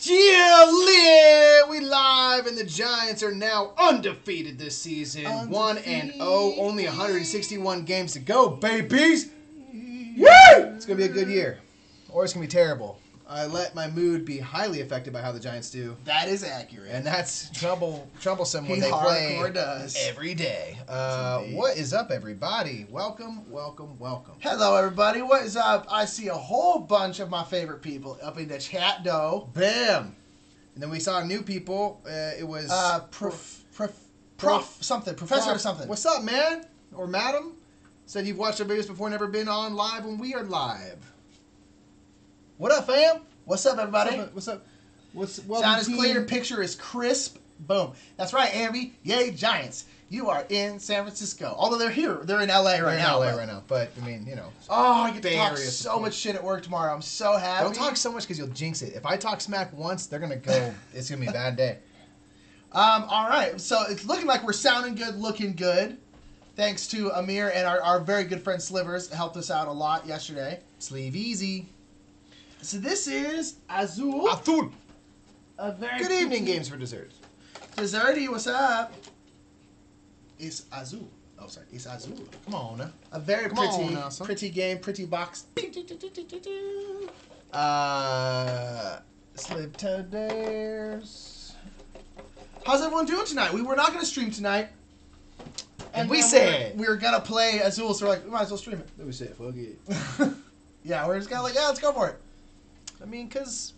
We live, and the Giants are now undefeated this season. 1-0, only 161 games to go, babies. Woo! It's going to be a good year, or it's going to be terrible. I let my mood be highly affected by how the Giants do. That is accurate. And that's troublesome when they play every day. What is up, everybody? Welcome. Hello, everybody. What is up? I see a whole bunch of my favorite people up in the chat, though. Bam! And then we saw new people. It was... Professor or something. What's up, man? Or madam? Said you've watched our videos before, never been on live when we are live. What up, fam? What's up, everybody? What's up? Sound is clear, picture is crisp. Boom. That's right, Amby. Yay, Giants. You are in San Francisco. Although they're here. They're in LA right now. But, I mean, you know. Oh, I get to talk so much shit at work tomorrow. I'm so happy. Don't talk so much because you'll jinx it. If I talk smack once, they're going to go. It's going to be a bad day. All right. So it's looking like we're sounding good, looking good. Thanks to Amir and our very good friend Slivers. Helped us out a lot yesterday. Sleeve easy. So this is Azul. A very good evening, Games for Dessert. Desserty, what's up? It's Azul. Oh, sorry. It's Azul. Come on now. A very pretty game, pretty box. Slip to dares. How's everyone doing tonight? We were not going to stream tonight. And we said we were going to play Azul, so we're like, we might as well stream it. Then we said, fuck it. Yeah, we're just kind of like, yeah, let's go for it. I mean, because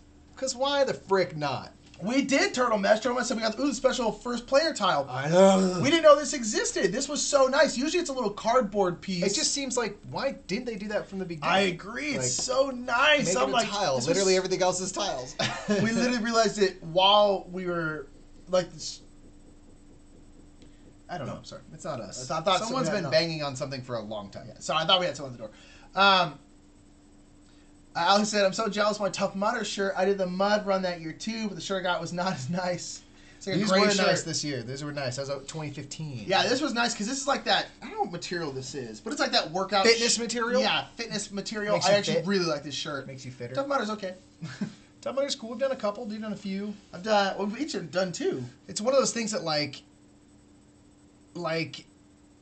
why the frick not? We did Turtle Mesh. So we got the special first player tile. I know. We didn't know this existed. This was so nice. Usually it's a little cardboard piece. It just seems like, why didn't they do that from the beginning? I agree. It's so nice. I'm like, tiles. Literally everything else is tiles. We literally realized it while we were like this. I don't know. Sorry. It's not us. I thought someone's been banging on something for a long time. Yeah, so I thought we had someone at the door. Alex said, I'm so jealous of my Tough Mudder shirt. I did the mud run that year too, but the shirt I got was not as nice. It's like These were nice this year. These were nice. That was out 2015. Yeah, this was nice because this is like that, I don't know what material this is, but it's like that workout. Fitness material? Yeah, fitness material. I actually really like this shirt. Makes you fitter. Tough Mudder's okay. Tough Mudder's cool. We've done a couple. We've done a few. We've each done two. It's one of those things that like,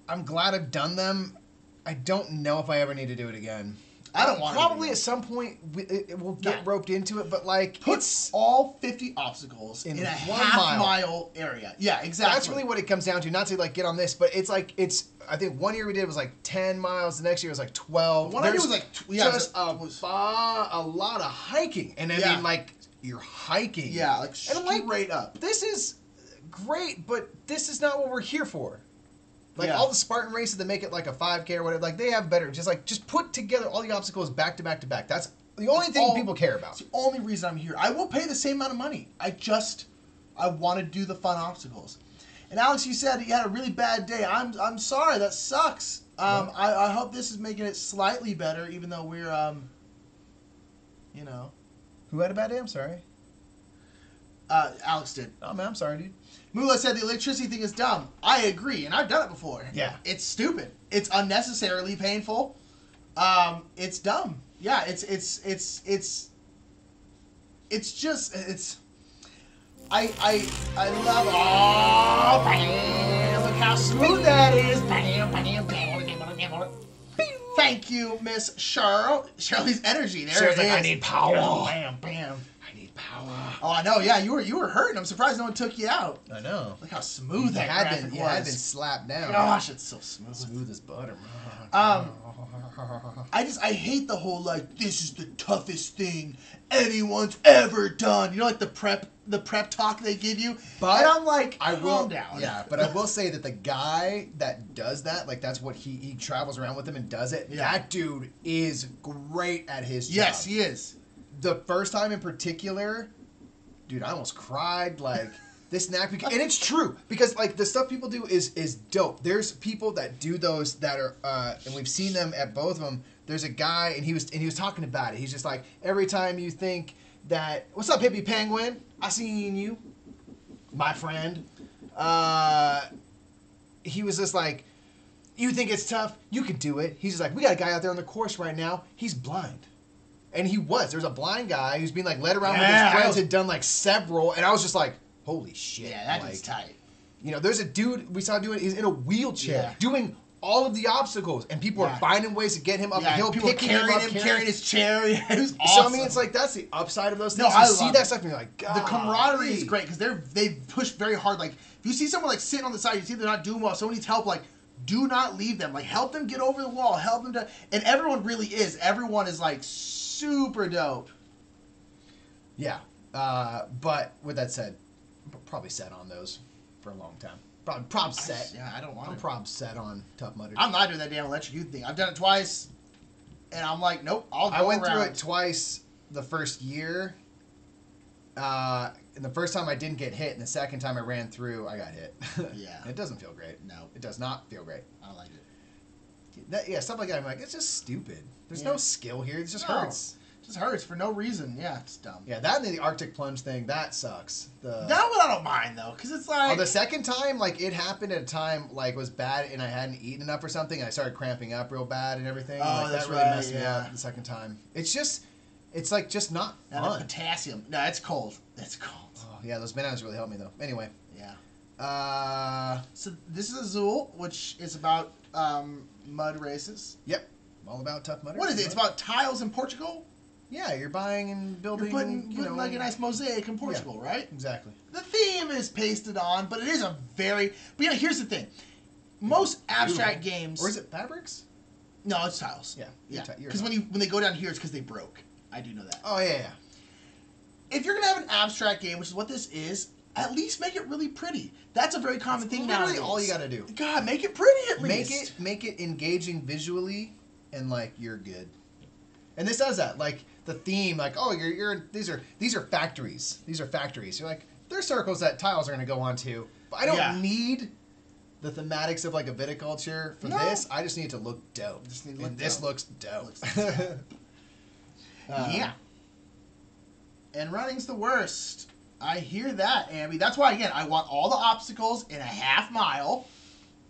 I'm glad I've done them. I don't know if I ever need to do it again. I don't want to. Probably at some point it will get roped into it, but like it's all 50 obstacles in a half-mile area. Yeah, exactly. That's really what it comes down to. Not to like get on this, but it's like I think one year we did was like 10 miles. The next year was like 12. One I did was like a lot of hiking, and I mean like you're hiking. Yeah, like straight up. This is great, but this is not what we're here for. Like all the Spartan races that make it like a 5K or whatever, like they have better. Just put together all the obstacles back to back to back. That's the only thing people care about. It's the only reason I'm here. I will pay the same amount of money. I want to do the fun obstacles. And Alex, you said you had a really bad day. I'm sorry. That sucks. I hope this is making it slightly better, even though we're you know. Who had a bad day? I'm sorry. Alex did. Oh man, I'm sorry, dude. Mula said the electricity thing is dumb. I agree, and I've done it before. Yeah. It's stupid. It's unnecessarily painful. It's dumb. Yeah, it's I love bam, look how smooth that is. Thank you, Miss Cheryl. Shirley's energy. There it is. I need power. Bam, bam. Power. Oh, I know. Yeah, you were hurting. I'm surprised no one took you out. I know. Look how smooth that graphic was. You had been slapped down. Gosh, it's so smooth. Smooth as butter. I hate the whole like this is the toughest thing anyone's ever done. You know, like the prep talk they give you. But and I'm like, calm down. Yeah, but I will say that the guy that does that, like that's what he travels around with them and does it. Yeah. That dude is great at his job. Yes, he is. The first time in particular, dude, I almost cried. Like this knack, and it's true because like the stuff people do is dope. There's people that do those that are, and we've seen them at both of them. There's a guy, and he was talking about it. He's just like, every time you think that, what's up, hippie penguin? I seen you, my friend. He was just like, you think it's tough? You can do it. He's just like, we got a guy out there on the course right now. He's blind. And he was. There's a blind guy who's being like led around with Yeah. his friends, had done like several, and I was just like, holy shit. Yeah, that like, is tight. You know, there's a dude we saw doing, he's in a wheelchair, Yeah. doing all of the obstacles, and people are finding ways to get him up the hill, people picking him up, carrying his chair. Yeah, it was awesome. So I mean, it's like that's the upside of those No, things. I You see love that it. stuff, and you're like, God. The camaraderie is great because they push very hard. Like if you see someone like sitting on the side, you see they're not doing well. Someone needs help. Like do not leave them. Like help them get over the wall. Help them to. And everyone really is. Everyone is like super dope. Yeah, but with that said, I'm probably set on those for a long time. Prob set. Yeah, I don't want I'm to. prob set on Tough Mudder. I'm not doing that damn electric youth thing. I've done it twice, and I'm like, nope. I went through it twice the first year. And the first time I didn't get hit, and the second time I ran through, I got hit. Yeah. It doesn't feel great. No, It does not feel great. I don't like it. Yeah, stuff like that. I'm like, it's just stupid. There's Yeah. no skill here. It just No. hurts. It just hurts for no reason. Yeah, it's dumb. Yeah, that and the Arctic plunge thing, that sucks. That one I don't mind though, because it's like The second time, like it happened at a time like was bad, and I hadn't eaten enough or something. And I started cramping up real bad and everything. Oh, like, that's that really right, messed me yeah. up the second time. It's like just not and the fun. potassium. No, it's cold. It's cold. Oh, yeah, those bananas really helped me though. Anyway, Yeah. So this is Azul, which is about mud races. yep, I'm all about Tough Mudder. What is it? It's about tiles in Portugal. Yeah, you're buying and You're building. putting like a nice mosaic in Portugal, right? Exactly. The theme is pasted on, but it is a very. But yeah, here's the thing. Most abstract games. Or is it fabrics? No, it's tiles. Yeah. Yeah. You're Because when they go down here, it's because they broke. I do know that. Oh yeah. If you're gonna have an abstract game, which is what this is, at least make it really pretty. That's a very common thing now. Literally all you gotta do. God, make it pretty at least. Make it engaging visually, and like you're good. And this does that. Like the theme, like these are factories. These are factories. You're like they're circles that tiles are gonna go onto. But I don't need the thematics of like a viticulture for this. I just need it to look dope. This looks dope. Yeah. And running's the worst. I hear that, Amby. That's why, again, I want all the obstacles in a half mile,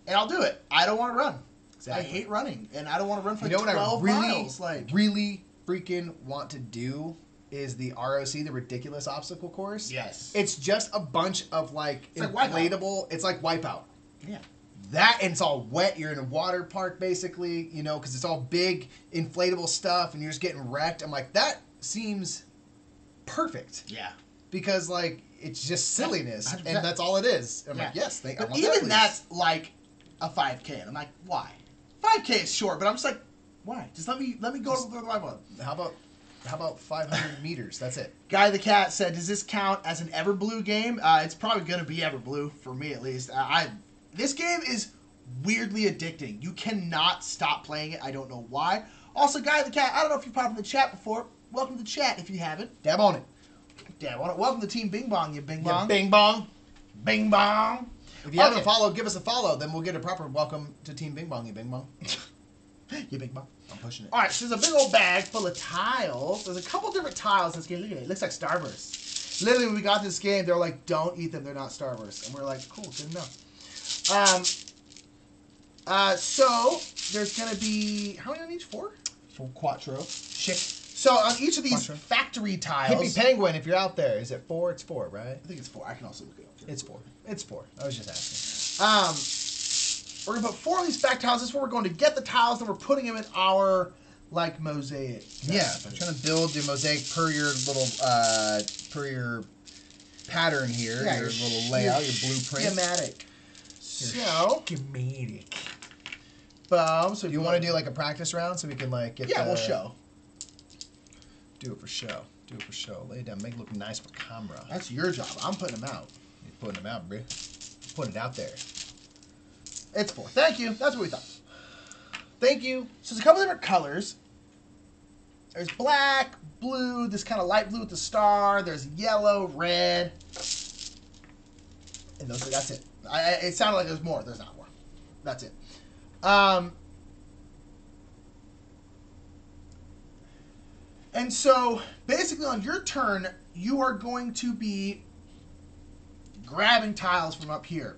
and I'll do it. I don't want to run. Exactly. I hate running, and I don't want to run for like 12 miles. Really freaking want to do is the ROC, the Ridiculous Obstacle Course. Yes. It's just a bunch of like inflatable. It's like Wipeout. Yeah. That, and it's all wet. You're in a water park, basically, you know, because it's all big, inflatable stuff, and you're just getting wrecked. I'm like, that seems perfect. Yeah. Because, like, it's just silliness, 100%. and that's all it is. I'm like, yes, I but want even that, that's like a 5K, and I'm like, why? 5K is short, but I'm just like, why? Just let me go to the right one. How about 500 meters? That's it. Guy the Cat said, does this count as an Everblue game? It's probably going to be Everblue, for me at least. This game is weirdly addicting. You cannot stop playing it. I don't know why. Also, Guy the Cat, I don't know if you've popped in the chat before. Welcome to the chat if you haven't. Dab on it. Welcome to Team Bing Bong, you Bing Bong. Yeah, Bing Bong. Bing Bong. If you haven't followed, give us a follow. Then we'll get a proper welcome to Team Bing Bong, you Bing Bong. You Bing Bong. I'm pushing it. All right, so there's a big old bag full of tiles. There's a couple different tiles in this game. Look at it. It looks like Starburst. Literally, when we got this game, they were like, don't eat them. They're not Starburst. And we're like, cool, good enough. So there's going to be, how many on each? 4? 4 quattro. Shit. So on each of these factory tiles. Hippie Penguin, if you're out there, is it 4? It's 4, right? I think it's 4. I can also look it up. It's 4. It's 4. I was just asking. We're going to put 4 of these factory tiles. This is where we're going to get the tiles, and we're putting them in our, like, mosaic. Yeah, I'm trying to build your mosaic per your little, per your pattern here, your little layout, your blueprint. Schematic. Schematic. So you want to do like a practice round so we can like get we'll show. Do it for show. Do it for show. Lay it down. Make it look nice for camera. That's your job. I'm putting them out. You're putting them out, bro. Putting it out there. It's 4. Thank you. That's what we thought. Thank you. So there's a couple different colors. There's black, blue, this kind of light blue with the star. There's yellow, red. And that's it. It sounded like there's more. There's not more. That's it. And so, basically on your turn, you are going to be grabbing tiles from up here.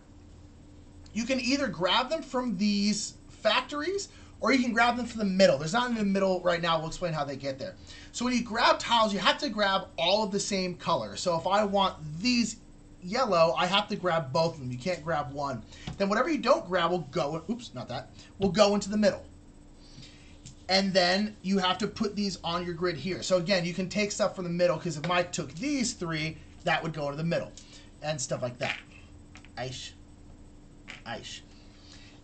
You can either grab them from these factories, or you can grab them from the middle. There's not in the middle right now. We'll explain how they get there. So when you grab tiles, you have to grab all of the same color. So if I want these yellow, I have to grab both of them. You can't grab one. Then whatever you don't grab will go, oops, not that, will go into the middle. And then you have to put these on your grid here. So again, you can take stuff from the middle, because if Mike took these three, that would go into the middle. And stuff like that. Aish. Aish.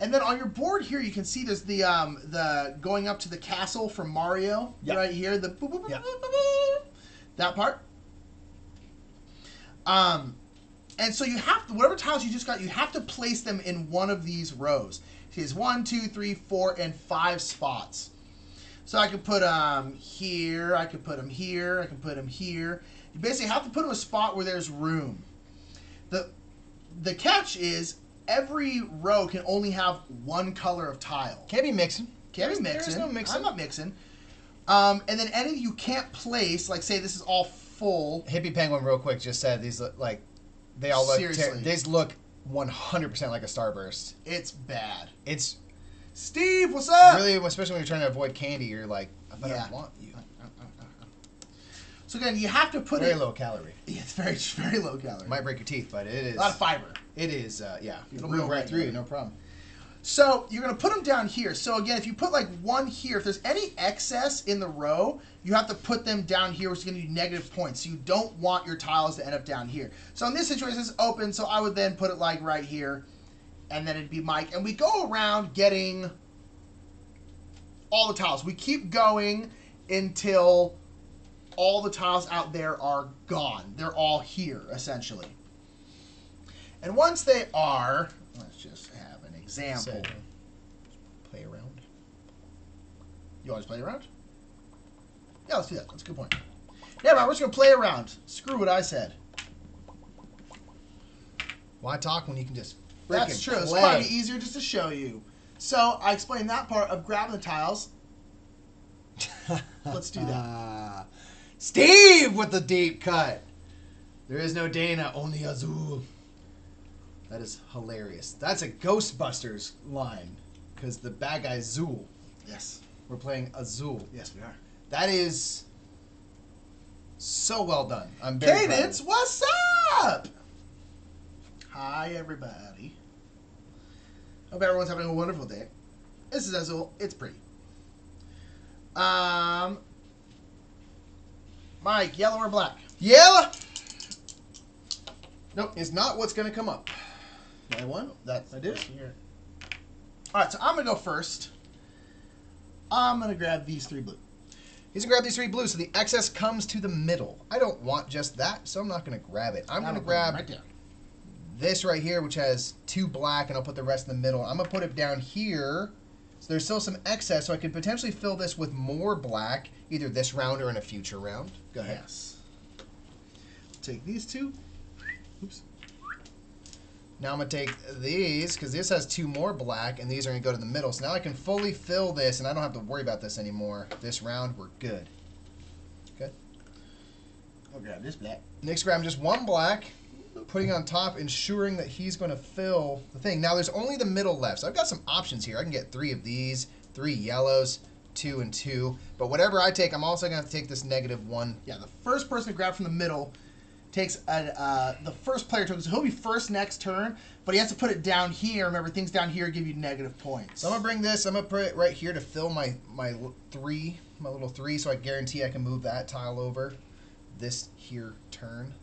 And then on your board here, you can see there's the going up to the castle from Mario. Yep. Right here. The boop, boop, boop, yep. boop, boop, boop, that part. And so you have to, whatever tiles you just got, you have to place them in one of these rows. See, it's 1, 2, 3, 4, and 5 spots. So I could put them here, I could put them here, I can put them here. You basically have to put them in a spot where there's room. The catch is every row can only have one color of tile. Can't be mixing. Can't be mixing. There's no mixing. I'm not mixing. And then any you can't place, like say this is all full. Hippie Penguin real quick just said these look like, they all look, seriously. these look 100% like a Starburst. It's bad. It's Steve, what's up? really, especially when you're trying to avoid candy, you're like, but Yeah. I want you. So again, you have to put Very it. low calorie. Yeah, it's very low calorie. Might break your teeth, but it is A lot of fiber. It is, yeah. It'll Real move right right through there. you, no problem. So you're going to put them down here. So again, if you put like one here, if there's any excess in the row, you have to put them down here, which is going to be negative points. So you don't want your tiles to end up down here. So in this situation, it's open, so I would then put it like right here, and then it'd be Mike. And we go around getting all the tiles. We keep going until all the tiles out there are gone. They're all here, essentially. And once they are, let's just have an example. So, play around. You want to play around? Yeah, let's do that. That's a good point. Yeah, man, we're just going to play around. Screw what I said. Why talk when you can just That's true. It's play? probably easier just to show you. So I explained that part of grabbing the tiles. Let's do that. Steve with the deep cut. There is no Dana, only Azul. That is hilarious. That's a Ghostbusters line, because the bad guy is Zool. Yes. We're playing Azul. Yes, we are. That is so well done. I'm very proud of Cadence, it. what's up? Hi, everybody. Hope everyone's having a wonderful day. This is Azul. It's pretty. Mike, yellow or black? Yellow. Nope, it's not what's going to come up. I won. That's I did. Here. All right, so I'm going to go first. I'm going to grab these 3 blue. He's going to grab these 3 blues, so the excess comes to the middle. I don't want just that, so I'm not going to grab it. I'm going to grab right there. this right here, which has 2 black, and I'll put the rest in the middle. I'm going to put it down here, so there's still some excess, so I could potentially fill this with more black, either this round or in a future round. Go ahead. Yes. Take these 2. Oops. Now I'm going to take these, because this has 2 more black, and these are going to go to the middle. So now I can fully fill this, and I don't have to worry about this anymore. This round, we're good. Okay. I'll grab this black. Nick's grabbing just 1 black, putting on top, ensuring that he's going to fill the thing. Now there's only the middle left, so I've got some options here. I can get 3 of these, 3 yellows, 2 and 2. But whatever I take, I'm also going to take this -1. Yeah, the first person to grab from the middle takes the first player token, so he'll be first next turn, but he has to put it down here. Remember, things down here give you negative points. So I'm gonna bring this. I'm gonna put it right here to fill my little 3, so I guarantee I can move that tile over this here turn.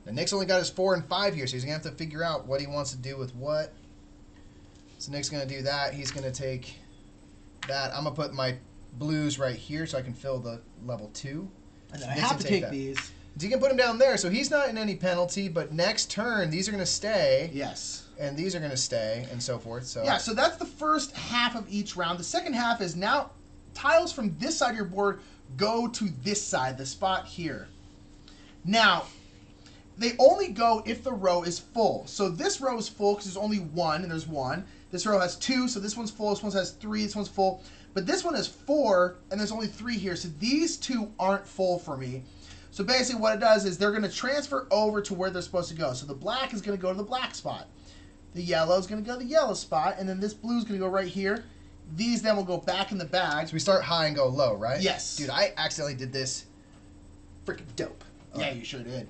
Now Nick's only got his 4 and 5 here, so he's gonna have to figure out what he wants to do with what. So Nick's gonna do that. He's gonna take that. I'm gonna put my blues right here, so I can fill the level 2. And then I Nick's have gonna to take that. these. So you can put him down there, so he's not in any penalty. But next turn, these are gonna stay. Yes. And these are going to stay, and so forth. So Yeah, so that's the first half of each round. The second half is now tiles from this side of your board go to this side, the spot here. Now, they only go if the row is full. So this row is full because there's only 1, and there's 1. This row has 2, so this one's full. This one has 3, this one's full. But this one has 4, and there's only 3 here. So these 2 aren't full for me. So basically what it does is they're going to transfer over to where they're supposed to go. So the black is going to go to the black spot. The yellow is going to go to the yellow spot, and then this blue is going to go right here These then will go back in the bag. So we start high and go low, right? Yes. Dude, I accidentally did this. Freaking dope. Yeah, you sure did.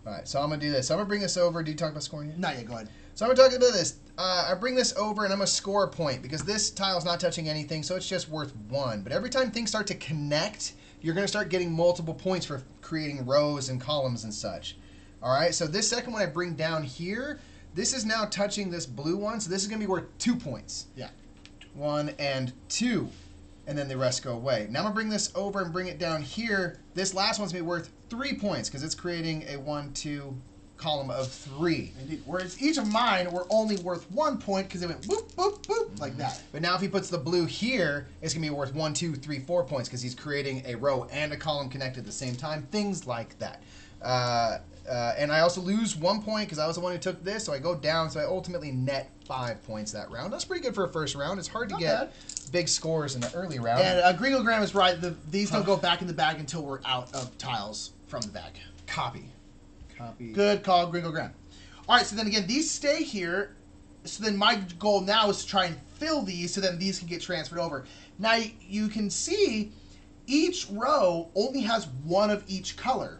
All right, so I'm going to do this. So I'm going to bring this over. Do you talk about scoring yet? Not yet, go ahead. So I'm going to talk about this. I bring this over and I'm going to score a point because this tile's not touching anything, so it's just worth 1. But every time things start to connect, you're going to start getting multiple points for creating rows and columns and such. All right, so this second one I bring down here, this is now touching this blue one, so this is going to be worth 2 points. Yeah. 1 and 2. And then the rest go away. Now I'm going to bring this over and bring it down here. This last one's going to be worth 3 points because it's creating a 1, 2 column of 3. Indeed. Whereas each of mine were only worth 1 point because they went boop, boop, boop, like that. But now if he puts the blue here, it's going to be worth 1, 2, 3, 4 points because he's creating a row and a column connected at the same time. Things like that. And I also lose 1 point because I was the one who took this, so I go down, so I ultimately net 5 points that round. That's pretty good for a first round. It's hard to get big scores in the early round. And Gringogram is right. These don't go back in the bag until we're out of tiles from the bag. Copy. Good call, Gringogram. All right, so then again, these stay here. So then my goal now is to try and fill these so then these can get transferred over. Now you can see each row only has 1 of each color.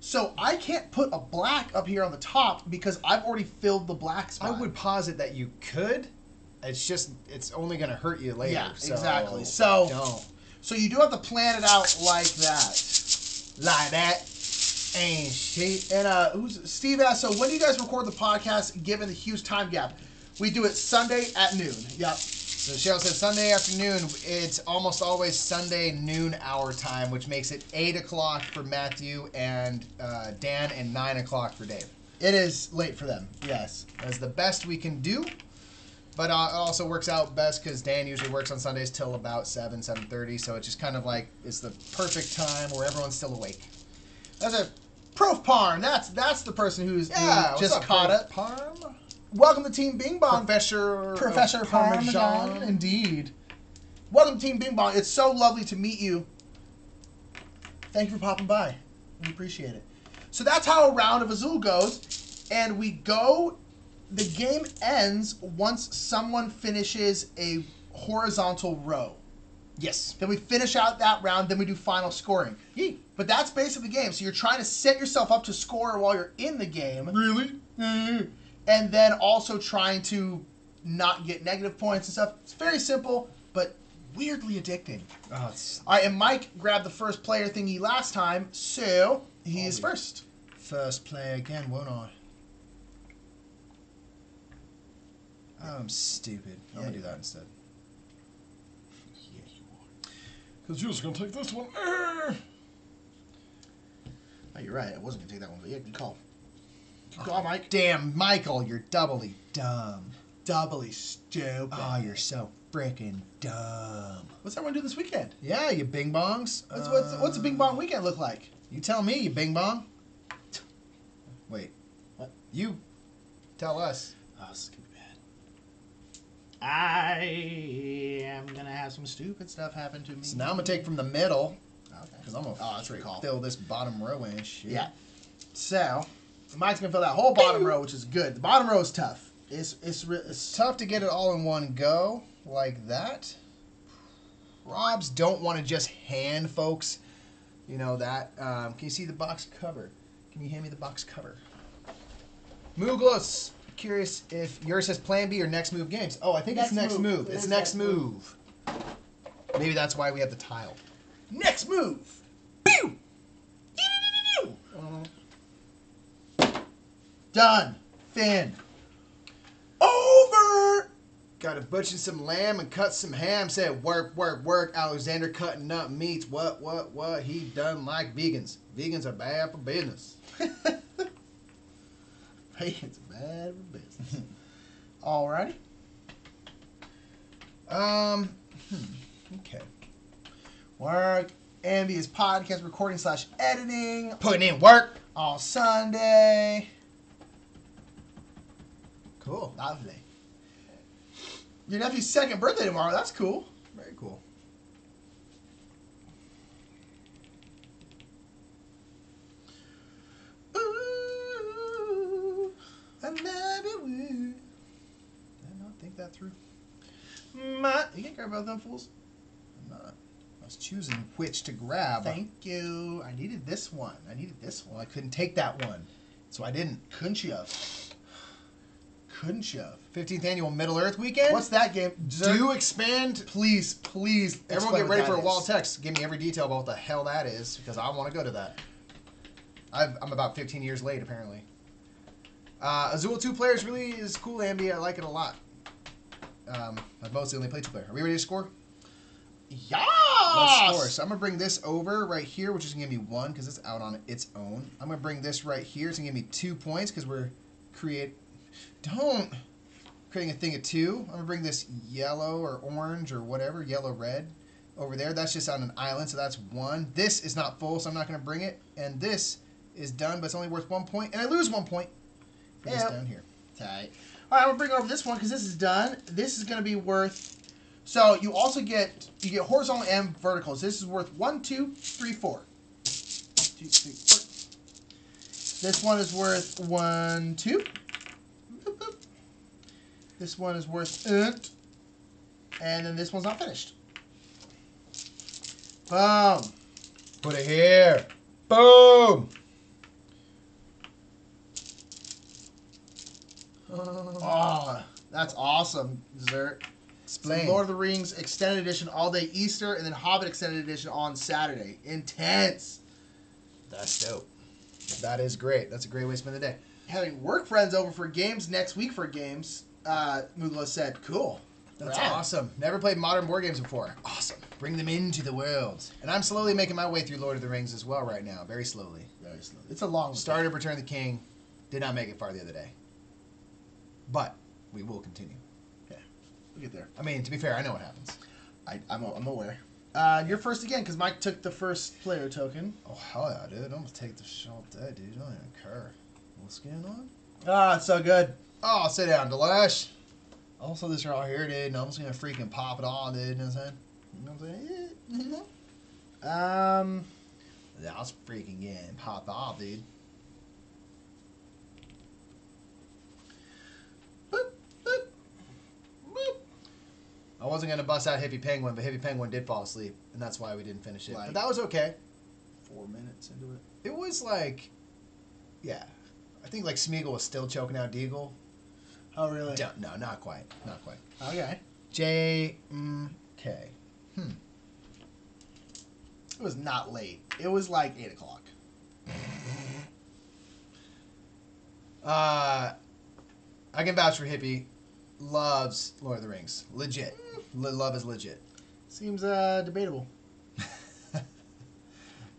So I can't put a black up here on the top because I've already filled the black spot. I would posit that you could. It's only going to hurt you later. Yeah, so exactly. So don't. So you do have to plan it out like that. Like that. Ain't shit. And Steve asked, so when do you guys record the podcast given the huge time gap? We do it Sunday at noon. Yep. So Cheryl said Sunday afternoon. It's almost always Sunday noon our time, which makes it 8 o'clock for Matthew and Dan and 9 o'clock for Dave. It is late for them. Yes. That's the best we can do. But it also works out best because Dan usually works on Sundays till about 7, 7:30. So it's just kind of like it's the perfect time where everyone's still awake. That's a Prof Parm. That's the person who just caught it. Parm? Welcome to Team Bing Bong. Professor Parmesan. Indeed. Welcome to Team Bing Bong. It's so lovely to meet you. Thank you for popping by. We appreciate it. So that's how a round of Azul goes. And we go, the game ends once someone finishes a horizontal row. Yes. Then we finish out that round, then we do final scoring. But that's basically the game. So you're trying to set yourself up to score while you're in the game. Really? And then also trying to not get negative points and stuff. It's very simple, but weirdly addicting. Oh, All right, and Mike grabbed the first player thingy last time, so he's first. First player again, won't I? I'm stupid. I'm going to do that instead. Yeah, you are. Because you're just going to take this one. Oh, you're right. I wasn't going to take that one, but yeah, good call. Good call, Mike. Damn, Michael, you're doubly dumb. Doubly stupid. Oh, you're so freaking dumb. What's everyone do this weekend? Yeah, you bing bongs. What's a Bing Bong weekend look like? You tell me, you bing bong. Wait. What? You tell us. Oh, this is going to be bad. I am going to have some stupid stuff happen to me. So now I'm going to take from the middle. Okay. Because I'm going to fill this bottom row in. Shit. Yeah. So, Mike's going to fill that whole bottom row, which is good. The bottom row is tough. It's tough to get it all in one go like that. Robs don't want to just hand folks, you know, that. Can you see the box cover? Can you hand me the box cover? Mooglos, curious if yours says Plan B or Next Move Games. Oh, I think it's Next Move. It's Next Move. Maybe that's why we have the tile. Next move. Pew! Done. Fin. Over. Got to butcher some lamb and cut some ham. Said work, work, work. Alexander cutting up meats. What? He done like vegans. Vegans are bad for business. Vegans are bad for business. Alrighty. Okay. Work. Envious podcast recording / editing. Putting in work. On Sunday. Cool. Lovely. Your nephew's 2nd birthday tomorrow. That's cool. Very cool. Ooh, I love you. Did I not think that through? You can't grab both them fools. I'm not. I was choosing which to grab. Thank you. I needed this one. Well, I couldn't take that one, so I didn't. Couldn't you have? 15th annual Middle Earth weekend. What's that game? Do expand. Please. Everyone get ready for a wall of text. Give me every detail about what the hell that is, because I want to go to that. I'm about 15 years late, apparently. Azul 2 players really is cool, Ambi. I like it a lot. I've mostly only played 2 player. Are we ready to score? Yes! Let's score. So I'm going to bring this over right here, which is going to give me 1 because it's out on its own. I'm going to bring this right here. It's going to give me 2 points because we're creating a thing of 2. I'm going to bring this yellow or orange or whatever, yellow-red over there. That's just on an island, so that's 1. This is not full, so I'm not going to bring it. And this is done, but it's only worth 1 point. And I lose 1 point for this down here. Tight. All right, I'm going to bring over this one because this is done. This is going to be worth... So you also get horizontal and verticals. This is worth 1, 2, 3, 4. 2, 3, 4. This one is worth 1, 2. Boop, boop. This one is worth and then this one's not finished. Boom. Put it here. Boom. Oh, that's awesome, Dessert. Explain. Lord of the Rings Extended Edition all day Easter, and then Hobbit Extended Edition on Saturday. Intense. That's dope. That is great. That's a great way to spend the day. Having work friends over for games next week for games, Mugla said, cool. That's Rad. awesome. Never played modern board games before. Awesome. Bring them into the world. And I'm slowly making my way through Lord of the Rings as well right now. Very slowly. Very slowly. It's a long one. Started Return of the King. Did not make it far the other day. But we will continue. Yeah, we'll get there. I mean, to be fair, I know what happens. I'm aware. You're first again because Mike took the first player token. Oh, hell yeah, dude. I'm going to take the shot there, dude. I don't even care. What's going on? Ah, it's so good. Oh, sit down, Delash. Also, this right here, dude. And I'm just going to freaking pop it on, dude. You know what I'm saying? You know what I'm saying? That's freaking getting popped off, dude. I wasn't going to bust out Hippie Penguin, but Hippie Penguin did fall asleep, and that's why we didn't finish it. But that was okay. 4 minutes into it. It was like, yeah. I think like Smeagol was still choking out Deagle. Oh, really? No, not quite. Not quite. Okay. J-M-K. It was not late. It was like 8 o'clock. I can vouch for Hippie. Loves Lord of the Rings. Legit. Love is legit. Seems debatable.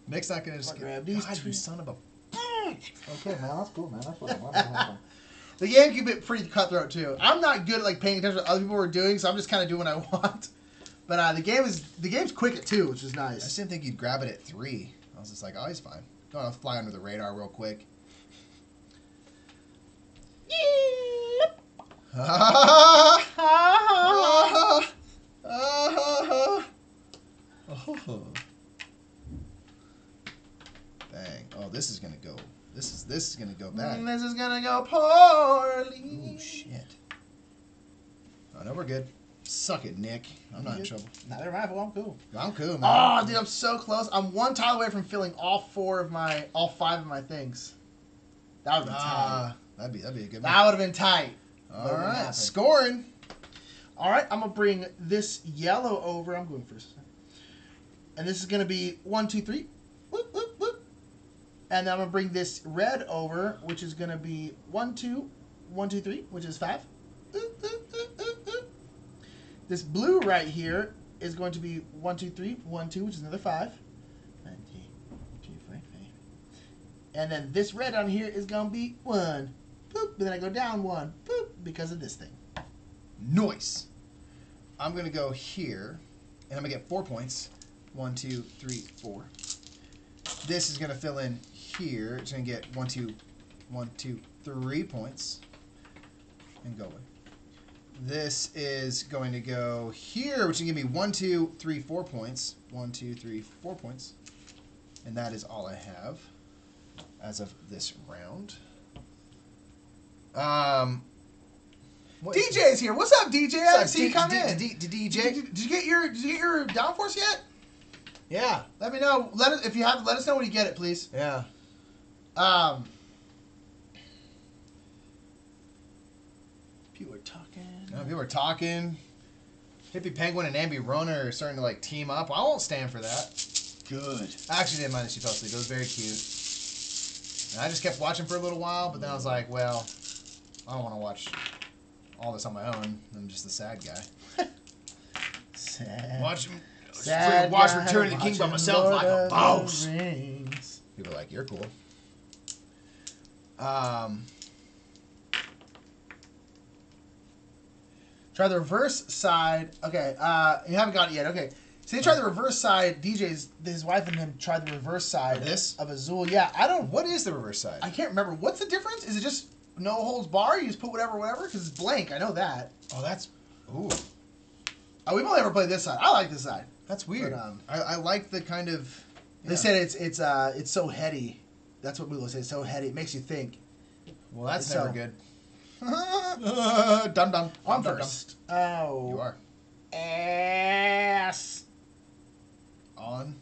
Nick's not going to just grab these God, two. you son of a... Okay, man, that's cool, man. That's what I want. The game can be pretty cutthroat, too. I'm not good at like paying attention to what other people are doing, so I'm just kind of doing what I want. But the game's quick at 2, which is I nice. just didn't think you'd grab it at 3. I was just like, oh, he's fine. Gonna fly under the radar real quick. Bang. Oh, this is gonna go. This is gonna go bad. This is gonna go poorly. Oh shit. Oh no, we're good. Suck it, Nick. I'm not in trouble. Neither am I. I'm cool. I'm cool, man. Oh, dude, I'm so close. I'm 1 tile away from filling all 5 of my things. That would have been tight. That'd be a good one. That would have been tight. All right, scoring. All right, I'm gonna bring this yellow over. I'm going first, and this is gonna be 1, 2, 3. Whoop, whoop, whoop. And then I'm gonna bring this red over, which is gonna be 1, 2, 1, 2, 3, which is 5. Oop, oop, oop, oop, oop. This blue right here is going to be 1, 2, 3, 1, 2, which is another 5. 1, 2, 3, 4, 5. And then this red on here is gonna be 1. Boop. And then I go down 1. Boop. Because of this thing. Nice. I'm gonna go here, and I'm gonna get 4 points. 1, 2, 3, 4. This is gonna fill in here. It's gonna get 1, 2, 3 points, and go away. This is going to go here, which will give me 1, 2, 3, 4 points. 1, 2, 3, 4 points, and that is all I have as of this round. DJ's here. What's up, DJ? I haven't seen you come in. DJ? Did you get your downforce yet? Yeah. Let me know. If you have. Let us know when you get it, please. Yeah. People are talking. No, people are talking. Hippie Penguin and Ambi Rona are starting to like team up. I won't stand for that. Good. I actually didn't mind that she fell asleep. It was very cute. And I just kept watching for a little while, but then I was like, well, I don't want to watch all this on my own. I'm just the sad guy. Sad. Watch him. Sad Watch guy Return of the King by myself Lord like a of the boss. Rings. People are like, you're cool. Try the reverse side. Okay, you haven't got it yet. Okay, so they tried the reverse side. DJ's, his wife and him tried the reverse side Of this? of Azul. Yeah, I don't. What is the reverse side? I can't remember. What's the difference? Is it just no holds bar? You just put whatever? Because it's blank. I know that. Oh, that's... Ooh. Oh, we've only ever played this side. I like this side. That's weird. But, I like the kind of... They said it's so heady. That's what Mulo said. It's so heady. It makes you think. Well, that's It's never so- good. Dum dum. On Dum, dum, first. Oh. dum. You are. Ass. On.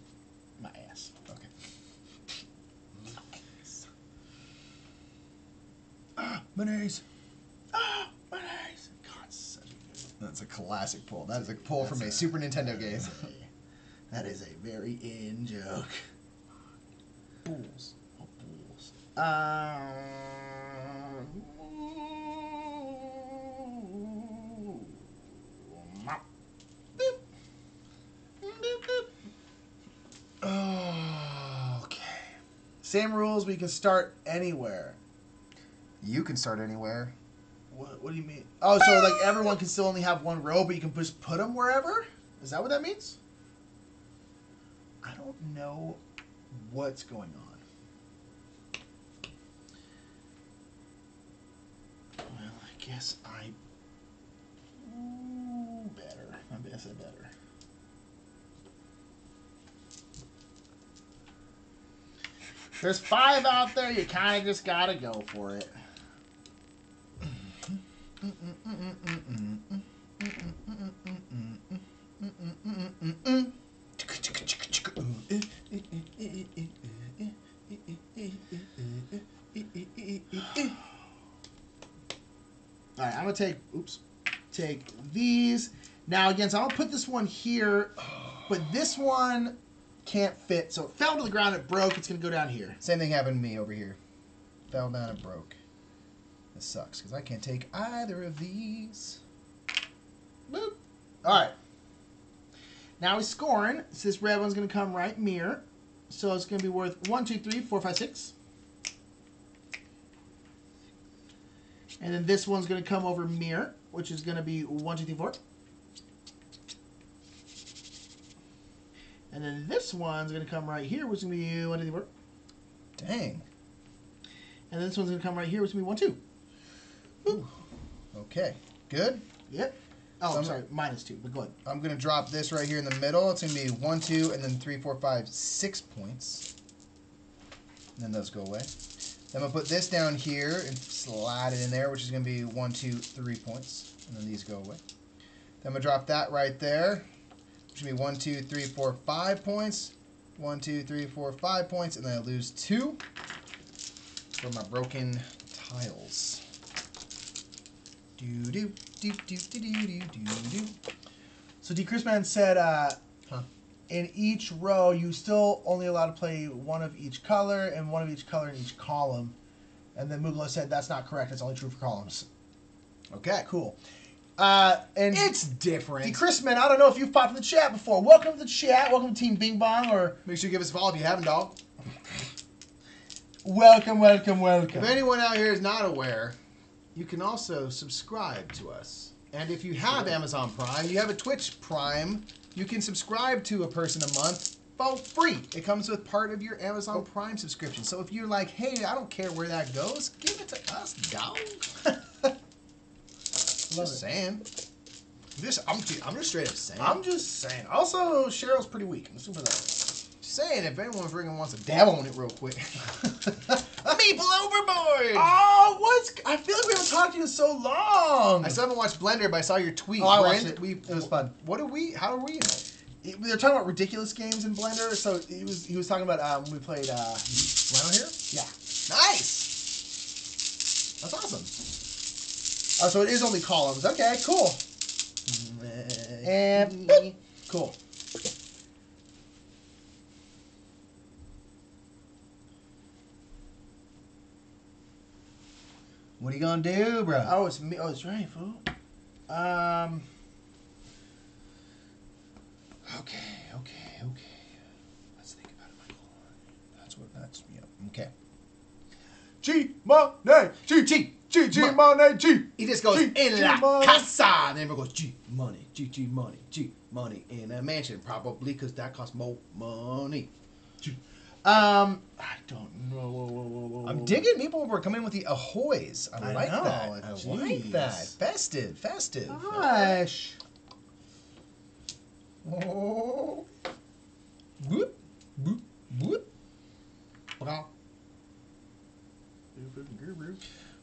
My ass. Okay. Mayonnaise. Mayonnaise. God, such a good. That's a classic pull. That is a pull from a Super Nintendo game. That is a very in joke. Bulls. Oh, bulls. Oh, okay. Same rules. We can start anywhere. You can start anywhere. What do you mean? Oh, so like everyone can still only have one row, but you can just put them wherever? Is that what that means? I don't know what's going on. Well, I guess better. I guess I better. There's 5 out there. You kind of just gotta go for it. All right, I'm gonna take these. Now again, so I'm gonna put this one here, but this one can't fit. So it fell to the ground, it broke, it's gonna go down here. Same thing happened to me over here. Fell down and broke. This sucks, because I can't take either of these. Boop. All right. Now he's scoring. So this red one's gonna come right mirror. So it's gonna be worth 1, 2, 3, 4, 5, 6. And then this one's going to come over mirror, which is going to be 1, 2, 3, 4. And then this one's going to come right here, which is going to be 1, 2, 3, 4. Dang. And then this one's going to come right here, which is going to be 1, 2. Ooh. Okay. Good? Yep. Oh, So I'm sorry, -2, but go ahead. I'm going to drop this right here in the middle. It's going to be 1, 2, and then 3, 4, 5, 6 points. And then those go away. Then I'm going to put this down here and slide it in there, which is going to be 1, 2, 3 points. And then these go away. Then I'm going to drop that right there, which is going to be 1, 2, 3, 4, 5 points. 1, 2, 3, 4, 5 points. And then I lose 2 for my broken tiles. Do-do, do-do-do-do-do-do-do. So D. Chrisman said, in each row, you still only allowed to play one of each color and one of each color in each column. And then Mugla said that's not correct. It's only true for columns. Okay. Cool. And It's different. D. Chrisman, I don't know if you've popped in the chat before. Welcome to the chat. Welcome to Team Bing Bong. Or Make sure you give us a follow if you haven't, dog. welcome, welcome, welcome. If anyone out here is not aware, you can also subscribe to us. And if you have Amazon Prime, you have a Twitch Prime, you can subscribe to a person a month for free. It comes with part of your Amazon Prime subscription. So if you're like, hey, I don't care where that goes, give it to us, dog. Just saying. I'm just straight up saying. I'm just saying. Also, Cheryl's pretty weak. I'm super that. Just saying, if anyone freaking wants to dabble on it real quick. Let me people overboard. Oh, I feel like we haven't talked to you in so long. I still haven't watched Blender, but I saw your tweet. Oh, I watched it. It was fun. How are we in it? They're talking about ridiculous games in Blender. So he was talking about when we played. Rhino here? Yeah. Nice. That's awesome. Oh, so it is only columns. Okay, cool. And boop. Cool. What are you gonna do, bro? Oh, it's me. Oh, it's right, fool. Okay. Let's think about it, Michael. That's okay. G money, G money, G. He just goes in la casa, and everyone goes G money in a mansion, probably because that costs more money. I don't know. I'm digging people were coming with the ahoys. I like know, that. I like jeez. that. Festive. Gosh. Oh. Whoop. Blah.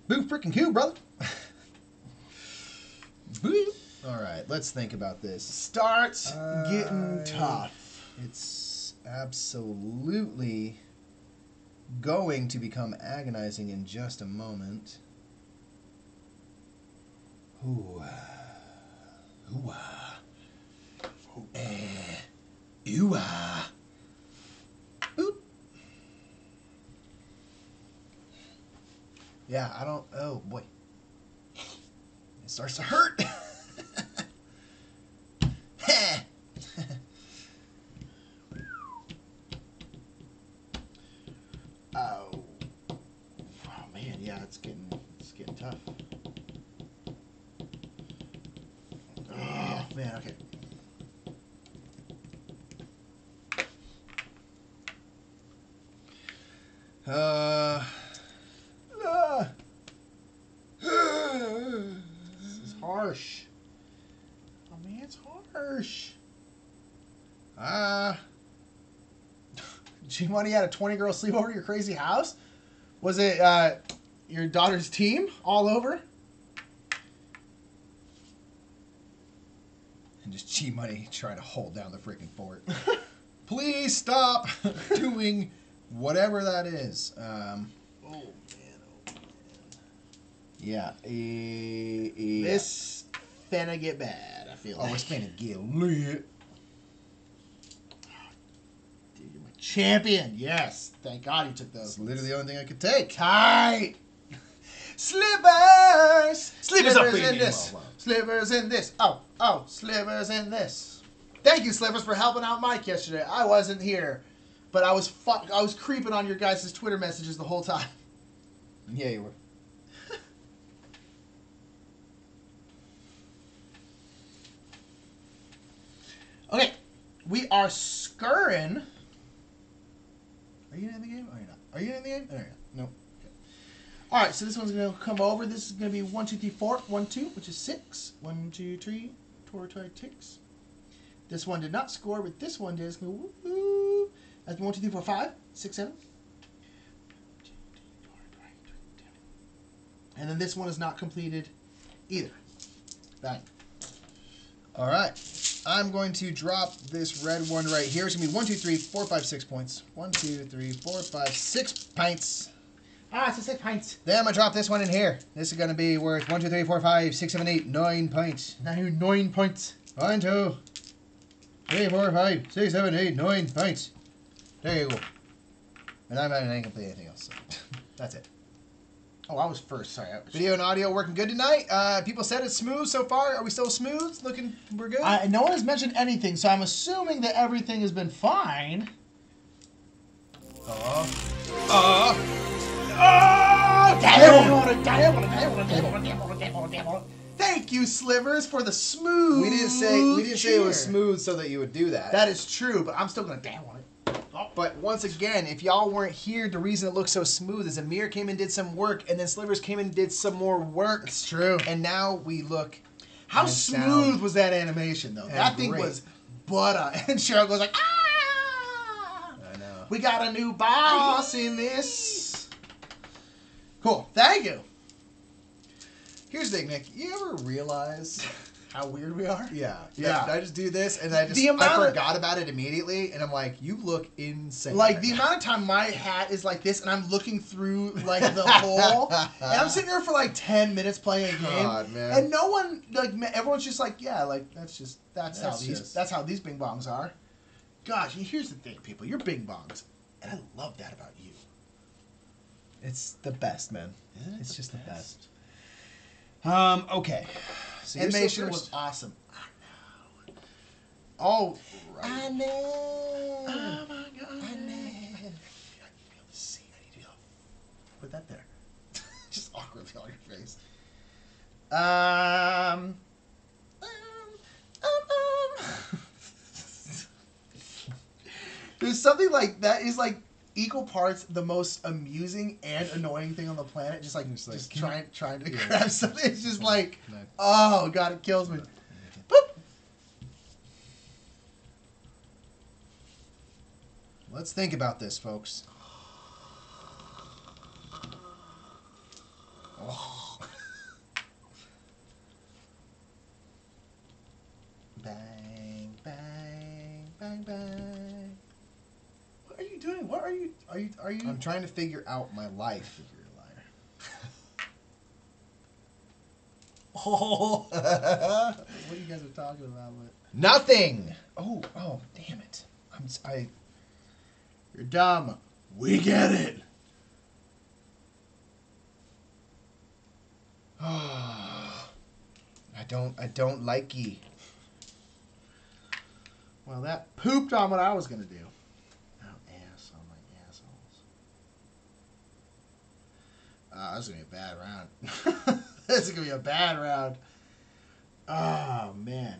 Boo freaking cool, brother. Boo. All right, let's think about this. Starts getting tough. It's absolutely going to become agonizing in just a moment. Ooh. Ooh. Ooh. Oop. Yeah, I don't. Oh boy, it starts to hurt. Oh man, yeah, it's getting tough. Oh man, okay. This is harsh. Oh man, it's harsh. G-Money had a 20-girl sleepover at your crazy house? Was it your daughter's team all over? And just G-Money trying to hold down the freaking fort. Please stop doing whatever that is. Oh man. Yeah. This finna get bad, I feel like. Oh, it's finna get lit. Dude, you're my champion. Yes. Thank God you took those. That's literally the only thing I could take. Tight. Slivers. Slivers up in this. Slivers in this. Oh, slivers in this. Thank you, Slivers, for helping out Mike yesterday. I wasn't here, but I was creeping on your guys' Twitter messages the whole time. Yeah, you were. Okay, we are scurrying. Are you in the game? Or you're not? Are you in the game? Oh, you're not. Nope. Okay. All right, so this one's going to come over. This is going to be 1, 2, 3, 4. 1, 2, which is 6. 1, 2, 3. 4, 5, 6. This one did not score, but this one did. It's going to woo. That's 1, 2, 3, 4, 5, 6, 7. And then this one is not completed either. Bang. All right. I'm going to drop this red one right here. It's going to be 1, 2, 3, 4, 5, 6 points. 1, 2, 3, 4, 5, 6 pints. Ah, it's a 6 pints. Then I'm going to drop this one in here. This is going to be worth 1, 2, 3, 4, 5, 6, 7, 8, 9 pints. Now you're 9 points. 1, 2, 3, 4, 5, 6, 7, 8, 9 pints. There you go. And I ain't going to play anything else. So. That's it. Oh, I was first. Sorry. Video and audio working good tonight. People said it's smooth so far. Are we still smooth? We're good? No one has mentioned anything, so I'm assuming that everything has been fine. Thank you, Slivers, for the smooth. We didn't say it was smooth so that you would do that. That is true, but I'm still gonna damn on it. But once again, if y'all weren't here, the reason it looks so smooth is Amir came and did some work, and then Slivers came and did some more work. It's true. And now we look. How smooth was that animation, though? That thing was butter. And Cheryl goes like, ah! I know. We got a new boss in this. Cool. Thank you. Here's the thing, Nick. You ever realize How weird we are? Yeah. Yeah. I just do this, and I forgot about it immediately, and I'm like, you look insane. Like, the amount of time my hat is like this, and I'm looking through, like, the hole, and I'm sitting there for, like, 10 minutes playing a game, God, man. and no one, like, everyone's just like, yeah, like, that's how these bing bongs are. Gosh, here's the thing, people. You're bing bongs, and I love that about you. It's the best, man. Isn't it It's the just the best? best. Okay. So you're Animation still was first. awesome. I know. Oh, right. I know. Oh my god. I know. I need to see. I need to put that there. Just awkwardly on your face. There's something like that is like equal parts the most amusing and annoying thing on the planet. Just trying to grab something. It's just like, oh god, it kills me. Boop. Let's think about this, folks. Oh. Bang, bang, bang, bang. What are you doing? What are you? Are you? I'm trying to figure out my life. You're a liar. Oh. What you guys are talking about? What? Nothing. Oh, damn it. You're dumb. We get it. I don't like ye. Well, that pooped on what I was gonna do. Oh, asshole, my assholes. Oh, this is gonna be a bad round. This is gonna be a bad round. Oh man.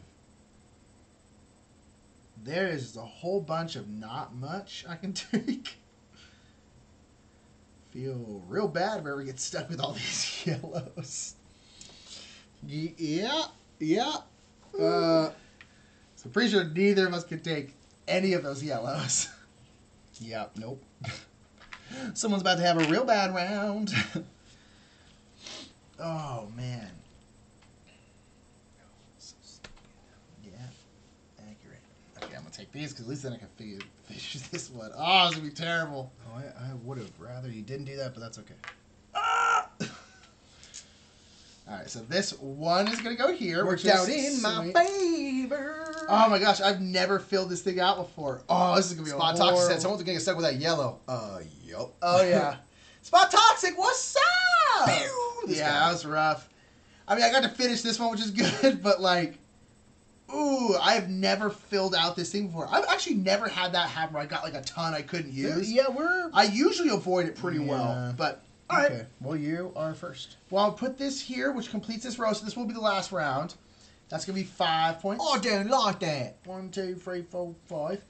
There is a whole bunch of not much I can take. Feel real bad if I ever get stuck with all these yellows. Yeah. So pretty sure neither of us could take any of those yellows. Yeah, nope. Someone's about to have a real bad round. Oh man. Yeah, accurate. Okay, I'm gonna take these because at least then I can finish this one. Oh, it's gonna be terrible. Oh, I would have rather you didn't do that, but that's okay. Ah! All right, so this one is gonna go here. Worked which is out in my sweet. favor. Oh my gosh, I've never filled this thing out before. Oh, this is gonna be Spot a Toxic horrible... said someone's gonna get stuck with that yellow. Yup. Oh yeah. Spot Toxic, what's up? This Yeah, guy. that was rough. I mean, I got to finish this one, which is good, but like, ooh, I've never filled out this thing before. I've actually never had that happen where I got like a ton I couldn't use. Yeah, I usually avoid it pretty Yeah. well, but all right. Okay. Well, you are first. Well, I'll put this here, which completes this row, so this will be the last round. That's going to be 5 points. Oh, don't like that. 1, 2, 3, 4, 5.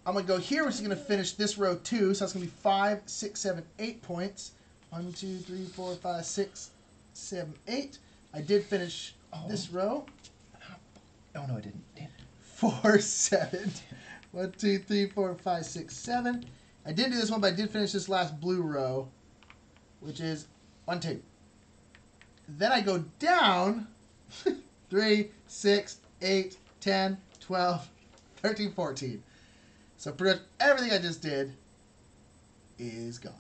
I'm going to go here, which is going to finish this row too. So that's going to be 5, 6, 7, 8 points. 1, 2, 3, 4, 5, 6, 7, 8. I did finish this row. Oh, no, I didn't. Damn. 4, 7. 1, 2, 3, 4, 5, 6, 7. I didn't do this one, but I did finish this last blue row, which is 1, 2. Then I go down 3, 6, 8, 10, 12, 13, 14. So pretty much everything I just did is gone.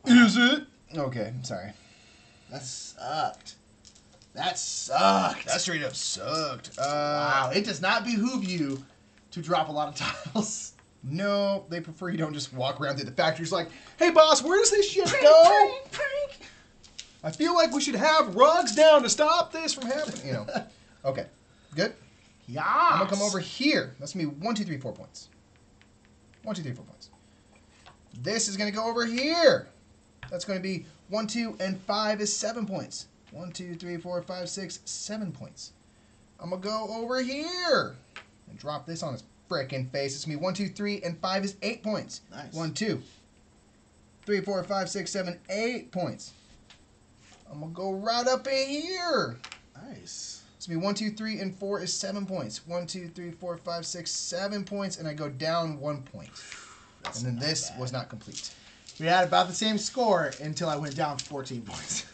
Is it? Okay, sorry. That sucked. That sucked. That straight up sucked. Wow. It does not behoove you to drop a lot of tiles. No, they prefer you don't just walk around through the factories like, hey, boss, where does this shit go? I feel like we should have rugs down to stop this from happening. You know. Okay, good. Yeah. I'm going to come over here. That's going to be 1, 2, 3, 4 points. 1, 2, 3, 4 points. This is going to go over here. That's going to be 1, 2, and 5 is 7 points. 1, 2, 3, 4, 5, 6, 7 points. I'm going to go over here and drop this on his frickin' face. It's going to be 1, 2, 3, and 5 is 8 points. Nice. 1, 2, 3, 4, 5, 6, 7, 8 points. I'm going to go right up in here. Nice. It's going to be 1, 2, 3, and 4 is 7 points. 1, 2, 3, 4, 5, 6, 7 points, and I go down 1 point. And then this was not complete. We had about the same score until I went down 14 points.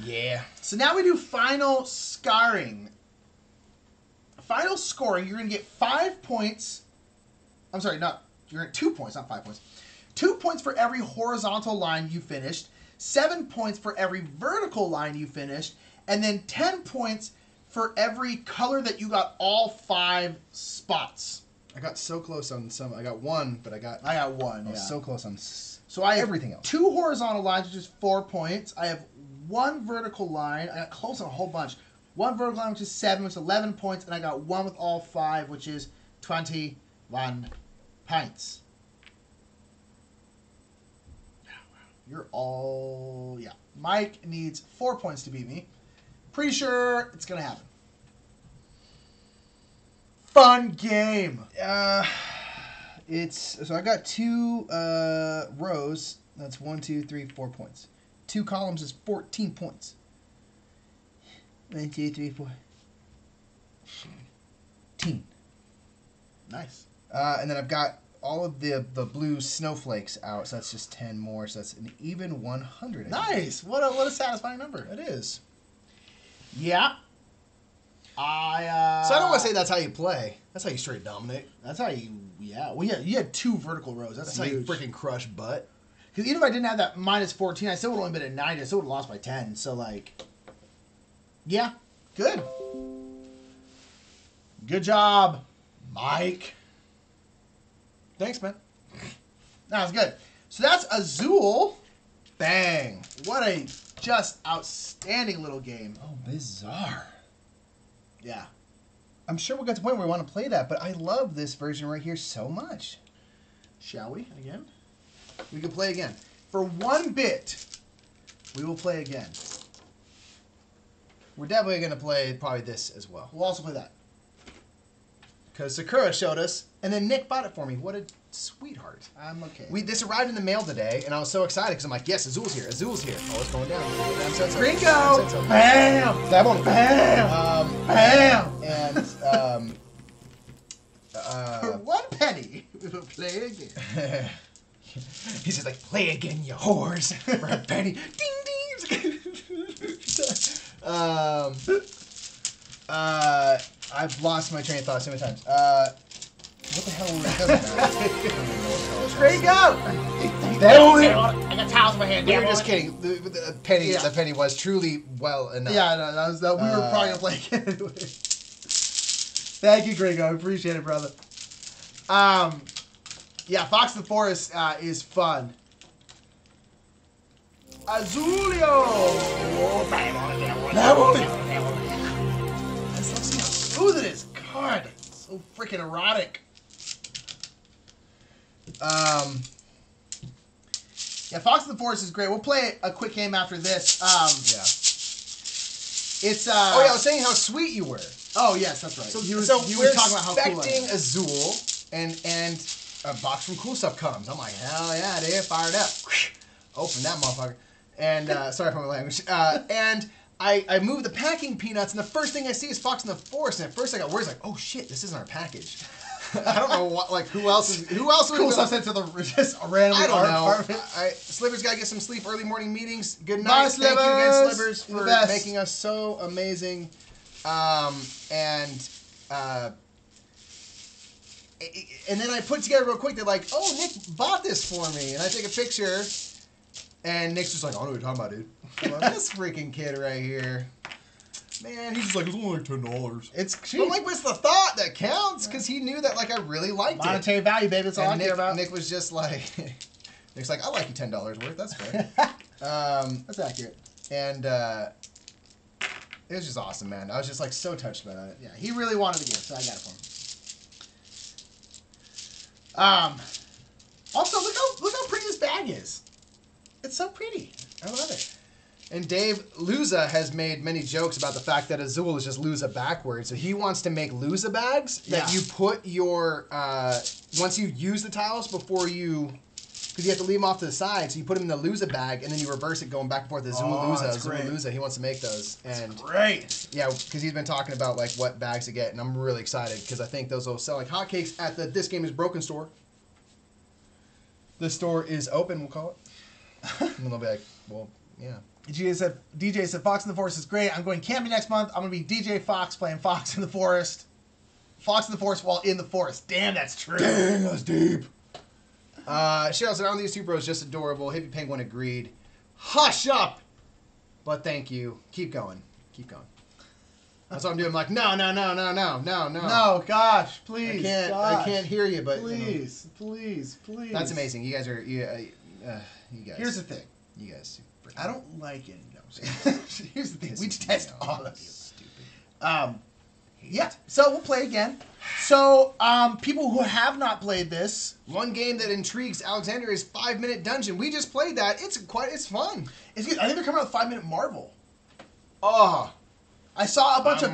Yeah. So now we do final scarring. Final scoring, you're going to get 5 points. I'm sorry, you're at 2 points, not 5 points. 2 points for every horizontal line you finished, 7 points for every vertical line you finished, and then 10 points for every color that you got all 5 spots. I got so close on some. I got one, but I got 1, I was yeah. so close on So I have everything else. 2 horizontal lines, which is 4 points. I have 1 vertical line. I got close on a whole bunch. 1 vertical line, which is 7, which is 11 points. And I got 1 with all 5, which is 21 points. You're all... Yeah. Mike needs 4 points to beat me. Pretty sure it's going to happen. Fun game. So I got 2 rows. That's 1, 2, 3, 4 points. 2 columns is 14 points. 1, 2, 3, 4. 14. Nice. And then I've got all of the blue snowflakes out, so that's just 10 more. So that's an even 100. Nice. What a satisfying number. It is. Yeah. So I don't want to say that's how you play. That's how you straight dominate. That's how you... Yeah. Well, you had 2 vertical rows. That's That's how you huge. freaking crush butt. Because even if I didn't have that minus 14, I still would have only been at 9. I still would have lost by 10. So, like... Yeah. Good. Good job, Mike. Thanks, man. That was good. So that's Azul. Bang. What a just outstanding little game. Oh, bizarre. Yeah. I'm sure we'll get to the point where we want to play that, but I love this version right here so much. Shall we again? We can play again. For 1 bit, we will play again. We're definitely going to play probably this as well. We'll also play that. Because Sakura showed us, and then Nick bought it for me. What a sweetheart. I'm okay. This arrived in the mail today, and I was so excited because I'm like, yes, Azul's here. Azul's here. Oh, it's going down. I'm so excited. Gringo! I'm so excited. Bam! Stab on it. Bam! Bam! And, For 1 penny, we will play again. He's just like, play again, you whores. For a penny. Ding, ding. I've lost my train of thought so many times. What the hell? Gringo! I got towels in my hand. We were just kidding. The penny was truly well enough. Yeah, no, we were probably gonna play again anyway. Thank you, Gringo. I appreciate it, brother. Yeah, Fox in the Forest is fun. Azulio! Let's see how smooth it is. God, it's so freaking erotic. Yeah, Fox in the Forest is great. We'll play a quick game after this. Yeah. It's Oh yeah, I was saying how sweet you were. Oh yes, that's right. So you we're were talking about how cool I expecting am. Azul, and a box from Cool Stuff comes. I'm like, hell yeah, dude, fired up. Open that motherfucker. And sorry for my language. And I move the packing peanuts, and the first thing I see is Fox in the Forest. And at first I got words like, oh shit, this isn't our package. I don't know what, like who else would Cool Stuff sent to the just randomly I don't art know. department. Slivers gotta get some sleep. Early morning meetings. Good Bye, night. Thank you again, Slivers. Slivers, You're for the best. making us so amazing. And then I put together real quick. They're like, "Oh, Nick bought this for me," and I take a picture, and Nick's just like, "I don't know what you're talking about, dude." I'm like, this freaking kid right here, man. He's just like, "It's only like $10." It's cheap. But like, what's the thought that counts? Because he knew that like I really liked it. Monetary value, baby. That's all And I care about. Nick was just like, Nick's like, I like you $10 worth. That's fair. That's accurate. And it was just awesome, man. I was just like so touched by that. Yeah, he really wanted the gift, so I got it for him. Also, look how pretty this bag is. It's so pretty. I love it. And Dave Luza has made many jokes about the fact that Azul is just Luza backwards. So he wants to make Luza bags that you put your once you use the tiles before you. Because you have to leave them off to the side, so you put them in the Luza bag, and then you reverse it going back and forth. Azul Luza, that's Azul great. Luza. He wants to make those. And Great. yeah, because he's been talking about like what bags to get, and I'm really excited because I think those will sell like hotcakes at the This Game Is Broken store. The store is open, we'll call it. And they'll be like, well, yeah. DJ said, Fox in the Forest is great. I'm going camping next month. I'm going to be DJ Fox playing Fox in the Forest. Fox in the Forest while in the forest. Damn, that's true. Dang, that's deep. Cheryl said, "On these two bros, just adorable." Hippie Penguin agreed. Hush up! But thank you. Keep going. Keep going. That's what I'm doing. I'm like, no. No, gosh, please. I can't hear you, but please, please. That's amazing. You guys are you guys. Here's the thing. You guys. I don't like it. No, here's the thing. We detest all of you. Stupid. Yeah. So we'll play again. So people who have not played this, one game that intrigues Alexander is 5-Minute Dungeon. We just played that. It's fun. It's good. I think they're coming out with 5-Minute Marvel. Oh. I saw a bunch of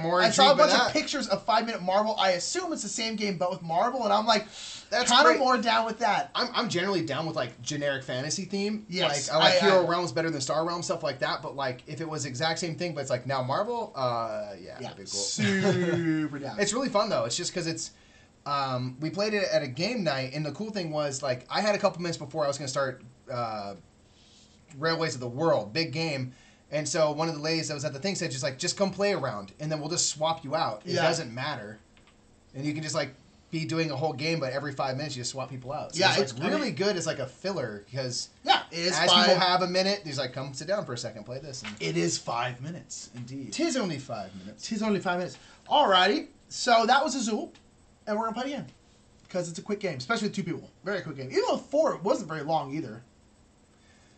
pictures of 5-Minute Marvel. I assume it's the same game but with Marvel, and I'm like, that's kind great. of more down with that. I'm generally down with like generic fantasy theme. Yes, like I like Hero Realms better than Star Realms, stuff like that. But like if it was the exact same thing, but it's like now Marvel, yeah, that'd be cool. Super down. It's really fun though. It's just because it's we played it at a game night, and the cool thing was like I had a couple minutes before I was gonna start Railways of the World, big game. And so one of the ladies that was at the thing said, just come play around, and then we'll just swap you out. It doesn't matter. And you can just, like, be doing a whole game, but every 5 minutes you just swap people out. So it's like, really good as, like, a filler, because as people have a minute, he's like, come sit down for a second, play this. And it is 5 minutes, indeed. 'Tis only 5 minutes. 'Tis only 5 minutes. Alrighty. So that was Azul, and we're going to play again. Because it's a quick game, especially with 2 people. Very quick game. Even though 4 wasn't very long, either.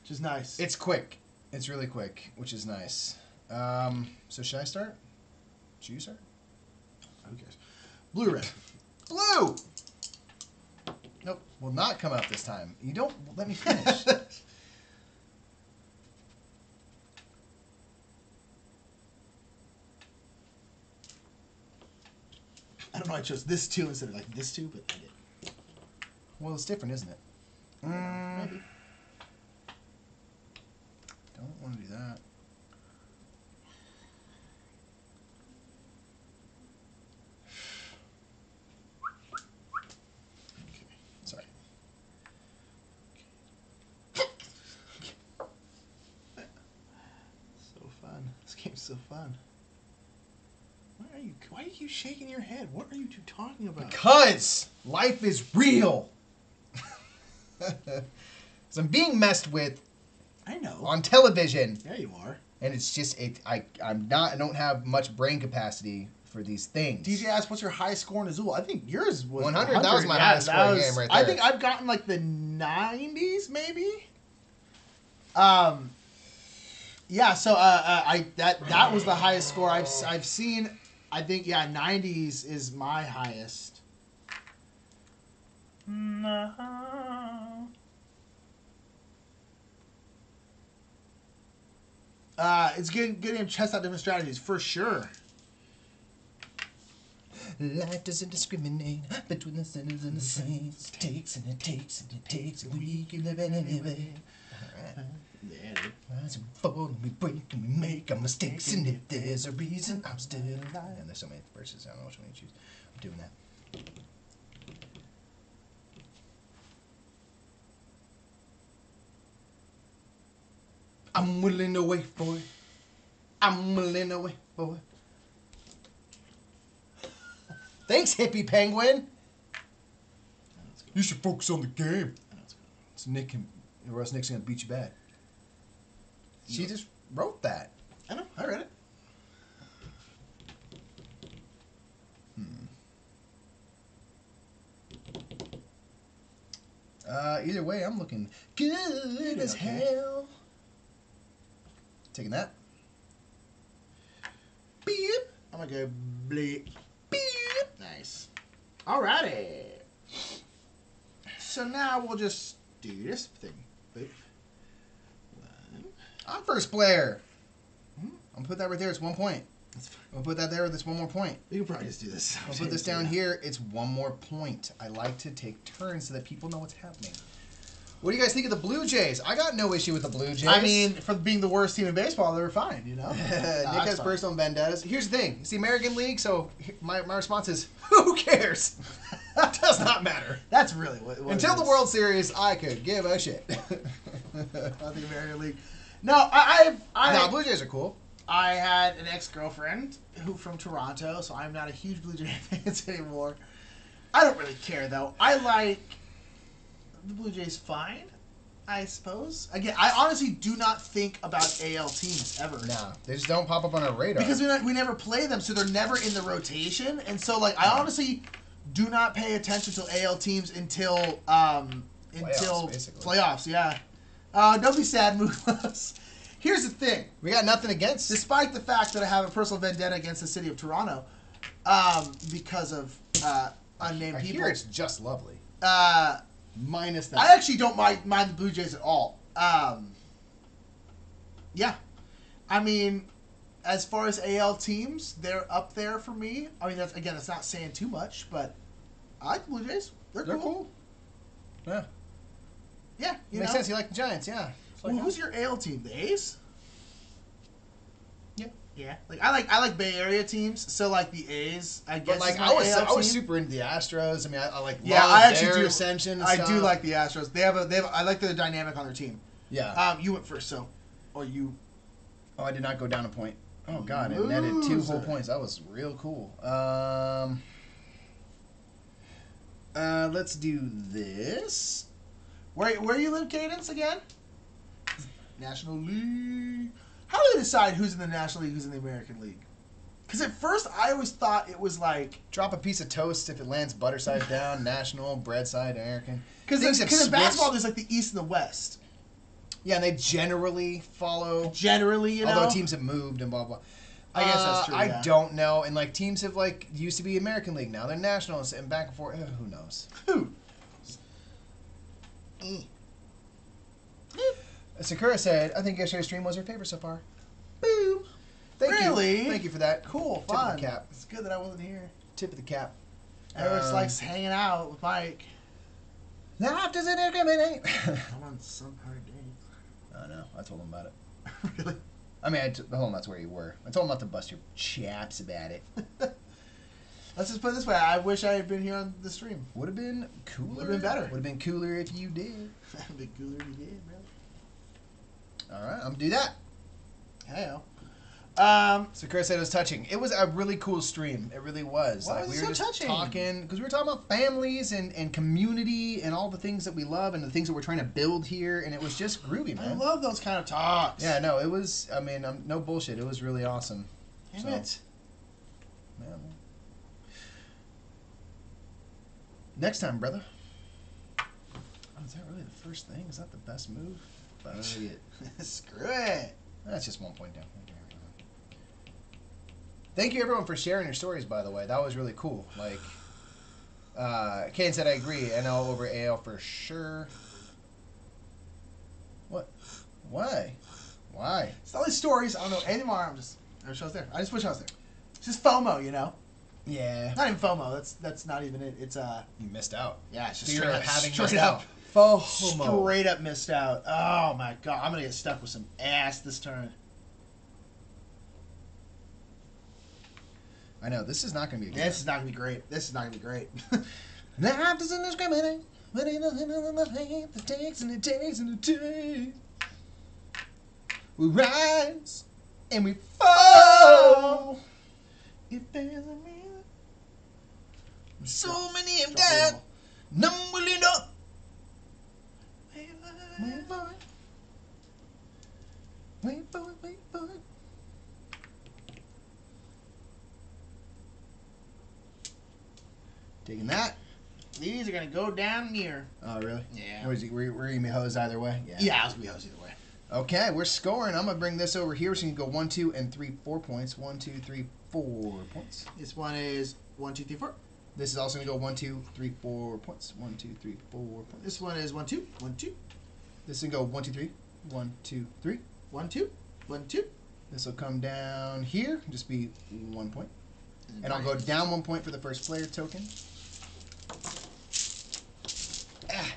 Which is nice. It's quick. It's really quick, which is nice. So should I start? Should you start? Who cares? Blue, red. Blue! Nope. Will not come out this time. You don't let me finish. I don't know, I chose this 2 instead of like this 2, but I did. Well, it's different, isn't it? Maybe. Don't want to do that. Okay. Sorry. So fun. This game's so fun. Why are you shaking your head? What are you 2 talking about? Because life is real. So I'm being messed with. I know. On television. Yeah, you are. And it's just I don't have much brain capacity for these things. DJ asked, "What's your highest score in Azul?" I think yours was 100. That was my highest score game right there. I think I've gotten like the 90s, maybe. Yeah. So that was the highest score I've seen. I think 90s is my highest. No. It's getting to test out different strategies for sure. Life doesn't discriminate between the sinners and the saints. It takes and it takes and it takes, and we keep living anyway. Alright. Yeah, Rise and fall, and we break and we make our mistakes, and if there's a reason, I'm still alive. And there's so many verses, I don't know which one you choose. I'm doing that. I'm willing to wait for it. I'm willing to wait for it. Thanks, hippie penguin. You should focus on the game. So Nick can, or else Nick's gonna beat you bad. She just wrote that. I know. I read it. Either way, I'm looking good as hell. Taking that. Beep. I'm gonna go bleep. Beep. Nice. Alrighty. So now we'll just do this thing. Boop. I'm first player. I'm gonna put that right there. It's 1 point. I'll put that there. That's 1 more point. We can probably just do this. I'll put this down here. It's 1 more point. I like to take turns so that people know what's happening. What do you guys think of the Blue Jays? I got no issue with the Blue Jays. I mean, for being the worst team in baseball, they were fine, you know? Nick has personal vendettas. Here's the thing. It's the American League, so my response is, who cares? Does not matter. That's really what Until it the is. World Series, I could give a shit. Not the American League. No, I Nah, Blue Jays are cool. I had an ex-girlfriend who from Toronto, so I'm not a huge Blue Jay fan anymore. I don't really care though. I like the Blue Jays fine, I suppose. Again, I honestly do not think about AL teams ever. Nah, they just don't pop up on our radar. Because we never play them, so they're never in the rotation. And so, like, I honestly do not pay attention to AL teams until basically. playoffs. Yeah. Don't be sad, move us. Here's the thing. We got nothing against. Despite the fact that I have a personal vendetta against the city of Toronto, because of unnamed I people, hear it's just lovely. Minus that. I actually don't mind the Blue Jays at all. Yeah. I mean, as far as AL teams, they're up there for me. I mean, that's not saying too much, but I like the Blue Jays. They're cool. Yeah. Yeah, Makes sense. You like the Giants, yeah. Well, who's your AL team? The A's? Yeah. Yeah. Like I like Bay Area teams, so like the A's, I guess. But like is my I was AL team. super into the Astros. I mean, I like Yeah, love I actually their do. ascension. And I stuff. do like the Astros. They have I like the dynamic on their team. Yeah. You went first, so or you. Oh, I did not go down a point. Oh God, it netted 2 whole Loser. points. That was real cool. Let's do this. Where you live, Cadence, again? National League. How do they decide who's in the National League, who's in the American League? Because at first I always thought it was like... Drop a piece of toast if it lands butter side down, national, bread side, American. Because in switched. basketball there's like the East and the West. Yeah, and they generally follow. Generally, you know? Although teams have moved and blah, blah. I guess that's true, I yeah. don't know. And like teams have like used to be American League. Now they're nationals and back and forth. Who knows? Who? Sakura said, I think yesterday's stream was her favorite so far. Boom. Thank Really? you. Thank you for that. Cool, Tip fun. of the cap. It's good that I wasn't here. Tip of the cap. Everyone just likes hanging out with Mike. Life doesn't discriminate. I'm on some hard days. I know. I told him about it. Really? I mean, I told him that's where you were. I told him not to bust your chaps about it. Let's just put it this way. I wish I had been here on the stream. Would have been cooler. Would've been better. Would have been cooler if you did. The cooler you did, really. All right, I'm going to do that. Hey-o. Sakura said it was touching. It was a really cool stream. It really was. Why Like was we it were so just touching? talking because we were talking about families and community and all the things that we love and the things that we're trying to build here, and it was just groovy, I man. love those kind of talks. Yeah, no, it was. I mean, no bullshit. It was really awesome. Damn So, it. yeah, well. Next time, brother. Oh, is that really the first thing? Is that the best move? Fuck it. Screw it. That's just 1 point down. Thank you, everyone, for sharing your stories, by the way. That was really cool. Like, Kane said, I agree. NL over AL for sure. What? Why? Why? It's all these stories. I don't know anymore. I wish I was there. I just wish I was there. It's just FOMO, you know? Yeah. Not even FOMO. That's not even it. It's, You missed out. yeah, it's just Fear straight of up, having straight missed up. out. FOMO. Straight up missed out. Oh, my God. I'm going to get stuck with some ass this turn. I know. This is not going to be a good This is not going to be great. This is not going to be great. Life doesn't discriminate, but ain't nothing in the life that takes and it takes and it takes. We rise and we fall. If there's a reason. So many have died, none will end up. Wait for it. Wait for it, wait for it. Taking that. These are going to go down near. Oh, really? Yeah. Were you going to be hosed either way? Yeah, I was going to be hosed either way. Okay, we're scoring. I'm going to bring this over here so you can go 1, 2, and 3, 4 points. 1, 2, 3, 4 points. This one is 1, 2, 3, 4. This is also going to go 1, 2, 3, 4 points. 1, 2, 3, 4 points. This one is 1, 2, 1, 2. This will go 1, 2, 3. 1, 2, 3. 1, 2, 1, 2. This will come down here. Just be 1 point. And I'll go down 1 point for the first player token. Ah.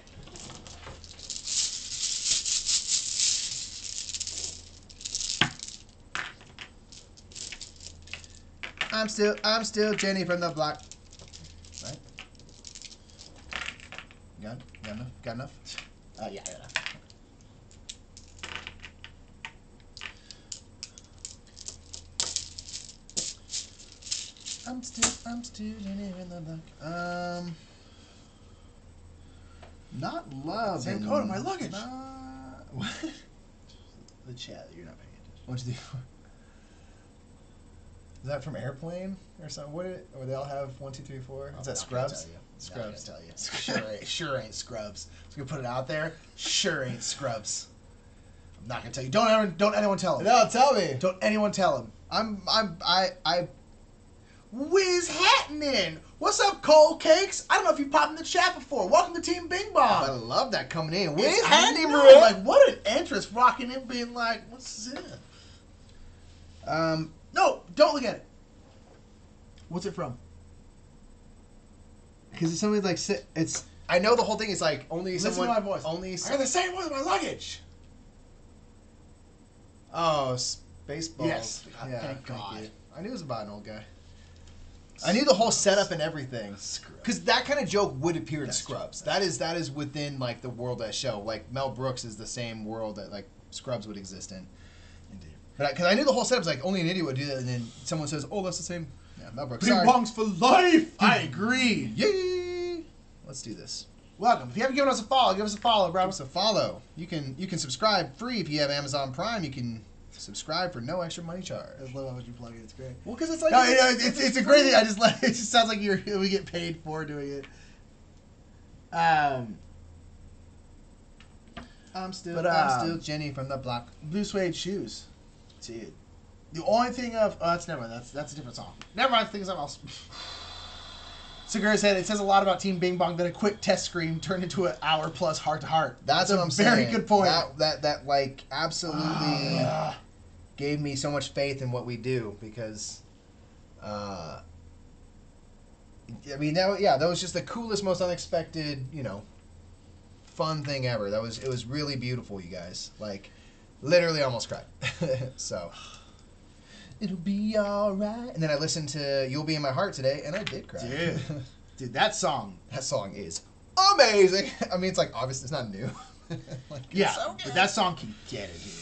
I'm still Jenny from the block. Right? Got enough? Got enough? Yeah. I'm still in the dark. Not love. Same code on my luggage. What? The chat, you're not paying attention. What'd you do? Is that from Airplane or something? Or they all have 1, 2, 3, 4? Is that Scrubs? Scrubs. Tell you. Sure ain't Scrubs. So we put it out there. Sure ain't Scrubs. I'm not gonna tell you. Don't anyone tell him. No, tell me. Don't anyone tell him. I Whiz happening. What's up, Cold Cakes? I don't know if you popped in the chat before. Welcome to Team Bing I Bong. love that coming in. It's Whiz happening, I know, bro. like, what an entrance, rocking in, being like, what's this? No, don't look at it. What's it from? Because it's something like it's. I know the whole thing is like only Listen someone. to my voice. Only. I got the same one with my luggage. Oh, Spaceballs. Yes. Yeah. Thank God. you. I knew it was about an old guy. I knew the whole setup and everything. Because that kind of joke would appear in Scrubs. That is within like the world of that show. Like Mel Brooks is the same world that like Scrubs would exist in. Indeed. But because I knew the whole setup was like only an idiot would do that, and then someone says, "Oh, that's the same." Yeah, Mel Brooks. Bing Sorry. Bongs for life. I agree. Yay! Let's do this. Welcome. If you haven't given us a follow, give us a follow, bro. Give us a follow. You can subscribe free if you have Amazon Prime. You can subscribe for no extra money charge. I just love how much you plug it. It's great. Well, because it's like No, it's a great thing. I just like it. Just sounds like we get paid for doing it. I'm still Jenny from the block. Blue suede shoes. Dude. The only thing of that's never mind. That's a different song. Never mind. Think of something else. Segura said it says a lot about Team Bing Bong that a quick test screen turned into an hour plus heart to heart. That's what I'm saying. Very good point. That like absolutely gave me so much faith in what we do because, I mean that was just the coolest, most unexpected, fun thing ever. It was really beautiful, you guys. Like, literally almost cried. So. It'll be alright. And then I listened to You'll Be in My Heart today, and I did cry. Dude, that song. That song is amazing. I mean, it's like, obviously, it's not new. Like, Yeah, so but that song can get it, dude.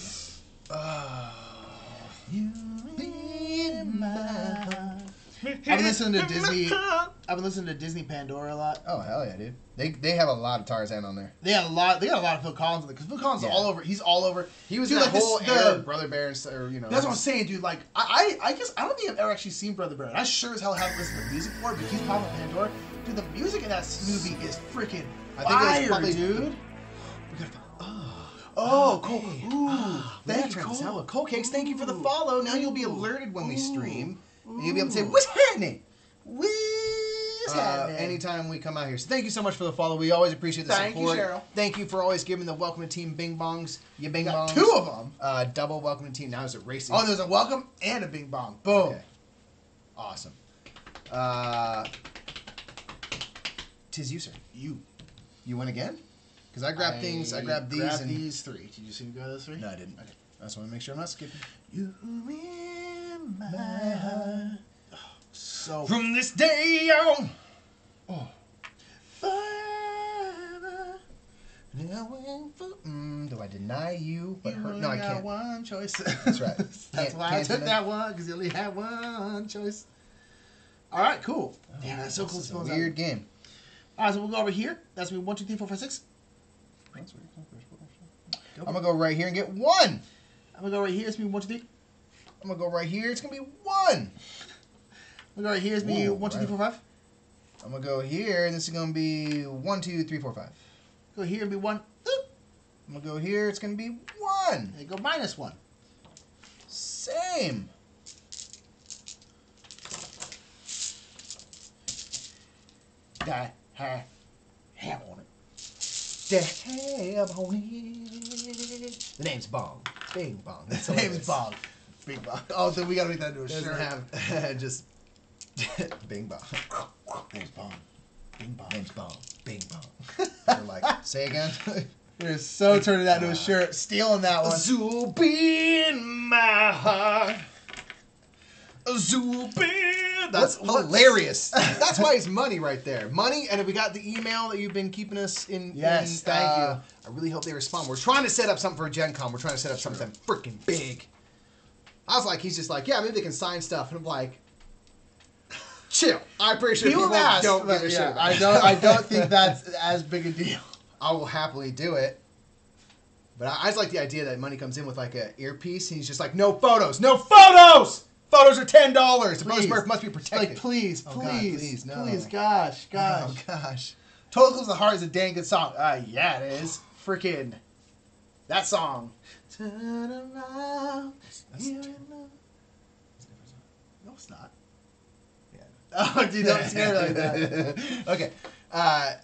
You'll be in my heart. I've been listening to Disney. I've been listening to Disney Pandora a lot. Oh, hell yeah, dude. They have a lot of Tarzan on there. They got a lot of Phil Collins on there because Phil Collins is all over. He's all over. He was dude, in like the whole this, era of Brother Bear and That's what I'm saying, dude. Like I guess I don't think I've ever actually seen Brother Bear. I sure as hell haven't listened to music for it, but he's popping Pandora. Dude, the music in that movie is freaking fire, dude. Oh, cool. Hey. Ooh, Thank you, Cole. Cole. Cold Cakes, thank you for the follow. Now you'll be alerted when we stream. And you'll be able to say, what's happening? Anytime we come out here. So thank you so much for the follow. We always appreciate the support. Thank you, Cheryl. Thank you for always giving the welcome to Team Bing Bongs. You Bing Bongs. Two of them. Double welcome to Team. Now is it racing? Oh, there's a welcome and a Bing Bong. Boom. Okay. Awesome. Tis you, sir. You win again? Because I grabbed these. I grabbed these three. Did you see me grab those three? No, I didn't. Okay. I just want to make sure I'm not skipping. You in my heart. Oh, so from this day on. Oh. Forever. Do I deny you? But You hurt? only No, I got can't. one choice. That's right. That's why I took that one, because you only had one choice. All right, cool. Damn, that's so cool. It's a weird game. All right, so we'll go over here. That's me 1, 2, 3, 4, 5, 6. I'm gonna go right here and get 1. I'm gonna go right here. It's me 1, 2, 3. I'm gonna go right here. It's gonna be 1. I'm gonna go right here. It's me 1, 2, 3, 4, 5. I'm gonna go here, and this is gonna be 1, 2, 3, 4, 5. Go here and be 1. I'm gonna go here. It's gonna be 1. And go -1. Same. That have on it. Damn on it. The name's Bong. It's Bing Bong. That's The name's Bong. Bing Bong. Oh, then we gotta make that into a Doesn't shirt. have just Bing Bong. Name's Bong. Bing Bong. Name's Bong. Bing Bong. They're like, say again. We're so turning that into a shirt. Stealing that one. Azul be in my heart. Azul Band. That's hilarious. That's why it's money right there. Money, and we got the email that you've been keeping us in. Yes, thank you. I really hope they respond. We're trying to set up something for Gen Con. We're trying to set up something freaking big. I was like, he's just like, yeah, maybe they can sign stuff. And I'm like, chill. I appreciate people ask, don't give a shit. I don't think that's as big a deal. I will happily do it. But I just like the idea that money comes in with like a earpiece, and he's just like, no photos, no photos. Photos are $10. The bonus Murph must be protected. Like, please, oh, God, please, no. please, gosh. Oh gosh. Total Eclipse of the Heart is a dang good song. Yeah, it is. Freaking that song. Turn around. No, it's not. Yeah. Oh, dude, don't scare me like that. Okay.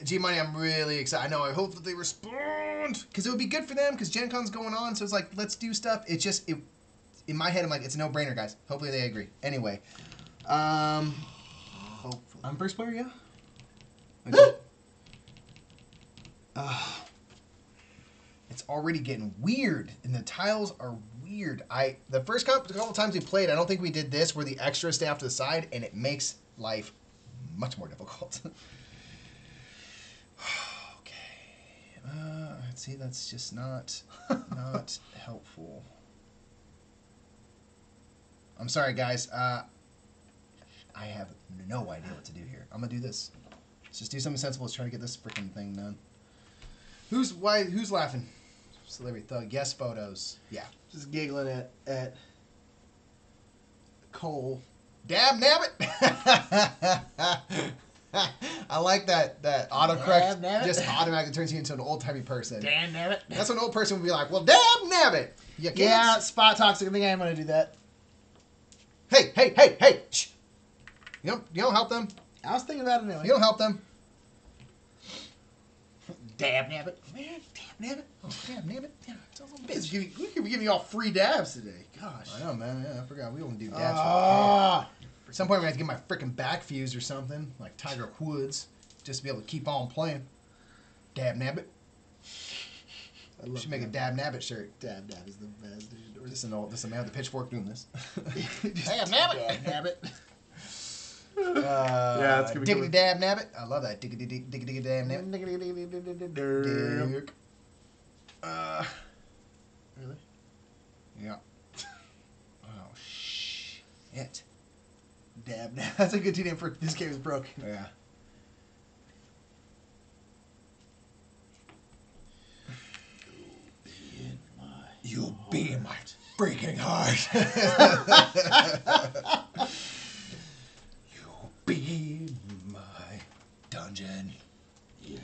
G Money, I'm really excited. I know. I hope that they respond because it would be good for them because Gen Con's going on. So it's like, let's do stuff. It's just in my head, I'm like, it's a no-brainer, guys. Hopefully they agree. Anyway, Hopefully. I'm first player, yeah. Okay. It's already getting weird, and the tiles are weird. The first couple times we played, I don't think we did this where the extras stay off to the side, and it makes life much more difficult. Okay. See, that's just not helpful. I'm sorry, guys. I have no idea what to do here. I'm gonna do this. Let's just do something sensible. Let's try to get this freaking thing done. Who's laughing? Celebrity Thug. Yes, photos. Yeah. Just giggling at Cole. Dab nabbit. I like that autocorrect just automatically turns you into an old-timey person. Damn nabbit. That's what an old person would be like. Well, dab nabbit. You can't. Yeah, spot toxic. I think I am gonna do that. Hey! Shh. You don't help them. I was thinking about it anyway. You don't help them. Dab nabbit. Man, damn nabbit. Oh, damn nabbit. Yeah, it's a little bitch. We could be giving you all free dabs today. Gosh. I know, man. Yeah, I forgot. We only do dabs. At some point, I'm going to have to get my freaking back fused or something, like Tiger Woods, just to be able to keep on playing. Dab nabbit. I should make a Dab nabbit shirt. Dab is the best, dude. Or this is a man with a pitchfork doing this. Dab nabbit. Dab nabbit. Yeah, it's gonna be diggity dab nabbit. I love that. Diggity dab nabbit. Really? Yeah. Oh shit. Dab nabbit. That's a good name for this game is broken. Yeah. You'll be in my freaking heart. You'll be in my dungeon. Yeah.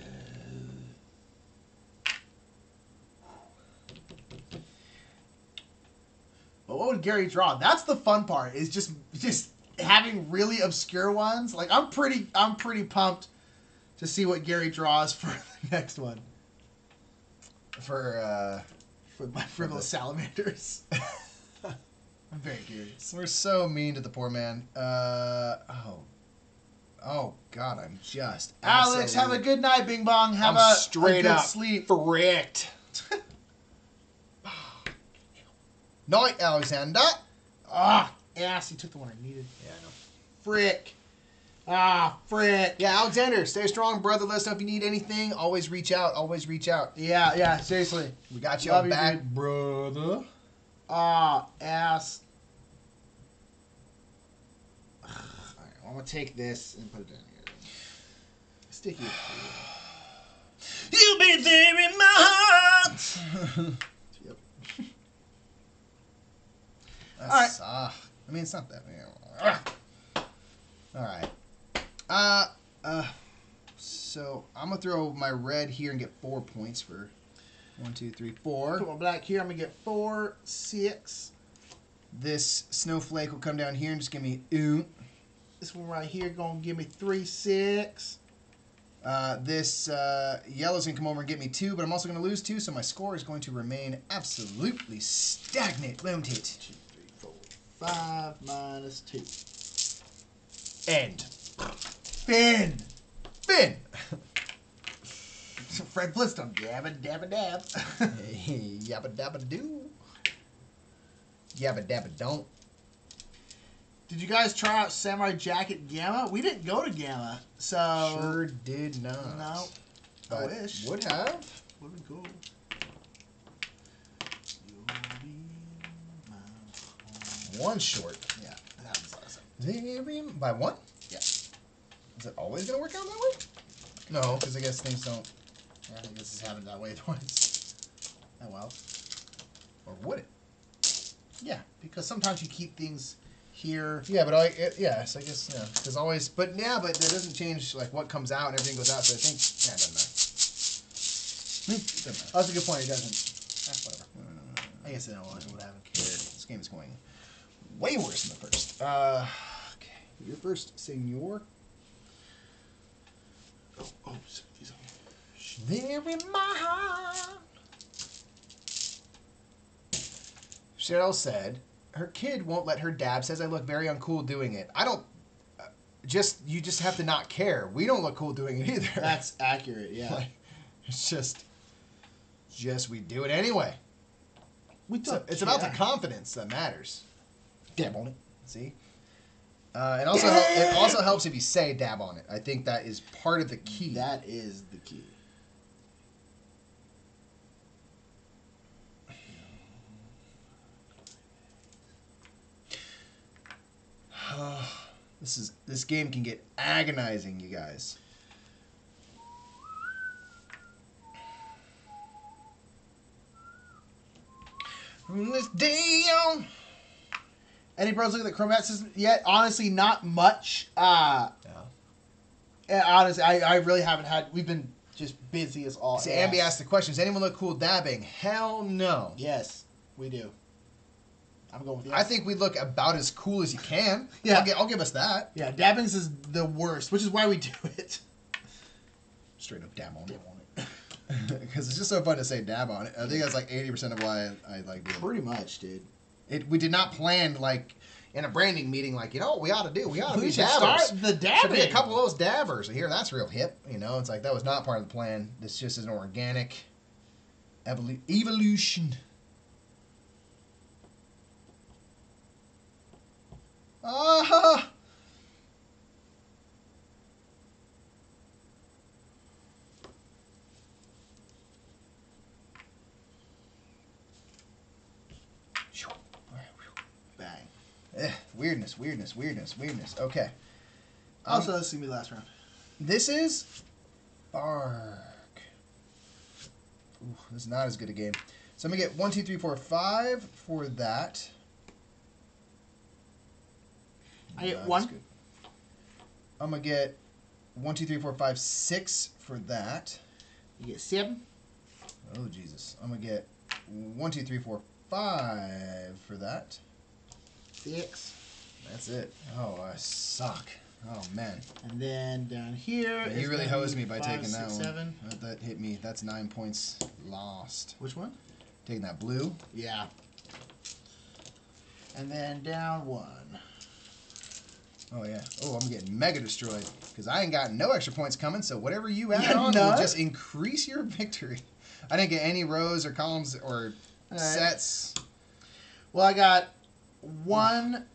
But what would Gary draw? That's the fun part. Is just having really obscure ones. Like I'm pretty pumped to see what Gary draws for the next one. For those salamanders. I'm very curious. We're so mean to the poor man. Oh God, I'm just Alex, have a good night, Bing Bong. Have I'm a straight good up sleep. Fricked. Night, Alexander. Ass, you took the one I needed. Yeah, I know. Frick. Frick. Yeah, Alexander, stay strong, brother. Let us know if you need anything. Always reach out. Yeah, seriously. We got you Love on you, back, dude. brother. Ass. Alright, I'm gonna take this and put it down here. Sticky. You'll be there in my heart. Yep. That's, I mean, it's not that bad. All right. So I'm gonna throw my red here and get 4 points for 1, 2, 3, 4. Put my black here. I'm gonna get 4, 6. This snowflake will come down here and just give me This one right here gonna give me 3, 6. This yellow's gonna come over and get me 2, but I'm also gonna lose 2, so my score is going to remain absolutely stagnant, won't it? 2, 3, 4, 5 minus 2. End. Finn. Fred Flintstone. Yabba dabba dab. Yabba dabba do. Yabba dabba don't. Did you guys try out Samurai Jacket Gamma? We didn't go to Gamma, so Sure did not. no. I wish. Would have. Would have been cool. One short. Yeah, that happens awesome. By one? Yeah. Is it always gonna work out that way? No, because I guess things don't. Yeah, I think this has happened that way twice. Oh well. Or would it? Yeah, because sometimes you keep things here. Yeah, but yes, I guess yeah. Because always, but that doesn't change like what comes out and everything goes out. So I think it doesn't matter. Doesn't matter. Oh, that's a good point. It doesn't. Whatever. I guess I don't want what happened. This game is going way worse than the first. Okay, you're first, senor. Oh, these are. There in my heart. Cheryl said her kid won't let her dab. Says I look very uncool doing it. I don't. You just have to not care. We don't look cool doing it either. That's accurate. Yeah. Like, it's just we do it anyway. It's about the confidence that matters. Dab on it. See? And also, it also helps if you say dab on it. I think that is part of the key. That is the key. This game can get agonizing, you guys. From this day on. Any bros look at the Chromat system yet? Honestly, not much. Yeah. Honestly, I really haven't had. We've been just busy as all. See, Ambi asked the question: does anyone look cool dabbing? Hell no. Yes, we do. I'm going with yes. I think we look about as cool as you can. Yeah. I'll give us that. Yeah, dabbing is the worst, which is why we do it. Straight up dab on it. Because it's just so fun to say dab on it. I think that's like 80% of why I like doing it. Pretty much, dude. We did not plan like in a branding meeting like, you know what we ought to do? We ought to be should dabbers. start the dabbing. Should be a couple of those dabbers. Here, that's real hip. You know, it's like that was not part of the plan. This just is an organic evolution. Ah! Bang. Weirdness. Okay. Also, this is going to be the last round. This is Bark. Ooh, this is not as good a game. So I'm going to get 1, 2, 3, 4, 5 for that. I get Not 1. as good. I'm going to get 1, 2, 3, 4, 5, 6 for that. You get 7. Oh, Jesus. I'm going to get 1, 2, 3, 4, 5 for that. 6. That's it. Oh, I suck. Oh, man. And then down here. Yeah, you really hosed me by 5, taking 6, that one. 7. That hit me. That's 9 points lost. Which one? Taking that blue. Yeah. And then down 1. Oh, yeah. Oh, I'm getting mega destroyed. Because I ain't got no extra points coming, so whatever you add Yeah, on no. will just increase your victory. I didn't get any rows or columns or sets. Well, I got one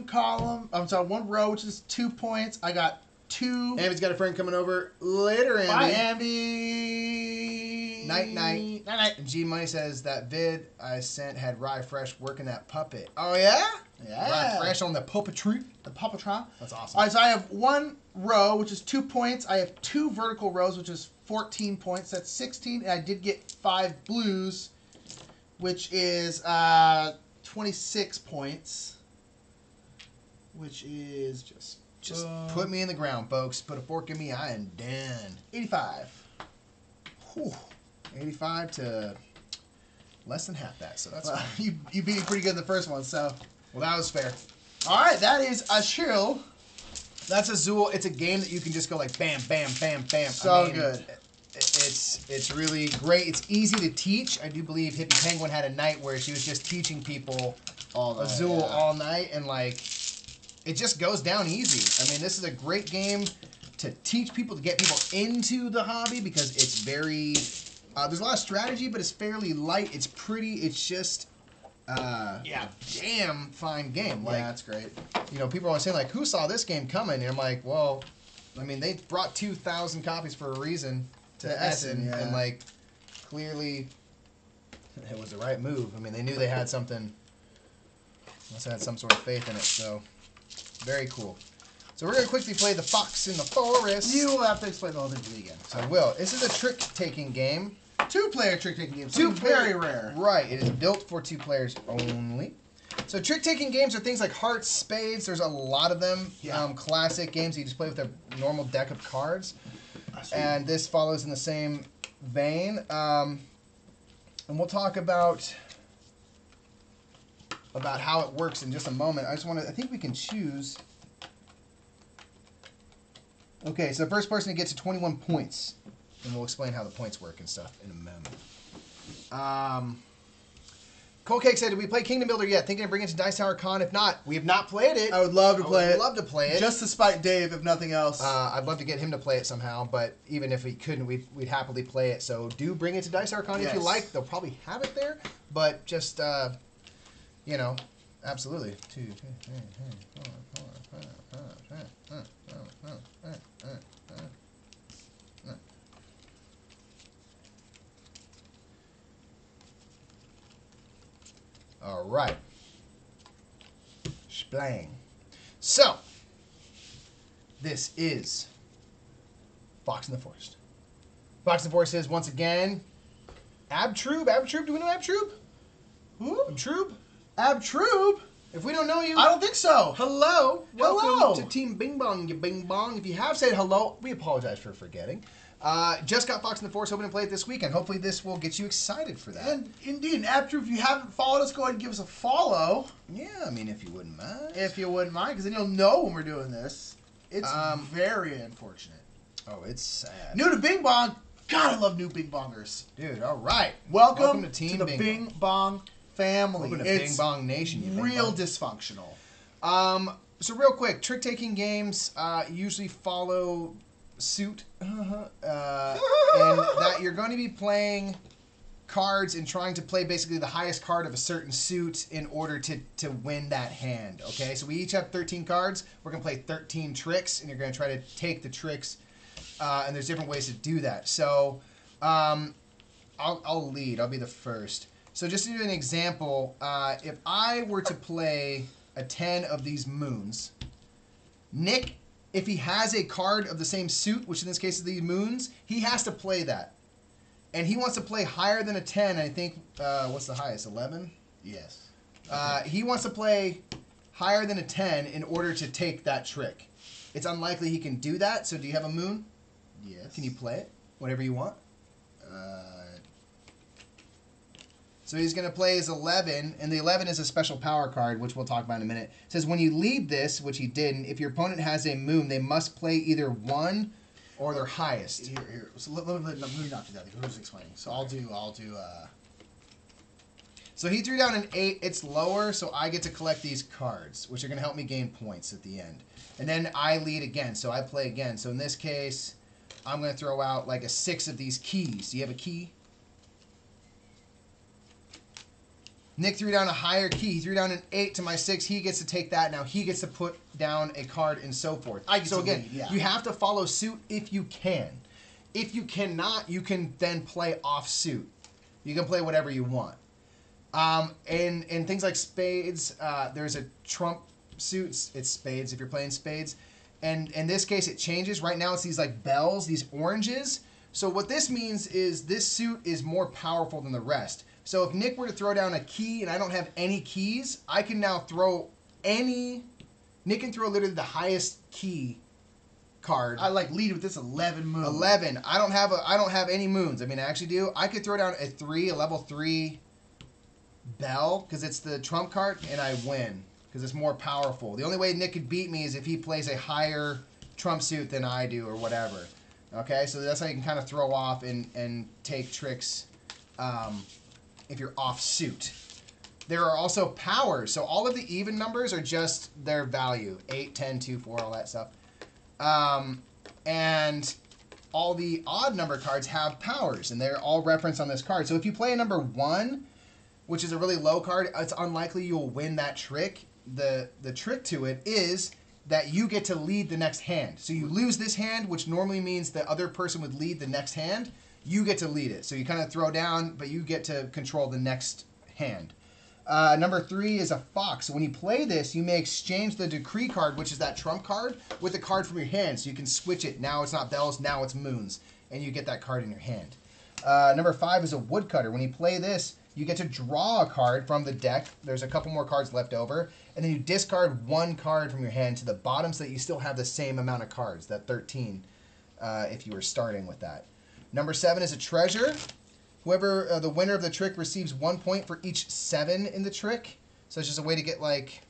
column. I'm sorry, 1 row, which is 2 points. I got 2. Ambi's got a friend coming over later, Ambi. Bye, Ambi. Night. Night. And G Money says that vid I sent had Rye Fresh working that puppet. Oh, yeah? Yeah. Rye Fresh on the puppetry. The Puppetron. That's awesome. All right, so I have 1 row, which is 2 points. I have 2 vertical rows, which is 14 points. That's 16. And I did get 5 blues, which is 26 points. Which is Just put me in the ground, folks. Put a fork in me. I am done. 85. Whew. 85 to less than half that, so that's Well, fine. you beat me pretty good in the first one, so. Well, that was fair. All right, that is Azul. That's Azul. It's a game that you can just go like bam, bam, bam, bam. So good. It's really great. It's easy to teach. I do believe Hippie Penguin had a night where she was just teaching people All night, Azul yeah. all night, and like it just goes down easy. I mean, this is a great game to teach people, to get people into the hobby, because it's very there's a lot of strategy, but it's fairly light. It's pretty. It's just Yeah. damn fine game. Like, Yeah, that's great. you know, people are always saying, like, who saw this game coming? And I'm like, well, I mean, they brought 2,000 copies for a reason to Essen, yeah. and, like, clearly it was the right move. I mean, they knew they had something, must have had some sort of faith in it, so very cool. So we're going to quickly play The Fox in the Forest. You will have to explain the whole thing to me again. I will. This is a trick-taking game. 2-player trick-taking game. Two-player- Very rare. Right. It is built for 2 players only. So trick-taking games are things like hearts, spades. There's a lot of them. Yeah. Classic games you just play with a normal deck of cards. And this follows in the same vein. And we'll talk about how it works in just a moment. I think we can choose. Okay, so the first person to get to 21 points. And we'll explain how the points work and stuff in a moment. Cold Cake said, did we play Kingdom Builder yet? Thinking of bringing it to Dice Tower Con. If not, we have not played it. I would love to play it. I would love to play it. Just to spite Dave, if nothing else. I'd love to get him to play it somehow, but even if we couldn't, we'd happily play it. So do bring it to Dice Tower Con if you Yes. like. They'll probably have it there, but just, you know, absolutely. 2, 3, 4, 4, 5, 6, 7, 8. All right. Splang. So, this is Fox in the Forest. Fox in the Forest is, once again, Abtrube. Abtrube, do we know Abtrube? Who? Abtrube? Abtrube? If we don't know you, I don't think so. hello. Welcome Hello. to Team Bing Bong, you Bing Bong. If you have said hello, we apologize for forgetting. Just got Fox in the Forest, hoping to play it this weekend. Hopefully this will get you excited for that. And indeed, Abtrube, if you haven't followed us, go ahead and give us a follow. Yeah, I mean, if you wouldn't mind. If you wouldn't mind, because then you'll know when we're doing this. It's very unfortunate. Oh, it's sad. New to Bing Bong. God, I love new Bing Bongers. Dude, all right. Welcome to Team the Bing Bing Bong. Bong family. Welcome to It's Bing Bong Nation, you Bing real Bong. dysfunctional. So real quick, trick-taking games usually follow suit. And that you're going to be playing cards and trying to play basically the highest card of a certain suit in order to win that hand. Okay, so we each have 13 cards. We're going to play 13 tricks, and you're going to try to take the tricks. And there's different ways to do that. So I'll lead. I'll be the first. So just to do an example, if I were to play a 10 of these moons, Nick, if he has a card of the same suit, which in this case is the moons, he has to play that. And he wants to play higher than a 10, I think, what's the highest, 11? Yes. He wants to play higher than a 10 in order to take that trick. It's unlikely he can do that, so do you have a moon? Yes. Can you play it? Whatever you want? So he's going to play his 11, and the 11 is a special power card, which we'll talk about in a minute. It says when you lead this, which he didn't, if your opponent has a moon, they must play either 1 or their highest. Here. So let me not do that. Who's explaining? So I'll do. So he threw down an 8. It's lower, so I get to collect these cards, which are going to help me gain points at the end. And then I lead again, so I play again. So in this case, I'm going to throw out like a 6 of these keys. Do you have a key? Nick threw down a higher key. He threw down an 8 to my 6. He gets to take that. Now he gets to put down a card and so forth. So again, you have to follow suit if you can. If you cannot, you can then play off suit. You can play whatever you want. In things like spades, there's a trump suit. It's spades if you're playing spades. And in this case, it changes. Right now, it's these like bells, these oranges. So what this means is this suit is more powerful than the rest. So if Nick were to throw down a key and I don't have any keys, I can now throw any... Nick can throw literally the highest key card. I like lead with this 11 moon. 11. I don't have any moons. I mean, I actually do. I could throw down a level 3 bell because it's the trump card and I win because it's more powerful. The only way Nick could beat me is if he plays a higher trump suit than I do or whatever. Okay, so that's how you can kind of throw off and take tricks if you're off suit. There are also powers. So all of the even numbers are just their value. 8, 10, 2, 4, all that stuff. And all the odd number cards have powers, and they're all referenced on this card. So if you play a number 1, which is a really low card, it's unlikely you'll win that trick. The trick to it is that you get to lead the next hand. So you lose this hand, which normally means the other person would lead the next hand. You get to lead it. So you kind of throw down, but you get to control the next hand. Number 3 is a fox. So when you play this, you may exchange the decree card, which is that trump card, with a card from your hand. So you can switch it. Now it's not bells, now it's moons. And you get that card in your hand. Number 5 is a woodcutter. When you play this, you get to draw a card from the deck. There's a couple more cards left over. And then you discard 1 card from your hand to the bottom so that you still have the same amount of cards, that 13, if you were starting with that. Number 7 is a treasure. Whoever, the winner of the trick receives 1 point for each 7 in the trick. So it's just a way to get, like,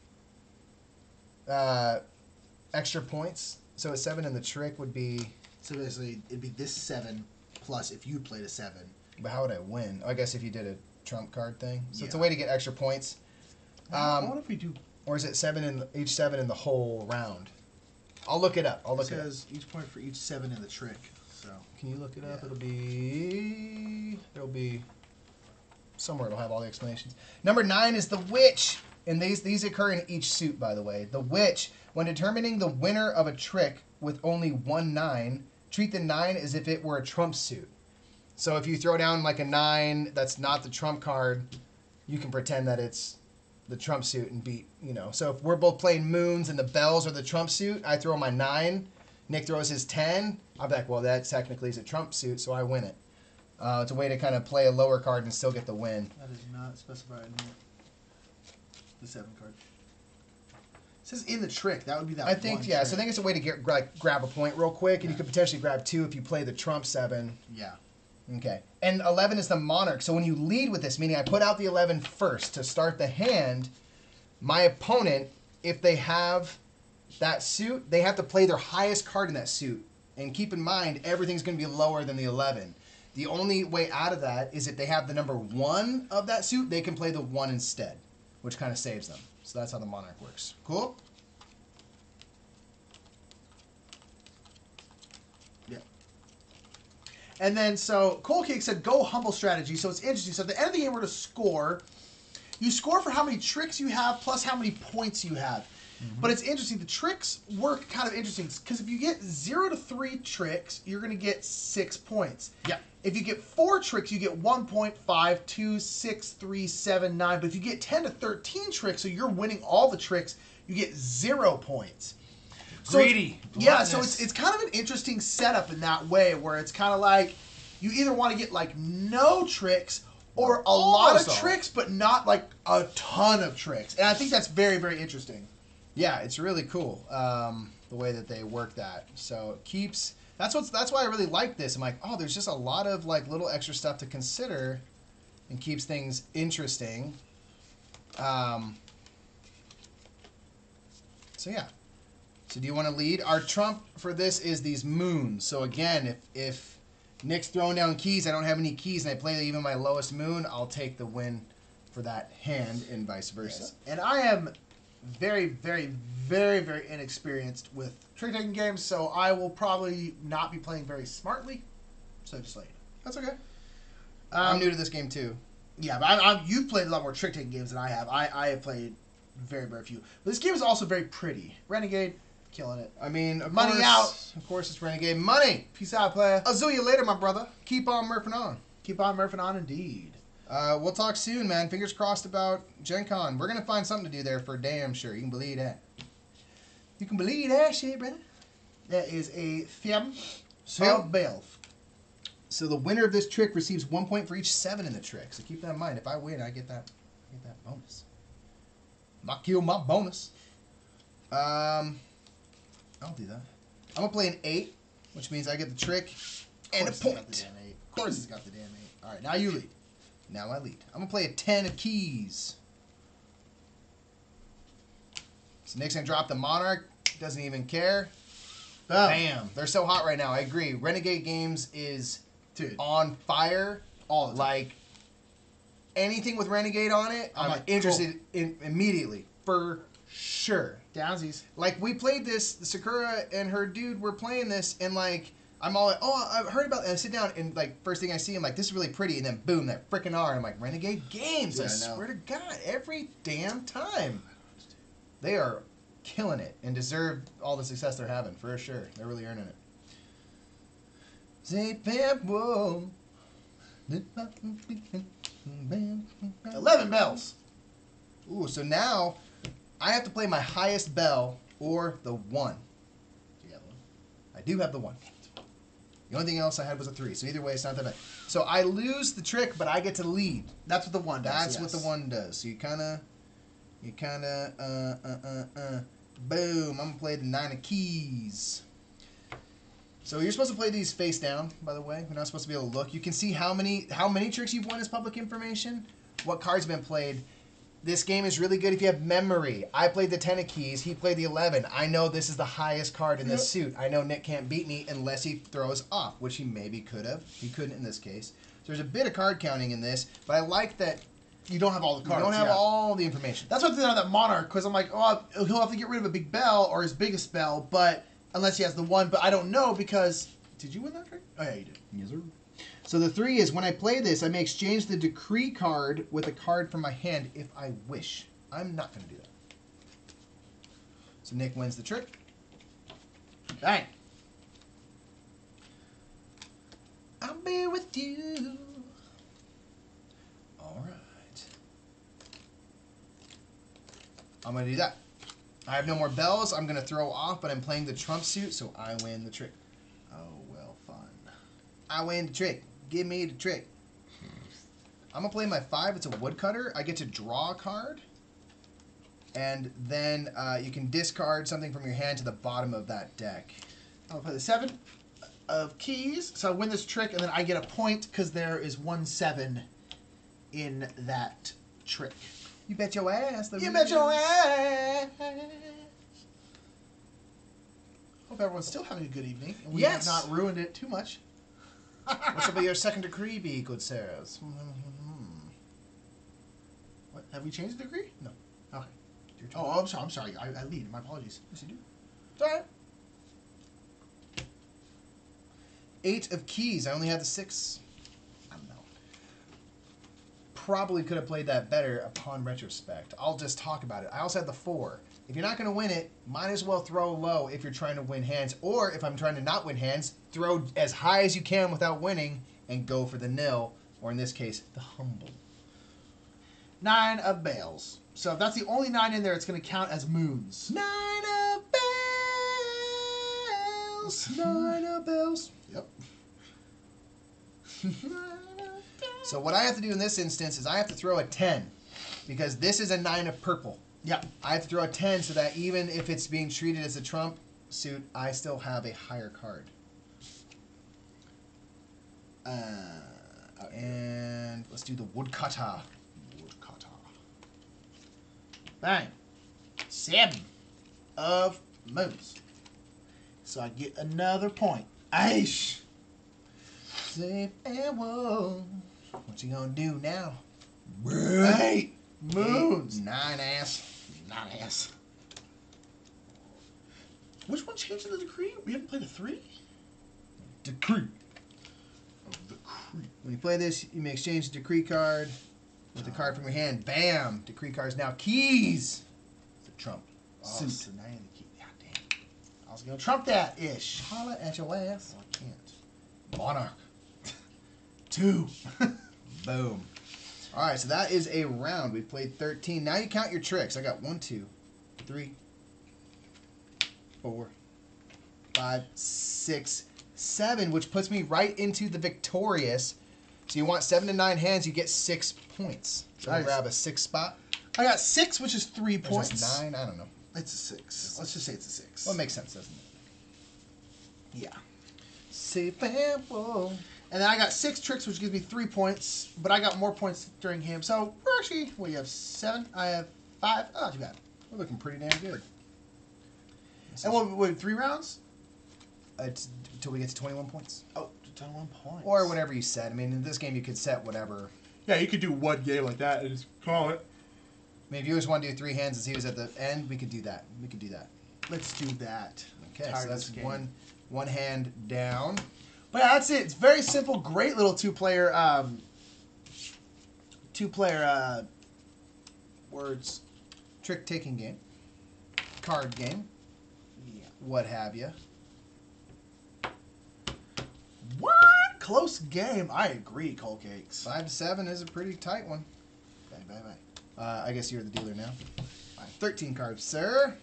extra points. So a 7 in the trick would be... So basically, it'd be this 7 plus if you played a 7. But how would I win? I guess if you did a trump card thing. So it's a Yeah. way to get extra points. I wonder if we do... Or is it 7 in each 7 in the whole round? I'll look it up. It says each point for each 7 in the trick. So Can you look it up? Yeah. It'll be somewhere. It'll have all the explanations. Number 9 is the witch, and these occur in each suit, by the way. The witch, when determining the winner of a trick with only 1 9, treat the 9 as if it were a trump suit. So if you throw down like a 9 that's not the trump card, you can pretend that it's the trump suit and beat, you know. So if we're both playing moons and the bells are the trump suit, I throw my 9, Nick throws his 10, I'll be like, well, that technically is a trump suit, so I win it. It's a way to kind of play a lower card and still get the win. that is not specified in here. The 7 card. It says in the trick. That would be that I think, one yeah, trick. so I think it's a way to get grab a point real quick, and Yeah. you could potentially grab 2 if you play the trump 7. Yeah. Okay. And 11 is the monarch. So when you lead with this, meaning I put out the 11 first to start the hand, my opponent, if they have that suit, they have to play their highest card in that suit. And keep in mind, everything's going to be lower than the 11. The only way out of that is if they have the number 1 of that suit, they can play the 1 instead, which kind of saves them. So that's how the monarch works. Cool? Yeah. And then, so, Cold Cake said, go humble strategy. So it's interesting. So at the end of the game, we're going to score. You score for how many tricks you have plus how many points you have. But it's interesting. The tricks work kind of interesting because if you get 0 to 3 tricks, you're going to get 6 points. Yeah. If you get 4 tricks, you get 1 point, 5, 2, 6, 3, 7, 9. But if you get 10 to 13 tricks, so you're winning all the tricks, you get 0 points. So Greedy. Yeah, so Gluttonous. it's kind of an interesting setup in that way where it's kind of like you either want to get like no tricks or a lot of Almost all. tricks, but not like a ton of tricks. And I think that's very, very interesting. Yeah, it's really cool the way that they work that. So it keeps. That's why I really like this. I'm like, oh, there's just a lot of like little extra stuff to consider, and keeps things interesting. So yeah. So do you want to lead? Our trump for this is these moons. So again, if Nick's throwing down keys, I don't have any keys, and I play even my lowest moon, I'll take the win for that hand, and vice versa. Yes. And I am very, very, very, very inexperienced with trick-taking games, so I will probably not be playing very smartly. So just like, That's okay. I'm new to this game too. yeah, but you've played a lot more trick-taking games than I have. I have played very, very few. But this game is also very pretty. Renegade, killing it. I mean, Money out. Of course, it's Renegade. Money! Peace out, player. I'll see you later, my brother. Keep on murphing on. Keep on murphing on, indeed. We'll talk soon, man. Fingers crossed about Gen Con. We're going to find something to do there for damn sure. You can believe that. You can believe that shit, brother. That is a Fem So- of Belf. So the winner of this trick receives 1 point for each 7 in the trick. So keep that in mind. If I win, I get that bonus. Not kill my bonus. I'll do that. I'm going to play an 8, which means I get the trick and a Of course point. he's got the damn 8. All right, now you lead. Now I lead. I'm going to play a 10 of keys. So Nick's going to drop the Monarch. Doesn't even care. Boom. Bam. They're so hot right now. I agree. Renegade Games is Dude, on fire. all the time. Like, anything with Renegade on it, I'm I'm like, interested in immediately. For sure. Downsies. Like, we played this, Sakura and her dude were playing this, and like, I'm all like, oh, I've heard about it. And I sit down and like first thing I see, I'm like, this is really pretty, and then boom, that freaking R. And I'm like, Renegade Games. Yeah, I I know. swear to God, every damn time, they are killing it and deserve all the success they're having for sure. They're really earning it. Say, whoa. 11 bells. Ooh, so now I have to play my highest bell or the 1. Yeah. I do have the 1. The only thing else I had was a 3, so either way, it's not that bad. So I lose the trick, but I get to lead. That's what the 1 does. That's what the 1 does. So you kind of, boom. I'm gonna play the 9 of keys. So you're supposed to play these face down, by the way. We're not supposed to be able to look. You can see how many tricks you've won as public information, what cards have been played. This game is really good if you have memory. I played the 10 of keys. He played the 11. I know this is the highest card in this suit. I know Nick can't beat me unless he throws off, which he maybe could have. He couldn't in this case. So there's a bit of card counting in this, but I like that you don't have all the cards. you don't have all the information. That's what I did on that Monarch, because I'm like, oh, he'll have to get rid of a big bell or his biggest bell, but unless he has the 1, but I don't know because... Did you win that trick? Oh, yeah, you did. Yes, sir. So the 3 is when I play this, I may exchange the decree card with a card from my hand if I wish. I'm not going to do that. So Nick wins the trick. Bang. I'll be with you. All right. I'm going to do that. I have no more bells. I'm going to throw off, but I'm playing the trump suit, so I win the trick. Oh, well, fun. I win the trick. Give me the trick. I'm going to play my 5. It's a woodcutter. I get to draw a card. And then you can discard something from your hand to the bottom of that deck. I'll play the 7 of keys. So I win this trick, and then I get a point because there is 1 7 in that trick. You bet your ass. You bet your ass. Hope everyone's still having a good evening. And we have not ruined it too much. What shall be your second decree be, good sirs? What? Have we changed the decree? No. Okay. Oh, I'm sorry. I lead. My apologies. Yes, you do. It's all right. 8 of keys. I only had the 6. I don't know. Probably could have played that better upon retrospect. I'll just talk about it. I also had the 4. If you're not going to win it, might as well throw low if you're trying to win hands. Or if I'm trying to not win hands, throw as high as you can without winning and go for the nil. Or in this case, the humble. 9 of bells. So if that's the only 9 in there, it's going to count as moons. 9 of bells. 9 of bells. Yep. So what I have to do in this instance is I have to throw a 10. Because this is a 9 of purple. Yep. I have to throw a 10 so that even if it's being treated as a trump suit, I still have a higher card. And let's do the woodcutter. Woodcutter. Bang. 7 of moons. So I get another point. Aish. Safe and whoa. What you gonna do now? 8 moons. 9 ass. 9 ass. Which one changed in the decree? We haven't played a 3? Decree. Of the decree. When you play this, you may exchange the decree card with the card from your hand. Bam! Decree card is now keys. It's a trump. Oh, Suit. so now you have to keep. God damn. I was going to trump that ish. Holla at your ass. Oh, I can't. Monarch. 2. Boom. All right, so that is a round. We've played 13. Now you count your tricks. I got 1, 2, 3, 4, 5, 6, 7, which puts me right into the victorious. So you want 7 to 9 hands, you get 6 points. So I'll grab a 6 spot. I got 6, which is 3 points. Just 9, I don't know. It's a 6. Let's just say it's a 6. Well, it makes sense, doesn't it? Yeah. Safe and whoa. And then I got 6 tricks, which gives me 3 points, but I got more points during him. So we're actually, what, you have 7? I have 5. Oh, not too bad. We're looking pretty damn good. And what, 3 rounds? Until we get to 21 points. Oh, 21 points. Or whatever you set. I mean, in this game, you could set whatever. Yeah, you could do one game like that and just call it. I mean, if you just want to do 3 hands and see who's at the end, we could do that. We could do that. Let's do that. Okay, so that's one One hand down. But yeah, that's it. It's very simple. Great little two-player words. Trick-taking game. Card game. Yeah. What have you. What? Close game. I agree, Cold Cakes. 5-7 is a pretty tight one. Bang, bang, bang. I guess you're the dealer now. 13 cards, sir.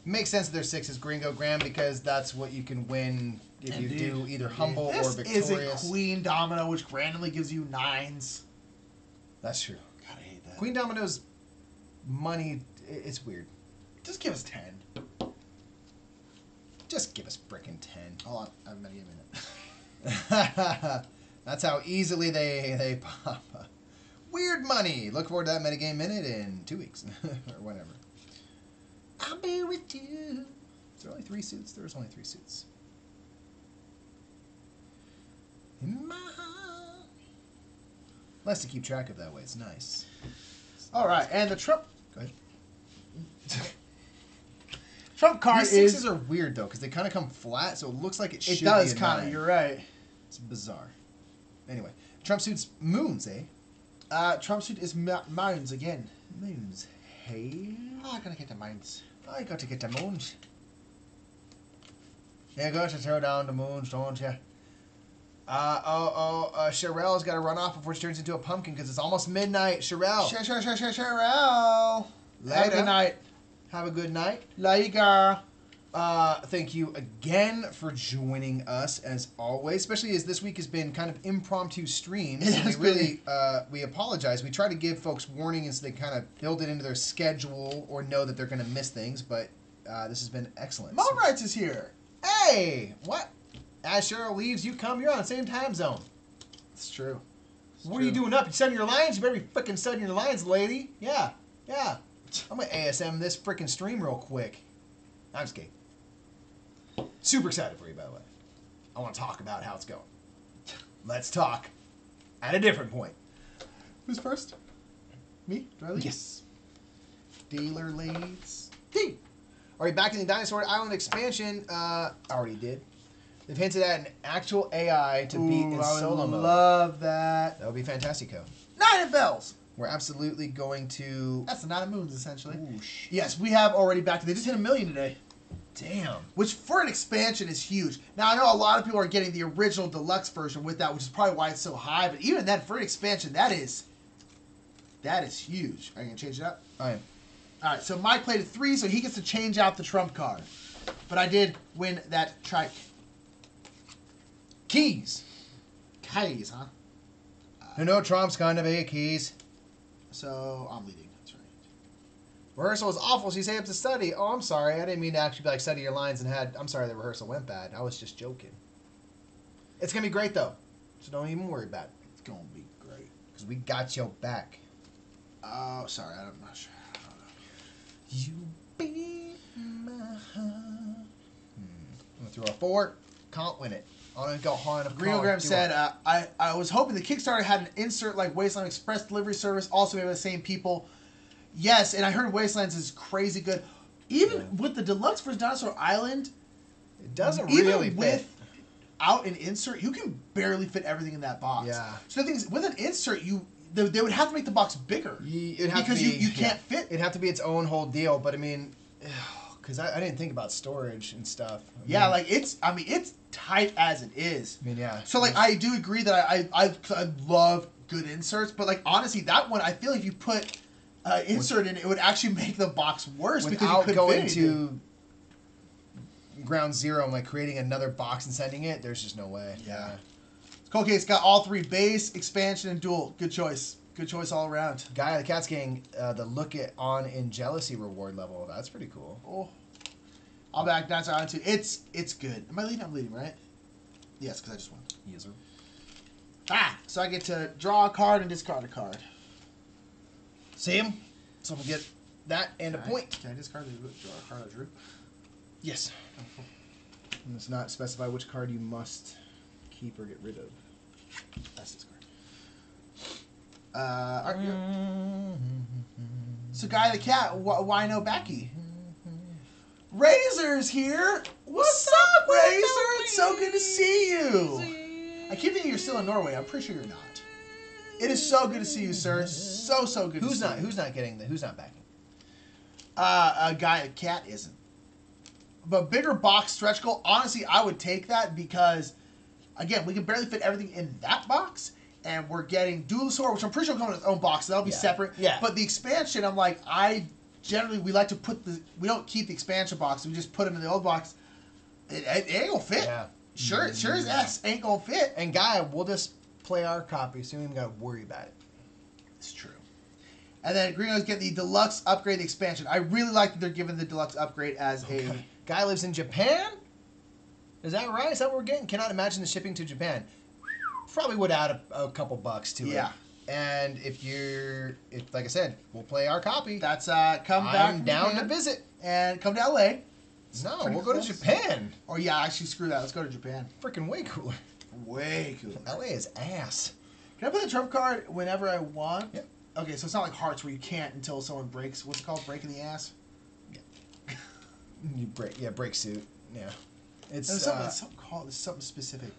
Makes sense that there's 6 is Gringo Graham because that's what you can win if you do either humble or victorious. This is a Queen Domino, which randomly gives you 9s. That's true. God, I hate that. Queen Domino's money, it's weird. Just give us 10. Just give us frickin' 10. Hold on, I haven't met you in a minute. That's how easily they pop. Weird money. Look forward to that metagame minute in 2 weeks or whatever. I'll be with you. Is there only 3 suits? There was only 3 suits. In my heart. Less to keep track of that way. It's nice. All right, and the Trump. Go ahead. Trump card These 6s is. are weird though because they kind of come flat, so it looks like it should It does be a kind 9. of. You're right. It's bizarre. Anyway, Trump suits moons, eh? Trump suit is mounds again. Moons. Hey. Oh, I gotta get the mounds. I got to get the moons. You got to throw down the moons, don't you? Sherelle's got to run off before she turns into a pumpkin because it's almost midnight. Sherelle. Sherelle. Have a good night. Have a good night. Love you, girl. Thank you again for joining us as always, especially as this week has been kind of impromptu streams. We apologize. We try to give folks warning so they kind of build it into their schedule or know that they're going to miss things, but this has been excellent. Mom Rights is here. Hey, what? As Cheryl leaves, you come. You're on the same time zone. It's true. What are you doing up? You setting your lines? You better be freaking setting your lines, lady. Yeah. I'm going to ASM this freaking stream real quick. I'm just kidding. Super excited for you, by the way. I want to talk about how it's going. Let's talk at a different point. Who's first? Me? Do I lead? Yes. Dealer leads. D. Are we back in the Dinosaur Island expansion? Already did. They've hinted at an actual AI to beat in solo mode. Love that. That would be fantastico. 9 of bells. We're absolutely going to... That's the 9 of moons, essentially. Ooh, yes, we have already backed. They just hit 1 million today. Damn. Which, for an expansion, is huge. Now, I know a lot of people are getting the original deluxe version with that, which is probably why it's so high. But even then, for an expansion, that is huge. Are you going to change it up? I am. All right, so Mike played a 3, so he gets to change out the trump card. But I did win that trike. Keys. Keys, huh? No Trump's kind of a keys. So, I'm leading. That's right. Rehearsal was awful, so you say up to study. Oh, I'm sorry. I didn't mean to actually be like study your lines and had... I'm sorry the rehearsal went bad. I was just joking. It's going to be great, though. So don't even worry about it. It's going to be great. Because we got your back. Oh, sorry. I'm not sure. You be my heart. I'm going to throw a 4. Can't win it. I'm going to go high enough. Greenogram said, I was hoping the Kickstarter had an insert like Wasteland Express delivery service, also made by the same people. Yes, and I heard Wastelands is crazy good. Even with the deluxe version Dinosaur Island, it doesn't even really fit. Without an insert, you can barely fit everything in that box. Yeah. So the thing is, with an insert, they would have to make the box bigger. Because you can't fit. It'd have to be its own whole deal, but I mean... Because I didn't think about storage and stuff. It's tight as it is. I mean, yeah. So, I do agree that I love good inserts, but, honestly, that one, I feel like if you put insert in, it would actually make the box worse because you couldn't going fit to ground zero and, creating another box and sending it, there's just no way. Yeah. Cold Case got all 3 base, expansion, and dual. Good choice. Good choice all around. Guy of the Cats Gang, the look it on in jealousy reward level. That's pretty cool. Oh. I'll back Dinosaur Island 2. It's good. Am I leading? I'm leading, right? Yes, because I just won. Yes, sir. So I get to draw a card and discard a card. See him? So we'll get that and a point. Can I discard the draw a card I drew? Yes. And it's not specify which card you must keep or get rid of. That's this card. So Guy the Cat, why no Becky? Razor's here. What's up, Razor? It's so good to see you. I keep thinking you're still in Norway. I'm pretty sure you're not. It is so good to see you, sir. So good. Who's to see not? you. Who's not getting the? Who's not backing? A Guy the Cat isn't. But bigger box stretch goal. Honestly, I would take that because, again, we can barely fit everything in that box, and we're getting Duelosaur, which I'm pretty sure will come in its own box. So that'll be separate. Yeah. But the expansion, I'm like, we like to put we don't keep the expansion box. We just put them in the old box. It ain't gonna fit. Yeah. Sure as ass ain't gonna fit. And Guy, we'll just play our copy, so you don't even gotta worry about it. It's true. And then Gringos get the deluxe upgrade, the expansion. I really like that they're giving the deluxe upgrade as a... Guy lives in Japan? Is that right? Is that what we're getting? Cannot imagine the shipping to Japan. Probably would add a couple bucks to it. Yeah. And if like I said, we'll play our copy. That's come back. I'm down to visit. And come to LA. No, we'll go to Japan. Or yeah, actually screw that. Let's go to Japan. Freaking way cooler. Way cooler. LA is ass. Can I play the trump card whenever I want? Yep. Okay, so it's not like Hearts where you can't until someone breaks. What's it called? Breaking the ass. You break suit. Yeah. It's something called. It's something specific.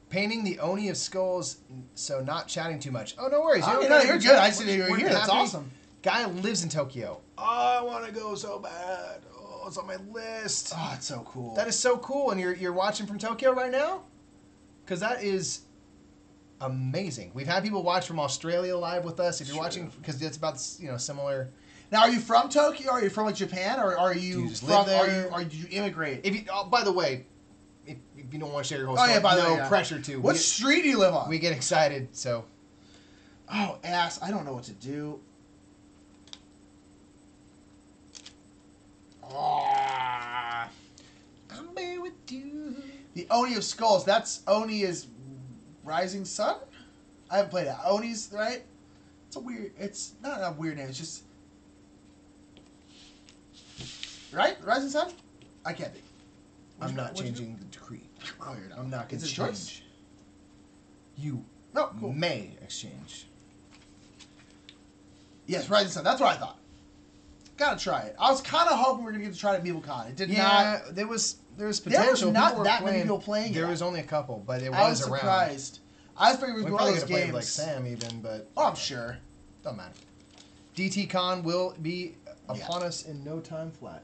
Painting the Oni of Skulls, so not chatting too much. Oh, no worries. You're good. I see you're here. That's awesome. Guy lives in Tokyo. Oh, I want to go so bad. Oh, it's on my list. Oh, it's so cool. That is so cool. And you're watching from Tokyo right now? Because that is amazing. We've had people watch from Australia live with us. If you're watching, because it's about similar. Now, are you from Tokyo? Are you from like Japan, or are you just from? live there? Or did you immigrate? If you, by the way, if you don't want to share your whole story, no pressure to. What street do you live on? We get excited, so. Oh, ass! I don't know what to do. I'll be with you. The Oni of Skulls. That's Oni is Rising Sun. I haven't played it. Oni's right. It's a weird. It's not a weird name. It's just right. Rising Sun. I can't be. I'm not changing the decree. Oh, you're not. I'm not going to Is it change. choice? You Cool. may exchange. Yes, Rising Sun. That's what I thought. Gotta try it. I was kind of hoping we were gonna get to try it at BeagleCon. It did not. Yeah, there was potential. There was not People were that many people playing There it. was only a couple, but it I was was around. surprised. I was figuring we We would go to probably those could have games. played like Sam even, but Oh, I'm sure. doesn't matter. DT Con will be upon us in no time flat.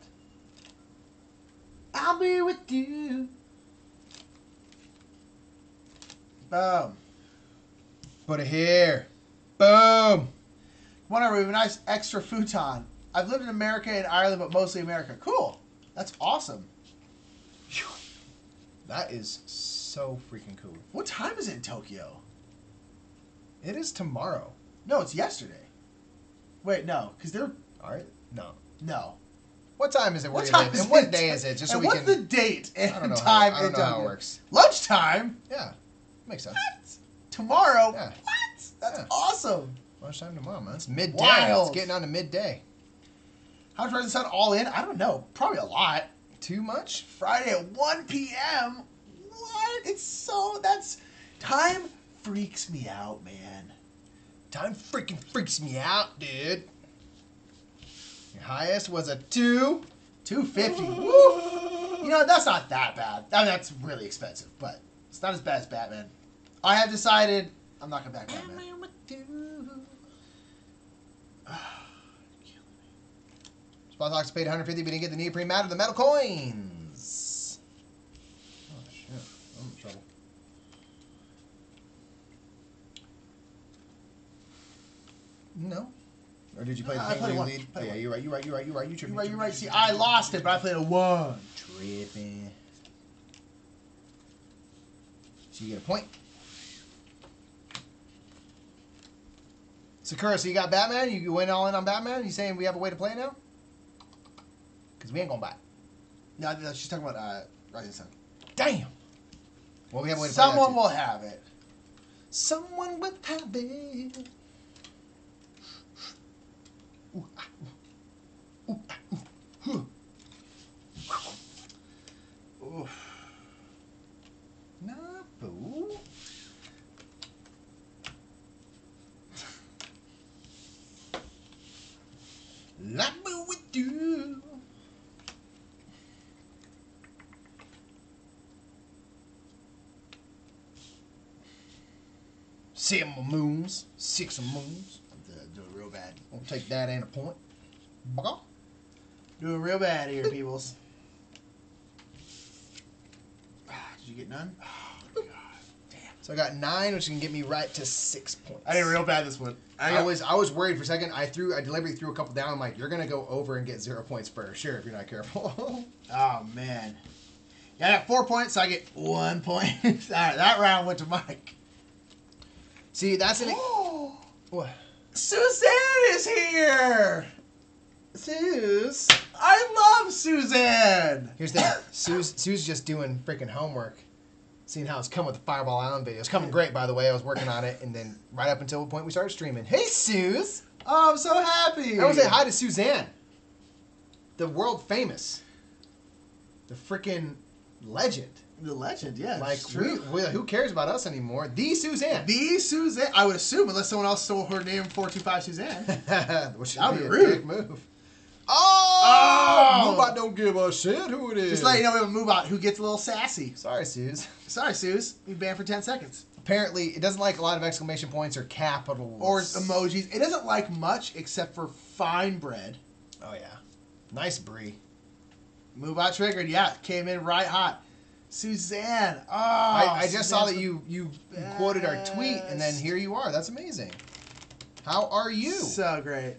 I'll be with you. Boom. Put it here. Boom. One over, we have a nice extra futon. I've lived in America and Ireland, but mostly America. Cool. That's awesome. That is so freaking cool. What time is it in Tokyo? It is tomorrow. No, it's yesterday. Wait, no, because they're... All right. No. No. What time is it where What you time live? is And what it? day is it? Just so And we what's can. the date I don't and know time how, I don't in know how it Tokyo? works. Lunchtime? Yeah. Makes sense. What? Tomorrow? Yeah. What? That's Yeah. awesome. Lunchtime tomorrow, man. It's midday. Wild. It's getting on to midday. How much Rising Sun all in? I don't know. Probably a lot. Too much? Friday at 1 p.m. What? It's so... That's... Time freaks me out, man. Time freaking freaks me out, dude. Your highest was a 2. $250. Woo! You know, that's not that bad. I mean, that's really expensive, but it's not as bad as Batman. I have decided I'm not going to back Batman. Spot Talks paid 150, but didn't get the neoprene mat or the metal coins. Oh, shit. I'm in trouble. No. Or did you play the I thing where played you one. lead? Played Oh, yeah, one. you're right. You tripping. You're right. See, I lost it, but I played a 1. Tripping. So you get a point. Sakura, so you got Batman? You went all in on Batman? You saying we have a way to play now? Because we ain't going to buy it. No, she's talking about Rising Sun. Damn. Well, we have a way to play Someone that will have it. Someone will have it. Ooh, ah, ooh. Ooh, ah, ooh. Huh. Oof. Nah, boo. Like me with you. Seven moons. 6 moons. I'm doing real bad. I'll take that and a point. Baka. Doing real bad here, peoples. Did you get none? Oh, God. Damn. So I got 9, which can get me right to 6 points. I did real bad this one. I was worried for a second. I deliberately threw a couple down. I'm like, you're gonna go over and get 0 points for sure if you're not careful. Oh, man. Yeah, I got 4 points, so I get 1 point. All right, that round went to Mike. See, that's an. What? Suzanne is here! Suze. I love Suzanne! Here's the thing. Sue's just doing freaking homework. Seeing how it's come with the Fireball Island video. It's coming great, by the way. I was working on it, and then right up until the point we started streaming. Hey, Suze! Oh, I'm so happy! I want to say hi to Suzanne. The world famous. The freaking legend. The legend, yeah. Like, true. who cares about us anymore? The Suzanne. The Suzanne. I would assume, unless someone else stole her name, 425 Suzanne. Which That would would be be a rude. dick move. Oh! Moobot don't give a shit who it is. Just let you know we have a Moobot who gets a little sassy. Sorry, Suze. Sorry, Suze. You banned for 10 seconds. Apparently, it doesn't like a lot of exclamation points or capitals. Or emojis. It doesn't like much except for fine bread. Oh, yeah. Nice Brie. Moobot triggered. Yeah, came in right hot. Suzanne. Oh, I just saw that Suzanne's you quoted our tweet, and then here you are. That's amazing. How are you? so great.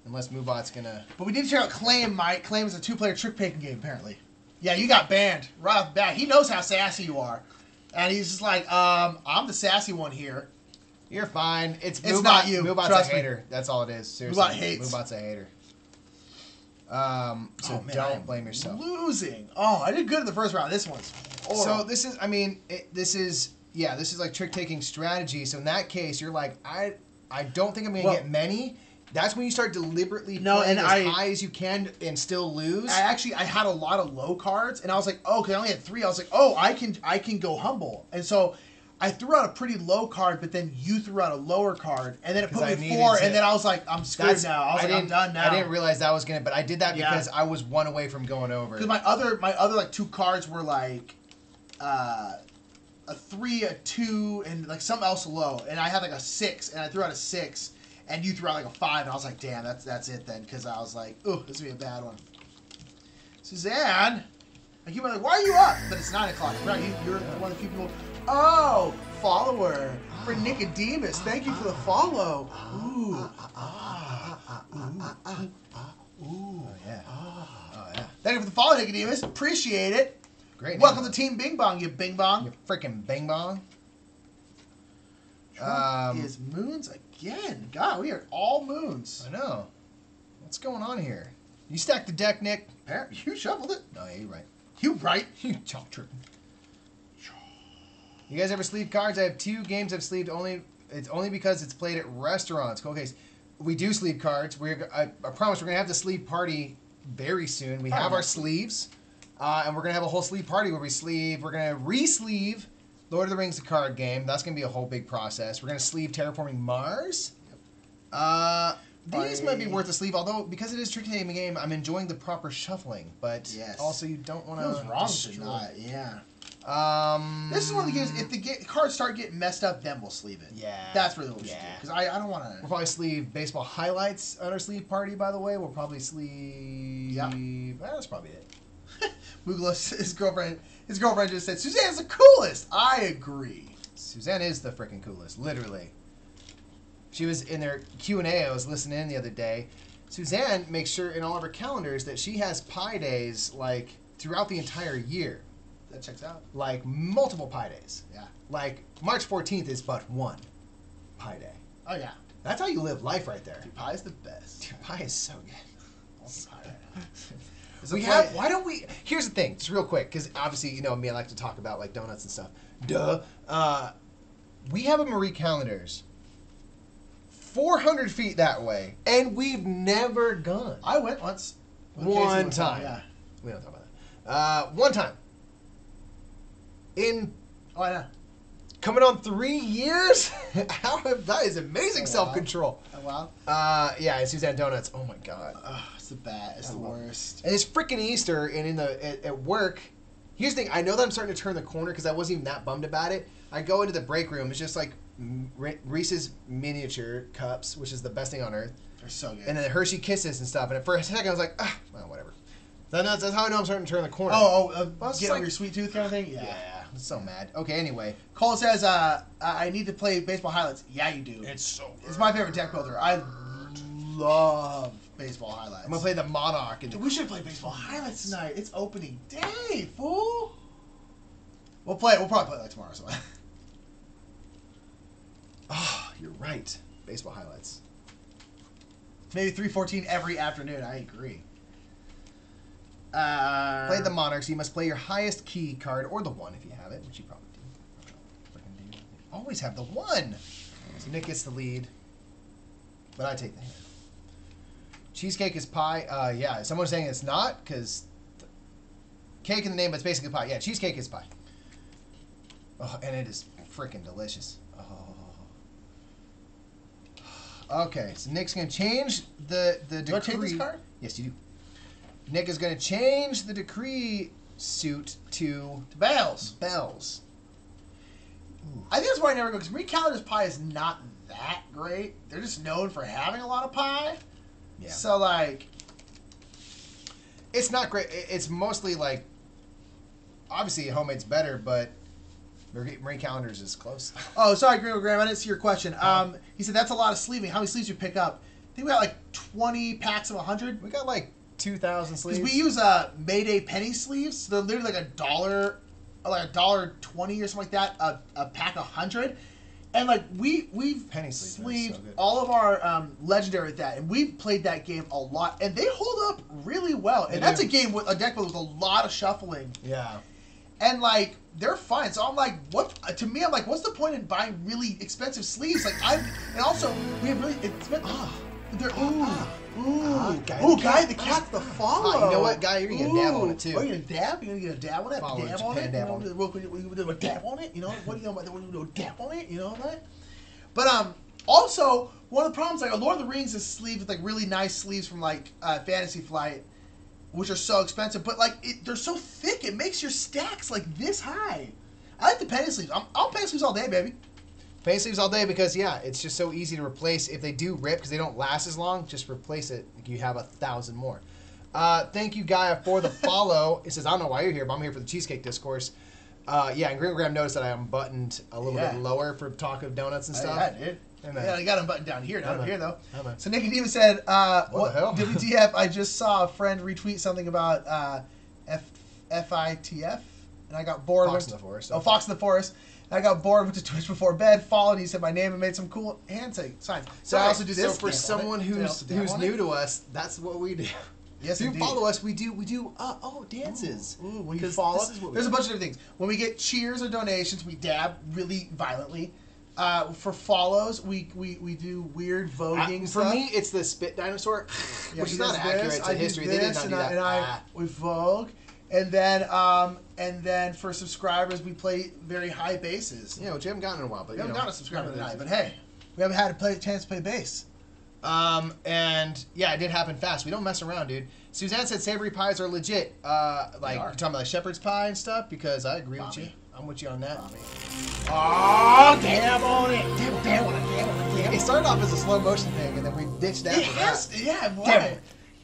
Unless Moobot's gonna... But we need to check out Claim, Mike. Claim is a 2-player trick-taking game, apparently. Yeah, you got banned right off the bat. He knows how sassy you are. And he's just like, I'm the sassy one here. You're fine. It's It's not you. Moobot's Trust a me. hater. That's all it is. Seriously. Moobot hates. Moobot's a hater. So Oh, man, I don't am blame yourself. Losing. Oh, I did good in the first round. This one's horrible. So this is, I mean, this is like trick-taking strategy. So in that case, you're like, I don't think I'm going to get many. That's when you start deliberately playing as high as you can and still lose. I had a lot of low cards, and I was like, oh, because I only had 3. I was like, oh, I can go humble. And so I threw out a pretty low card, but then you threw out a lower card, and then it put me 4, and then I was like, I'm screwed now. I was like, I'm done now. I didn't realize that was going to, but I did that because I was 1 away from going over. Because my other like 2 cards were like a 3, a 2, and like something else low, and I had like a 6, and I threw out a 6. And you threw out like a 5, and I was like, damn, that's it then. Because I was like, oh, this is going to be a bad one. Suzanne! I keep like, why are you up? But it's 9 o'clock. Right, you're one of the few people. Oh, follower for Nicodemus. Thank you for the follow. Ooh. Oh, yeah. Oh, yeah. Thank you for the follow, Nicodemus. Appreciate it. Great. Welcome to Team Bing Bong, you Bing Bong. You freaking Bing Bong. Trump is moons again. God, we are all moons. I know. What's going on here? You stacked the deck, Nick. You shuffled it. No, yeah, you're right. You right. You chop tripping. You guys ever sleeve cards? I have 2 games I've sleeved only. It's only because it's played at restaurants. Cool case. We do sleeve cards. I promise we're gonna have the sleeve party very soon. We have our sleeves, and we're gonna have a whole sleeve party where we sleeve. We're gonna re-sleeve Lord of the Rings, the card game. That's going to be a whole big process. We're going to sleeve Terraforming Mars. These might be worth a sleeve, although because it is a trick-taking game, I'm enjoying the proper shuffling. But also, you don't want to. Feels wrong to not. Yeah. This is one of the games. If the cards start getting messed up, then we'll sleeve it. Yeah. That's really what we should do. Because I don't want to. We'll probably sleeve baseball highlights on our sleeve party. By the way, we'll probably sleeve. Yeah. That's probably it. Muglos, his girlfriend just said, Suzanne's the coolest. I agree. Suzanne is the freaking coolest, literally. She was in their Q&A I was listening in the other day. Suzanne makes sure in all of her calendars that she has Pi days, like, throughout the entire year. That checks out. Like, multiple Pi days. Yeah. Like, March 14th is but 1 Pi day. Oh, yeah. That's how you live life right there. Dude, pie is the best. Dude, Pi is so good. So good. Why don't we, here's the thing, just real quick, because obviously, you know me, I like to talk about, like, donuts and stuff. Duh. We have a Marie Callender's 400 feet that way, and we've never gone. I went once. One time. Yeah. We don't talk about that. One time. Oh, yeah. Coming on 3 years? That is amazing self-control. Oh, wow. Yeah, it's Suzanne Donuts. Oh my god. It's the bad. It's the worst. And it's freaking Easter, and at work, here's the thing. I know that I'm starting to turn the corner because I wasn't even that bummed about it. I go into the break room. It's just like Reese's miniature cups, which is the best thing on earth. They're so good. And then Hershey Kisses and stuff. And for a second, I was like, well, whatever. That's how I know I'm starting to turn the corner. Get over your sweet tooth kind of thing? Yeah. I'm so mad. Okay, anyway. Cole says, I need to play baseball highlights. Yeah, you do. It's so good. It's my favorite deck builder. I love baseball highlights. I'm going to play the Monarch. Dude, we should play baseball highlights tonight. It's opening day, fool. We'll probably play like tomorrow. So. Oh, you're right. Baseball highlights. Maybe 3:14 every afternoon. I agree. Play the Monarchs. You must play your highest key card, or the 1 if you have it, which you probably do. Always have the 1. So Nick gets the lead, but I take the hand. Cheesecake is pie. Yeah, someone's saying it's not because cake in the name, but it's basically pie. Yeah, cheesecake is pie. Oh, and it is freaking delicious. Oh. Okay, so Nick's gonna change the decree. Do I take this card? Yes, you do. Nick is going to change the decree suit to bells. Bells. Ooh. I think that's why I never go, because Marie Callender's pie is not that great. They're just known for having a lot of pie. Yeah. So, like... It's not great. It's mostly, like... Obviously, homemade's better, but Marie Callender's is close. Oh, sorry, Gringo Graham. I didn't see your question. He said, that's a lot of sleeving. How many sleeves do you pick up? I think we got, like, 20 packs of 100. We got, like... 2,000 sleeves. Because we use Mayday penny sleeves. So they're literally like $1, like $1.20 or something like that. A pack of 100, and like we've penny sleeves sleeved so all of our legendary with that, and we've played that game a lot, and they hold up really well. And that's a game with a deck with a lot of shuffling. Yeah. And like they're fine. So I'm like, what? To me, I'm like, what's the point in buying really expensive sleeves? Like and also we have really expensive. They're Guy the Cat, the follow. You know what, Guy? You're gonna dab on it too. Oh, you're gonna dab? You're gonna get a dab on it? Follow Dab Japan, on it? dab on it. You do a dab on it? You know what? You do a dab on it? You know what? But also one of the problems, like Lord of the Rings is sleeved with like really nice sleeves from like Fantasy Flight, which are so expensive. But like they're so thick, it makes your stacks like this high. I like the penny sleeves. I'll penny sleeves all day, baby. Penny sleeves all day because, yeah, it's just so easy to replace. If they do rip because they don't last as long, just replace it. You have 1,000 more. Thank you, Gaia, for the follow. It says, I don't know why you're here, but I'm here for the Cheesecake Discourse. Yeah, and Graham noticed that I am buttoned a little bit lower for talk of donuts and stuff. Yeah, dude. Yeah, I got them buttoned down here, not up here, though. So Nick and Diva said, what the hell? WTF, I just saw a friend retweet something about FITF, and I got bored. Fox in the Forest. Oh, Fox in the Forest. I got bored, went to Twitch before bed, followed, he said my name and made some cool hand signs. So I also do this. So for someone who's new to us, that's what we do. Yes, if you follow us, we do dances. Ooh, when you follow, there's a bunch of different things. When we get cheers or donations, we dab really violently. For follows, we do weird voguing stuff. For me, it's the spit dinosaur, which is not accurate to history. They did not do that. We vogue. And then for subscribers, we play very high basses. Yeah, which we haven't gotten in a while. But we haven't gotten a subscriber tonight. But hey, we haven't had a chance to play bass. And yeah, it did happen fast. We don't mess around, dude. Suzanne said savory pies are legit. Like you're talking about like shepherd's pie and stuff. Because I agree with you. I'm with you on that. Oh, damn on it! Damn on it! It started off as a slow motion thing, and then we ditched that.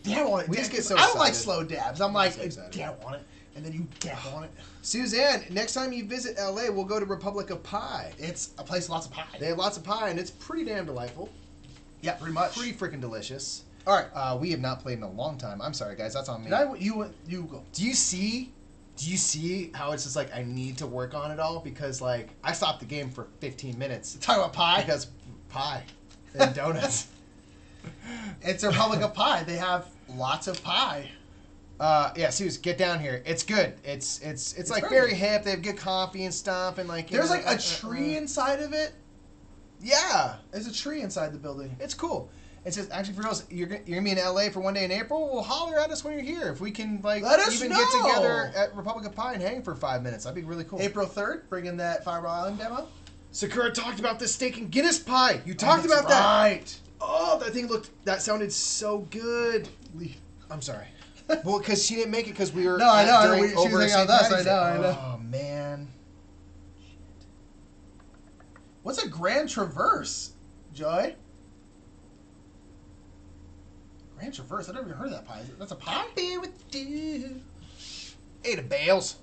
Damn on it. We just get so I don't like excited. slow dabs. I'm like, damn on it. And then you dab on it. Suzanne, next time you visit LA, we'll go to Republic of Pie. It's a place with lots of pie. They have lots of pie, and it's pretty damn delightful. Yeah, pretty much. Pretty freaking delicious. All right. We have not played in a long time. I'm sorry, guys. That's on me. You go. Do you see how it's just like I need to work on it all? Because, like, I stopped the game for 15 minutes. Talk about pie? Because pie and donuts. It's a Republic of Pie. They have lots of pie. Yeah, Suze, get down here. It's good. It's like very hip. They have good coffee and stuff, and like there's like a tree inside of it. Yeah, there's a tree inside the building. It's cool. It says actually for reals, you're gonna be in LA for one day in April. Well, holler at us when you're here. If we can like even get together at Republic of Pie and hang for 5 minutes, that'd be really cool. April 3rd, bring in that Fireball Island demo. Sakura talked about this steak and Guinness pie. You talked That's about that. right. Oh, that sounded so good. I'm sorry. Well, because she didn't make it because we were. No, I know. during She was over hanging St. out with us. Patty's Day. I know. Oh man. What's a Grand Traverse, Joy? Grand Traverse? I've never even heard of that pie. That's a pie? Be with you. Ada Bales.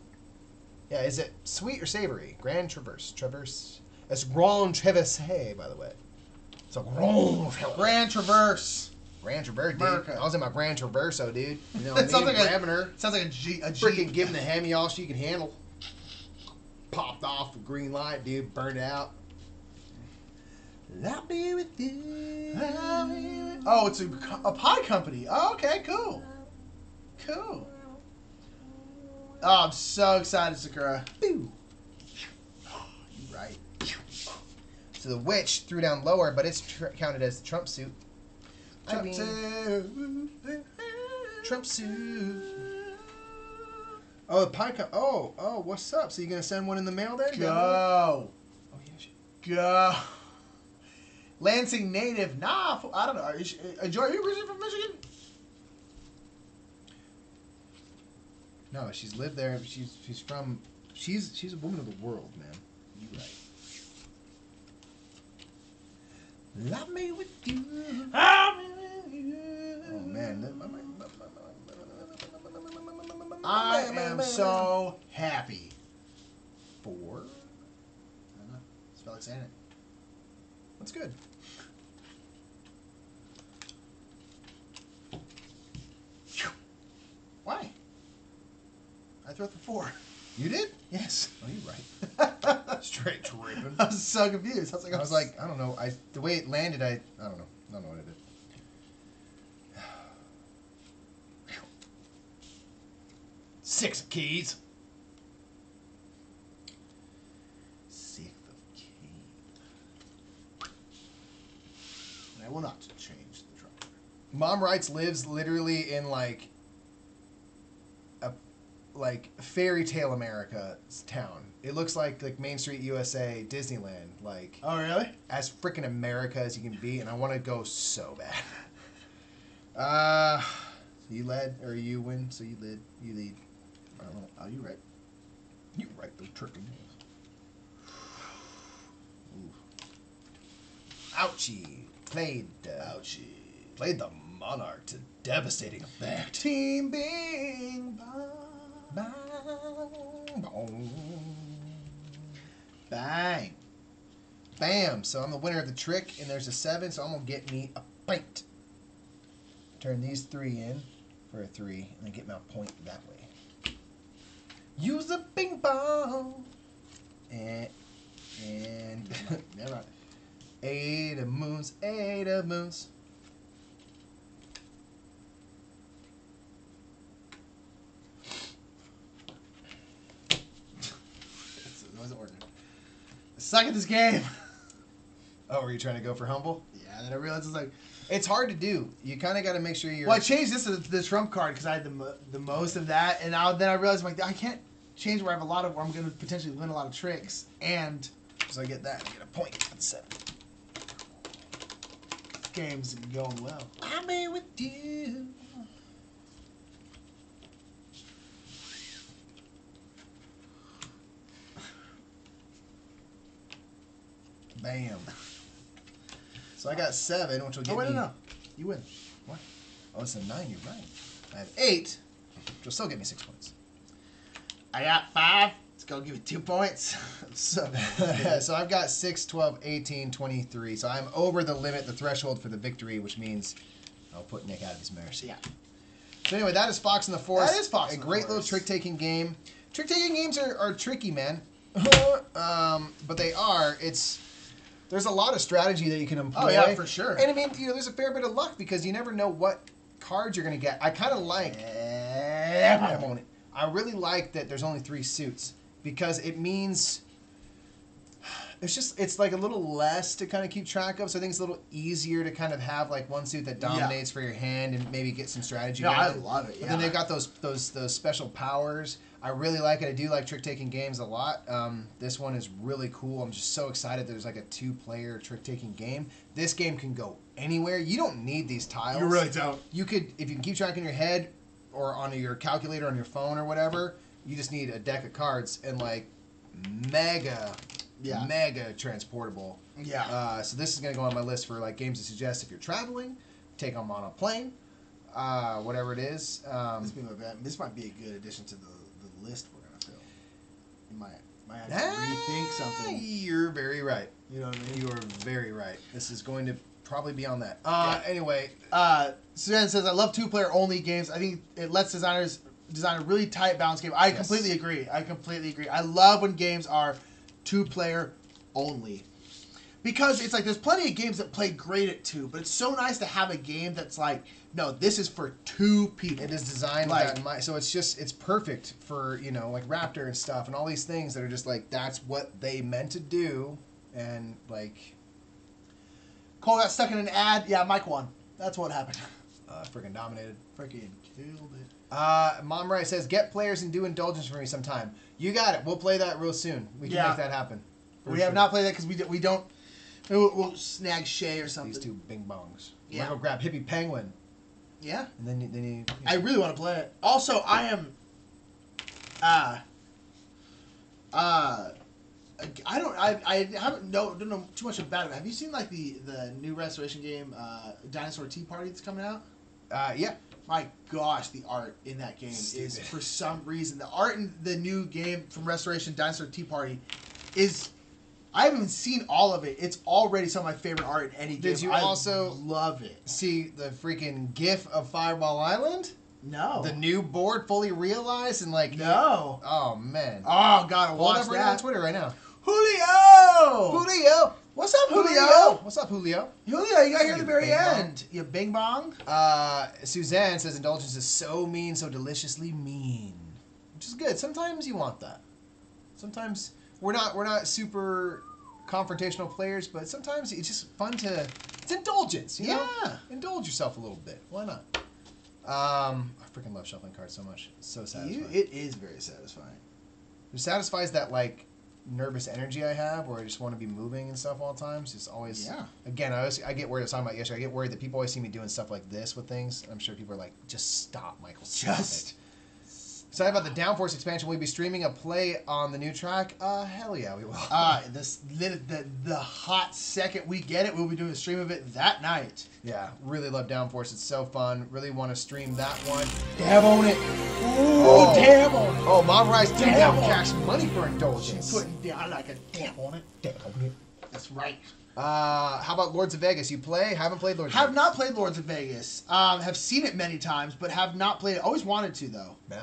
Yeah, is it sweet or savory? Grand Traverse. Traverse. It's Grand Traverse, by the way. It's a Grand Traverse. Grand Traverse. Grand Traverse, dude. America. I was in my Grand Traverso, dude. You know, That sounds like grabbing her. Sounds like a G. Freaking giving the hammy all she can handle. Popped off with green light, dude. Burned out. I'll be with you. Oh, it's a pie company. Oh, okay, cool. Cool. Oh, I'm so excited, Sakura. Boo. You're right. So the witch threw down lower, but it's counted as the Trump suit. Trump Trump suit. Oh, the pie cup. Oh, what's up? So you gonna send one in the mail then? Go. Oh yeah. Go. Lansing native. Nah, I don't know. Joy, are you originally from Michigan? No, she's lived there. She's from. She's a woman of the world, man. You're right. Love me with you. Oh Man, I am so happy. 4. I don't know. Just felt like saying it. That's good. Why? I threw it for 4. You did? Yes. Oh, you're right. Straight tripping. I was so confused. I was like, I don't know. The way it landed, I don't know. I don't know what I did. 6 of keys. 6 of keys. And I will not change the trump. Mom Wrights lives literally in like fairy tale America's town. It looks like Main Street USA, Disneyland, like Oh, really? as freaking America as you can be, and I want to go so bad. So you led or you win, so you lead. I don't know. Oh, you're right. You right, those tricky. Ouchie played. Ouchie. Played the Monarch to devastating effect. Team Bing Bong. Bang, bong. Bang. Bam! So I'm the winner of the trick, and there's a 7, so I'm gonna get me a pint. Turn these 3 in for a 3, and then get my point that way. Use the bing bong, and Never mind. 8 of moons, 8 of moons. It wasn't working. I suck at this game. Oh, were you trying to go for humble? Yeah, and then I realized it's like, It's hard to do. You kind of got to make sure you're. well, I changed this to the trump card because I had the most of that, and then I realized I'm like, I can't change where I have a lot of where I'm going to potentially win a lot of tricks, and So I get that. I get a point for the 7. this game's going well. I'm in with you. Bam. So I got 7, which will get Oh, wait, me. no. You win. What? Oh, it's a 9. You're right. I have 8, which will still get me 6 points. I got 5. Let's go give it 2 points. So I've got 6, 12, 18, 23. So I'm over the limit, the threshold for the victory, which means I'll put Nick out of his mercy. Yeah. So anyway, that is Fox in the Forest. That is Fox A in the great little Forest. trick-taking game. Trick-taking games are tricky, man. But they are. There's a lot of strategy that you can employ. Oh, yeah, for sure. And I mean, there's a fair bit of luck because you never know what cards you're going to get. I kind of like... I really like that there's only 3 suits because it means It's like a little less to kind of keep track of. So I think it's a little easier to kind of have like one suit that dominates for your hand and maybe get some strategy. No, going. I love it. But then they've got those special powers. I really like it. I do like trick-taking games a lot. This one is really cool. I'm just so excited there's like a 2-player trick-taking game. This game can go anywhere. You don't need these tiles. You really don't. You could, if you can keep track in your head or on your calculator on your phone or whatever, you just need a deck of cards and like mega transportable. Yeah. So this is going to go on my list for like games to suggest if you're traveling, take them on a plane, whatever it is. This might be a good addition to the list we're gonna fill. You might have to rethink something. You're very right. You know what I mean? You are very right. This is going to probably be on that. Anyway. Suzanne says, I love 2-player only games. I think it lets designers design a really tight balance game. I completely agree. I love when games are 2-player only. Because it's like there's plenty of games that play great at 2, but it's so nice to have a game that's like, no, this is for 2 people. It is designed with that in mind. So it's perfect for, like Raptor and stuff and all these things that are just like, that's what they meant to do. And like... Cole got stuck in an ad. Yeah, Mike won. That's what happened. Freaking dominated. Freaking killed it. Mom Right says, get players and do indulgence for me sometime. You got it. We'll play that real soon. We can make that happen. We have not played that because we don't... We'll snag Shay or something. These 2 bing bongs. Yeah. We're going to grab Hippie Penguin. Yeah. And then you I really want to play it. Also, I am... I don't know too much about it. Have you seen like the new restoration game, Dinosaur Tea Party that's coming out? Yeah. My gosh, the art in that game is, for some reason, the art in the new game from Restoration Dinosaur Tea Party is... I haven't even seen all of it. It's already some of my favorite art in any game. Did you also love it? See the freaking GIF of Fireball Island? No. The new board fully realized and like... No. Oh, man. Oh, gotta Hold watch up right that. now on Twitter right now. Julio! What's up, Julio? What's up, Julio? Julio, you got here at the very Bing bong. end. You bing bong? Suzanne says indulgence is so mean, so deliciously mean. Which is good. Sometimes you want that. Sometimes we're not super confrontational players, but sometimes it's just fun to... It's indulgence, you know? Indulge yourself a little bit. Why not? I freaking love shuffling cards so much. It's so satisfying. It is very satisfying. It satisfies that, like, nervous energy I have where I just want to be moving and stuff all the time. It's always... Yeah. Again, I get worried. I was talking about yesterday. I get worried that people always see me doing stuff like this with things. I'm sure people are like, just stop, Michael. Stop it. Excited about the Downforce expansion. Will we be streaming a play on the new track? Hell yeah, we will. The hot second we get it, we'll be doing a stream of it that night. Yeah, really love Downforce. It's so fun. Really want to stream that one. Dab on it. Ooh, dab on it. Oh, Mom Rice did have cash money for indulgence. Putting down like a dab on it. Dab on it. That's right. How about Lords of Vegas? You play? Haven't played Lords of Vegas. Have not played Lords of Vegas. Have seen it many times, but have not played it. Always wanted to, though. Yeah.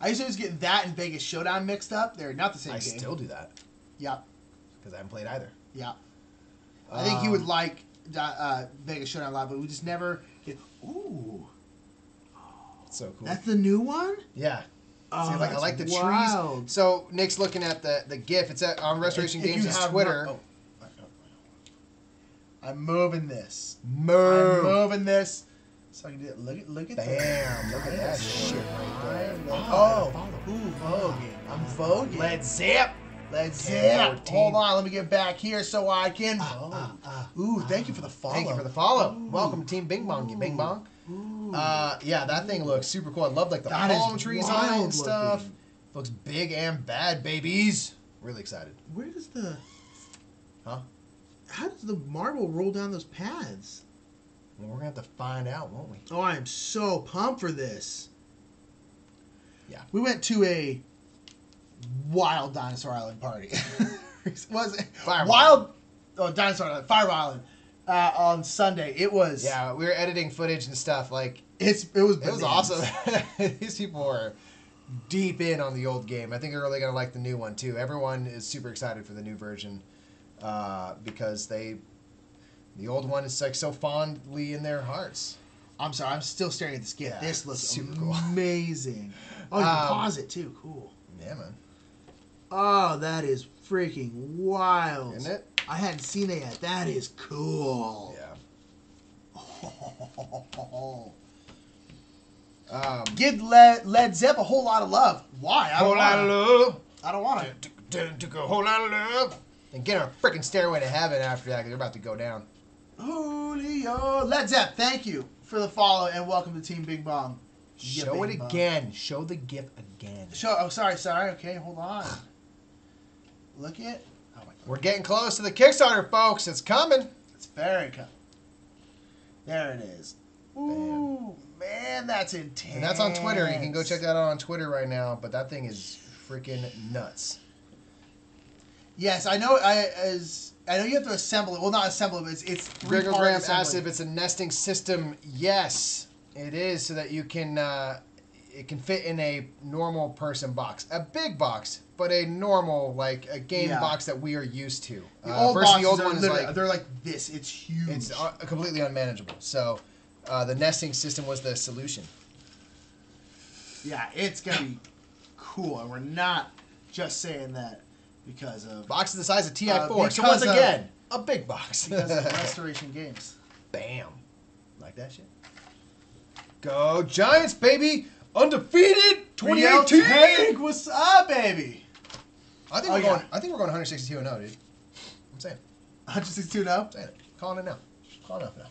I used to always get that and Vegas Showdown mixed up. They're not the same game. I still do that. Yep. Because I haven't played either. Yeah. I think he would like Vegas Showdown a lot, but we just never get... Ooh. It's so cool. That's the new one? Yeah. Oh, see, like, I like the wild. trees. So Nick's looking at the GIF. It's on Restoration Games' Twitter. I'm moving this. I'm moving this. So I can do it. Look at that. Bam. Look at that shit right there. Voguing. I'm voguing. Let's zip. Let's zip. Hold on. Let me get back here so I can... thank you for the follow. Thank you for the follow. Welcome to Team Bing Bong, you Bing Bong. Yeah, that thing looks super cool. I love like the palm trees on it and stuff. Looks big and bad, babies. Really excited. Where does the... Huh? How does the marble roll down those pads? Well, we're going to have to find out, won't we? Oh, I am so pumped for this. Yeah. We went to a wild Dinosaur Island party. Was it? Wild Dinosaur Island, Fire Island on Sunday. It was... Yeah, we were editing footage and stuff. Like it was awesome. These people were deep in on the old game. I think they're really going to like the new one, too. Everyone is super excited for the new version because the old one is like so fondly in their hearts. I'm sorry, I'm still staring at the skit. Yeah, this looks super cool. Amazing. Oh, you can pause it too. Cool. Yeah, man. Oh, that is freaking wild. Isn't it? I hadn't seen it yet. That is cool. Yeah. Give Led Zepp a whole lot of love. Why? I don't Whole lot of love. I don't want it. Took a whole lot of love. And get on a freaking stairway to heaven after that because they're about to go down. Julio. Led Zepp, thank you for the follow and welcome to Team Bing Bong. Yeah, Show it Bing Bong. again. Show the GIF again. Sorry. Okay, hold on. Look it. Oh my God. We're getting close to the Kickstarter, folks. It's coming. It's very coming. There it is. Ooh, man, that's intense. And that's on Twitter. You can go check that out on Twitter right now. But that thing is freaking nuts. Yes, I know. I know you have to assemble it. Well, not assemble it, but it's three-part Grigogram assembly. acid. It's a nesting system. Yes, it is, so that you can. It can fit in a normal person box, a big box, but a normal like a game box that we are used to. The old versus boxes the old are one is literally, like they're like this. It's huge. it's completely unmanageable. So the nesting system was the solution. Yeah, it's gonna be cool, and we're not just saying that because of Box is the size of TI4. So because once of- again, a big box. because of Restoration Games. Bam, like that shit. Go Giants, baby! Undefeated 2018. Tank, what's up, baby? I think we're going. I think we're going 162 and 0, dude. I'm saying. 162 now. Saying it. Calling it now. Calling it up now.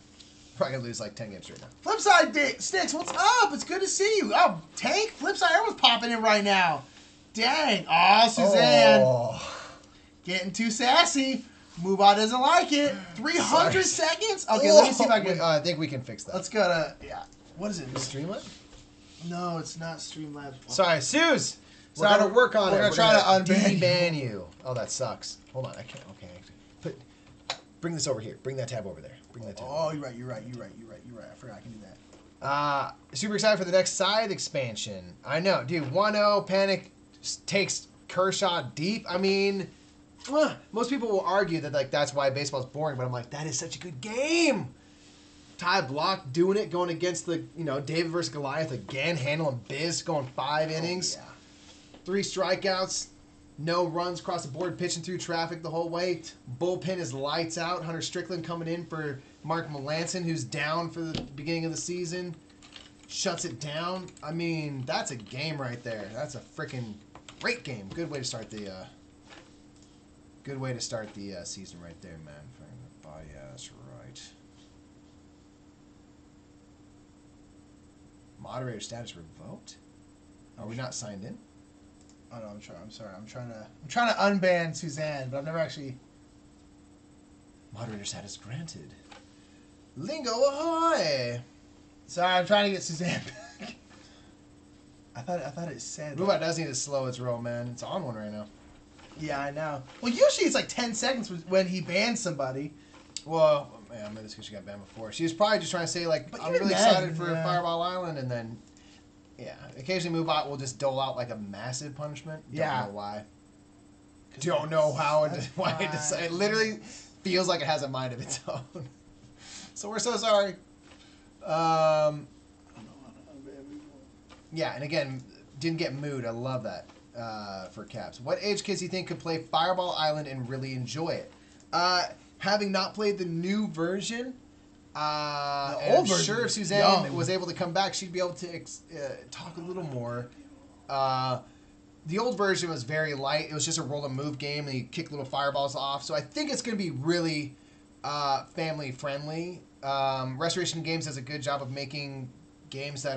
Probably gonna lose like 10 games straight now. Flipside Sticks, what's up? It's good to see you. Oh, Tank, Flipside, everyone's popping in right now. Dang. Oh, Suzanne. Oh. Getting too sassy. Mubot doesn't like it. 300 Sorry. seconds? Okay, let me see if I can. I think we can fix that. Let's go to. Yeah. What is it? Streamlet? No, it's not Streamlabs. Sorry, Suze. We're Sorry, gonna work on it. we're gonna try to unban ban you. Oh, that sucks. Hold on, I can't. Okay, bring this over here. Bring that tab over there. Bring that tab. Oh, you're right. I forgot I can do that. Super excited for the next side expansion. I know, dude. 1-0 Panic takes Kershaw deep. I mean, most people will argue that like that's why baseball's boring, but I'm like, that is such a good game. Ty Block doing it, going against the David versus Goliath again, handling biz, going 5 innings, 3 strikeouts, no runs across the board, pitching through traffic the whole way. Bullpen is lights out. Hunter Strickland coming in for Mark Melanson, who's down for the beginning of the season, shuts it down. I mean, that's a game right there. That's a freaking great game. Good way to start the season right there, man. That's right. Moderator status revoked? Are we not signed in? Oh no, I'm sorry. I'm trying to unban Suzanne, but I've never actually. Moderator status granted. Lingo ahoy! Sorry, I'm trying to get Suzanne back. I thought it said. Mubot does need to slow its roll, man. It's on one right now. Yeah, I know. Well, usually it's like 10 seconds when he bans somebody. Well, man, maybe it's because she got banned before. She was probably just trying to say, like, But I'm even really then, excited for yeah. Fireball Island, and then, yeah. Occasionally Mubot will just dole out, like, a massive punishment. Yeah. Don't know why. Don't know how it, why it decided. It literally feels like it has a mind of its own. So we're so sorry. Yeah, and again, didn't get mood. I love that for Caps. What age kids do you think could play Fireball Island and really enjoy it? Having not played the new version, and old I'm version sure if is Suzanne young. was able to come back, she'd be able to talk a little more. The old version was very light. It was just a roll and move game, and you kick little fireballs off. So I think it's going to be really family friendly. Restoration Games does a good job of making games that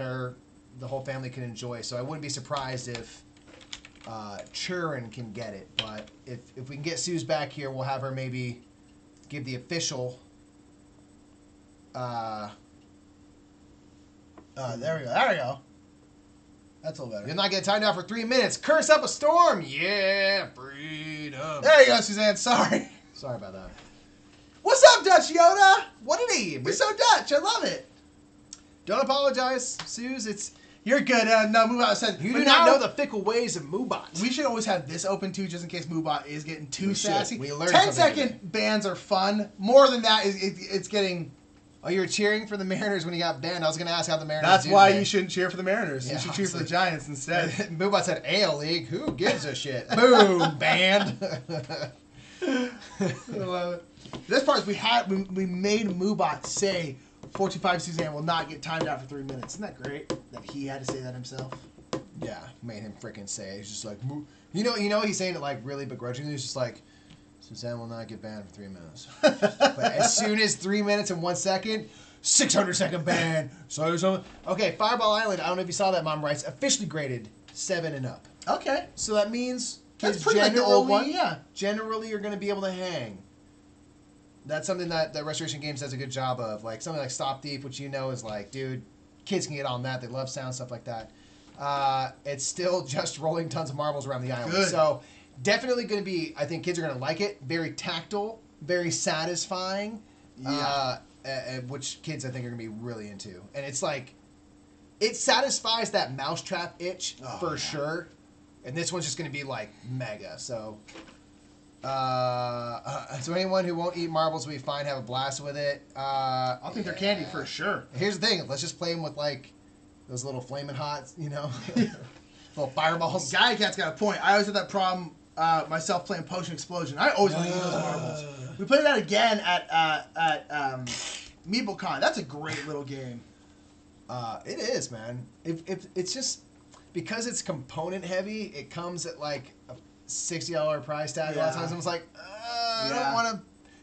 the whole family can enjoy. So I wouldn't be surprised if Churin can get it. But if we can get Suze back here, we'll have her maybe give the official. There we go. That's a little better. You'll not get timed out for 3 minutes. Curse up a storm. Yeah, freedom. There you go, Suzanne. Sorry. Sorry about that. What's up, Dutch Yoda? What did he? You're so Dutch. I love it. Don't apologize, Suze. You're good. No, Mubot said You but do not now- know the fickle ways of Mubot. We should always have this open too, just in case Mubot is getting too We should. sassy. We learned 10 something second bans are fun. More than that, it's getting Oh, you were cheering for the Mariners when he got banned. I was going to ask how the Mariners That's did why today. you shouldn't cheer for the Mariners. Yeah, You should cheer for the Giants instead. Moobot said, AL League, who gives a shit? Boom, banned. I love it. This part is we made Moobot say 14-5 Suzanne will not get timed out for 3 minutes. Isn't that great that he had to say that himself? Yeah, made him freaking say it. He's just like, you know, he's saying it like really begrudgingly. He's just like, Suzanne will not get banned for 3 minutes. But as soon as 3 minutes and 1 second, 600-second ban. So okay, Fireball Island. I don't know if you saw that. Mom writes officially graded 7 and up. Okay, So that means that's kids pretty like the old one. Yeah. generally are going to be able to hang. That's something that Restoration Games does a good job of. Like something like Stop Thief, which you know is like, dude, kids can get on that. They love sound, stuff like that. It's still just rolling tons of marbles around the island. Good. So definitely going to be, I think kids are going to like it. Very tactile, very satisfying. Yeah. Which kids I think are going to be really into. And it's like, it satisfies that mousetrap itch for sure. And this one's just going to be like mega. So, so anyone who won't eat marbles will be fine, have a blast with it. I think they're candy for sure. Here's the thing. Let's just play them with like those little flaming hots, you know, little fireballs. Guy Cat's got a point. I always had that problem myself playing Potion Explosion. I always want to eat those marbles. We played that again at MeepleCon. That's a great little game. It is, man. If it's just because it's component heavy, it comes at like a $60 price tag. A lot of times I was like, I don't want to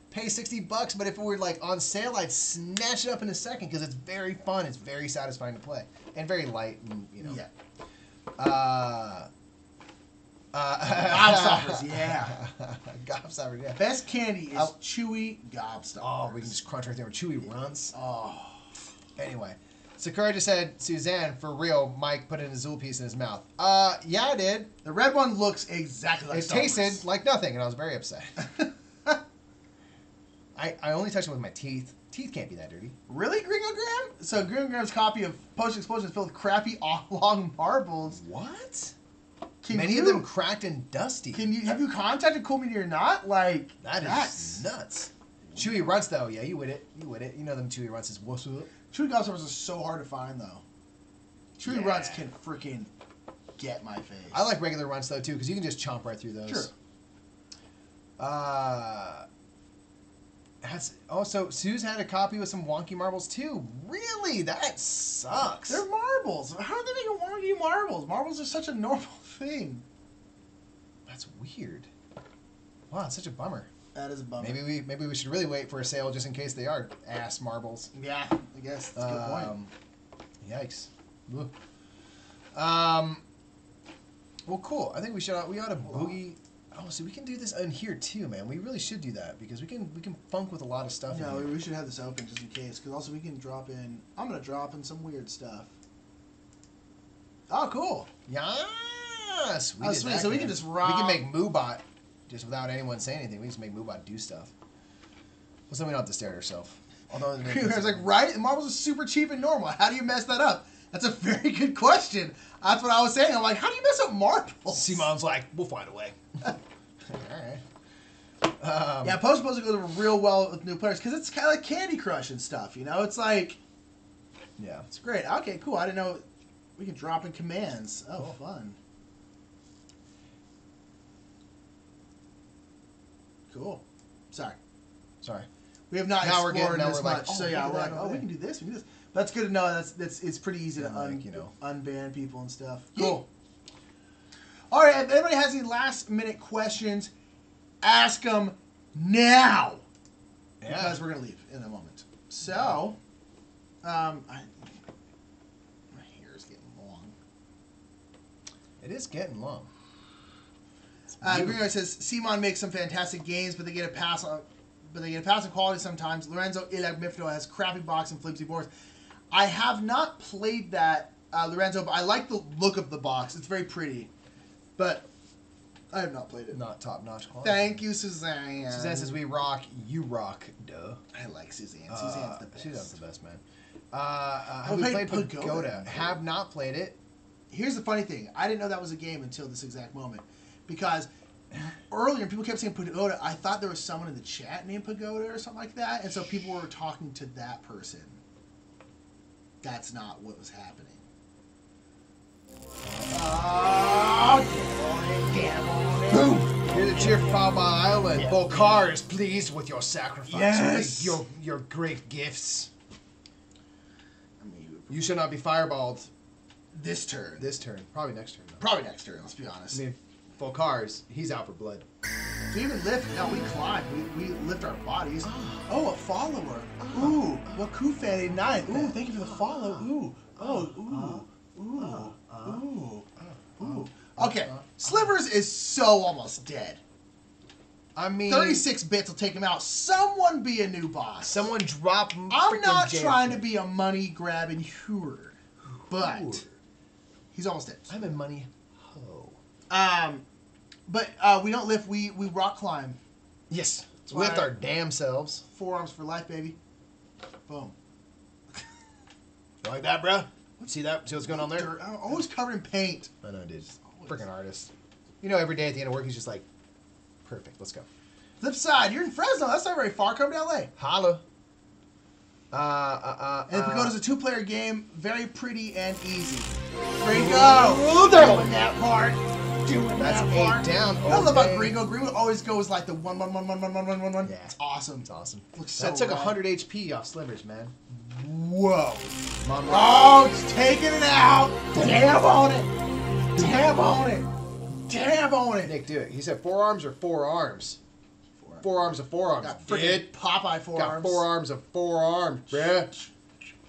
pay $60, but if it were like on sale, I'd snatch it up in a second because it's very fun. It's very satisfying to play and very light. And, you know. Yeah. Gobstoppers, yeah. Gobstoppers, yeah. Best candy is chewy Gobstoppers. Oh, we can just crunch right there with chewy runs. Oh. Anyway, Sakura just said, Suzanne, for real, Mike put an Azul piece in his mouth. Yeah, I did. The red one looks exactly like It Star Wars. tasted like nothing, and I was very upset. I only touched it with my teeth. Teeth can't be that dirty. Really, Gringogram? So Gringogram's copy of Potion Explosion is filled with crappy oblong marbles. What? Can Many of them cracked and dusty. Have you contacted Cool Media or not? Like That's nuts. Chewy runts though, yeah, you with it. You know them chewy runts is what's up. Chewy Gobstoppers are so hard to find though. Chewy runts can freaking get my face. I like regular runts though too, because you can just chomp right through those. Sure. So Sue's had a copy with some wonky marbles too. Really? That sucks. They're marbles. How are they making wonky marbles? Marbles are such a normal thing. That's weird. Wow, it's such a bummer. That is a bummer. Maybe we should really wait for a sale just in case they are ass marbles. Yeah, I guess that's a good point. Yikes. Ugh. Well, cool. I think we ought to boogie. Oh, so we can do this in here too, man. We really should do that because we can funk with a lot of stuff. No, in here. we should have this open just in case. Because also we can drop in. I'm gonna drop in some weird stuff. Oh, cool. Yes. Oh, sweet. So we can just rock. We can make Moobot just without anyone saying anything. We can just make Moobot do stuff. Well, so we don't have to stare at ourselves. Although I was like, right? The marbles are super cheap and normal. How do you mess that up? That's a very good question. That's what I was saying. I'm like, how do you mess up marbles? Simon's like, we'll find a way. All right. Yeah, Post goes real well with new players because it's kind of like Candy Crush and stuff. You know, it's like, yeah, it's great. Okay, cool. I didn't know we can drop in commands. Oh, cool. Fun. Cool. Sorry. We have not explored this much. So yeah, we're like, we can do this. We can do this. But that's good to know. It's pretty easy to unban people and stuff. Cool. All right. If anybody has any last minute questions, ask them now. Yeah. Because we're gonna leave in a moment. So, my hair is getting long. It is getting long. Gringo says Simon makes some fantastic games, but they get a pass on. Quality sometimes. Lorenzo Ilagmifno has crappy box and flimsy boards. I have not played that, Lorenzo, but I like the look of the box. It's very pretty. But I have not played it. Not top-notch quality. Thank you, Suzanne. Suzanne says we rock, you rock, duh. I like Suzanne. Suzanne's the best. Suzanne's the best, man. Have we played Pagoda? Have not played it. Here's the funny thing. I didn't know that was a game until this exact moment. Because earlier people kept saying Pagoda. I thought there was someone in the chat named Pagoda or something like that, and so people were talking to that person. That's not what was happening. Boom! Hear the cheer from Power Island. Volcar is pleased with your sacrifice. Yes. Your great gifts. You should not be fireballed This turn. this turn. Probably next turn, though. Probably next turn, let's be honest. I mean, Volcar's, he's out for blood. Do we even lift? No, we climb. We lift our bodies. Oh, a follower. Ooh, Wakufane 9. Ooh, thank you for the follow. Ooh. Oh, ooh. Okay, Slivers is so almost dead. I mean... 36 bits will take him out. Someone be a new boss. Someone drop I'm not freaking trying to JFK. be a money-grabbing hooer, but he's almost dead. I'm a money hoe. But we don't lift. We rock climb. Yes. That's With why- our damn selves. Forearms for life, baby. Boom. You like that, bruh? See that? See what's going on there? Dirt. I'm always covered in paint. I know, dude. Freaking artist. You know, every day at the end of work, he's just like, perfect, let's go. Flip side, you're in Fresno. That's not very far. Come to LA. Holla. And Pagoda's a two-player game. Very pretty and easy. Gringo. Oh, there. Doing that part. Doing That's that 8 part. down. I love about Okay. Gringo. Gringo always goes like the 1 1 1 1 1 1 1 1 1. Yeah. It's awesome. It's awesome. Looks so That took rad. 100 HP off Slivers, man. Whoa. Mom, Oh, it's taking it out. Damn on it. Damn on it. Damn on it. Nick, do it. He said forearms or forearms? Forearms of forearms. Got Did. freaking Popeye Got forearms. forearms of forearms, bruh.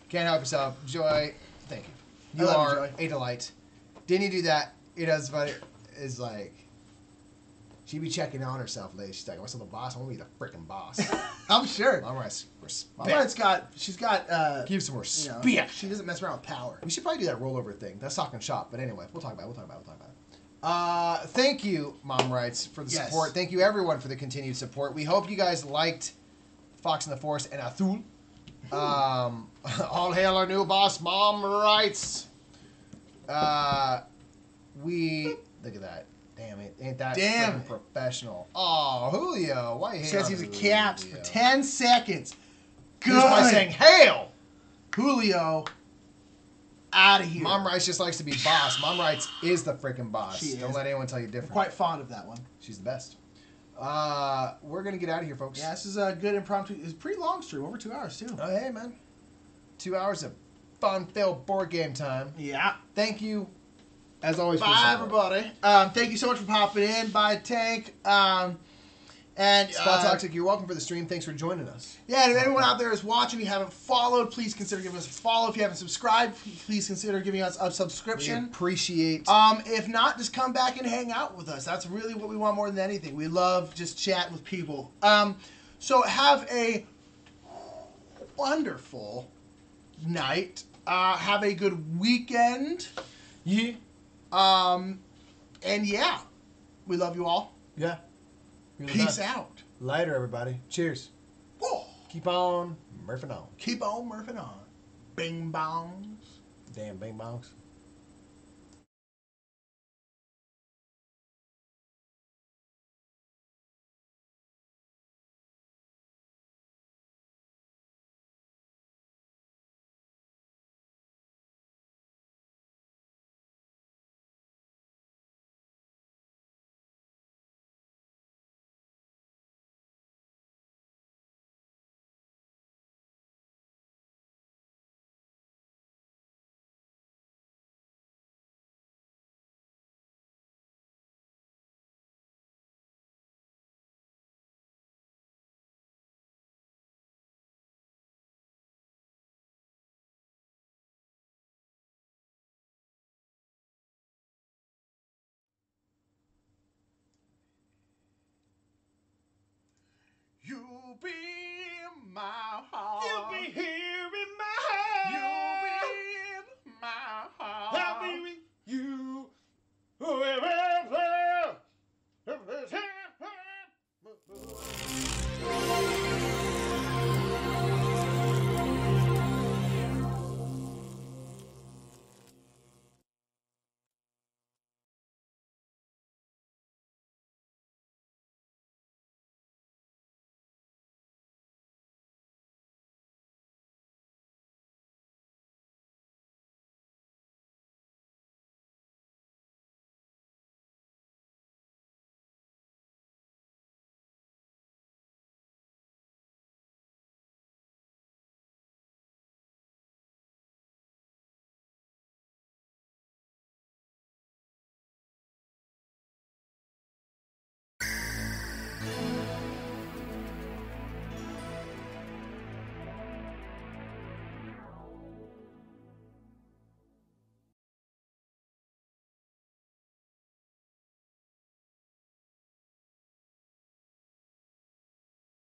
Can't help yourself. Joy, thank you. I You love you, are Joy. a delight. Didn't you do that? It does, but it is like, she be checking on herself lately. She's like, what's on the boss? I want to be the freaking boss. I'm sure. All right, respect. My wife's got, she's got, Give some you know, respect. she doesn't mess around with power. We should probably do that rollover thing. That's talking shop. But anyway, we'll talk about it. Thank you, Mom Writes, for the Yes. support. Thank you, everyone, for the continued support. We hope you guys liked Fox in the Forest and Azul. All hail our new boss, Mom Writes. Look at that. Damn it. Ain't that Damn freaking it. professional? Oh, Julio. Why you Says hate he's on a caps for Julio? 10 seconds. Good. Just by saying, hail! Julio, out of here. Mom Writes just likes to be boss. Mom Writes is the freaking boss. She Don't is. let anyone tell you I'm different. quite fond of that one. She's the best. We're going to get out of here, folks. Yeah, this is a good impromptu. It's a pretty long stream, over 2 hours too. Oh, hey, man. 2 hours of fun-filled board game time. Yeah. Thank you, as always, for Bye, support. everybody. Thank you so much for popping in. Bye, Tank. And Spot Toxic, you're welcome for the stream. Thanks for joining us. yeah, and if anyone out there is watching, you haven't followed, please consider giving us a follow. If you haven't subscribed, please consider giving us a We subscription. appreciate... If not, just come back and hang out with us. That's really what we want more than anything. We love just chatting with people. So have a wonderful night. Have a good weekend. Yeah. And yeah, we love you all. Yeah. You're the Peace best. out. Later, everybody. Cheers. Whoa. Keep on murphing on. Keep on murphing on. Bing bongs. Damn bing bongs. You be my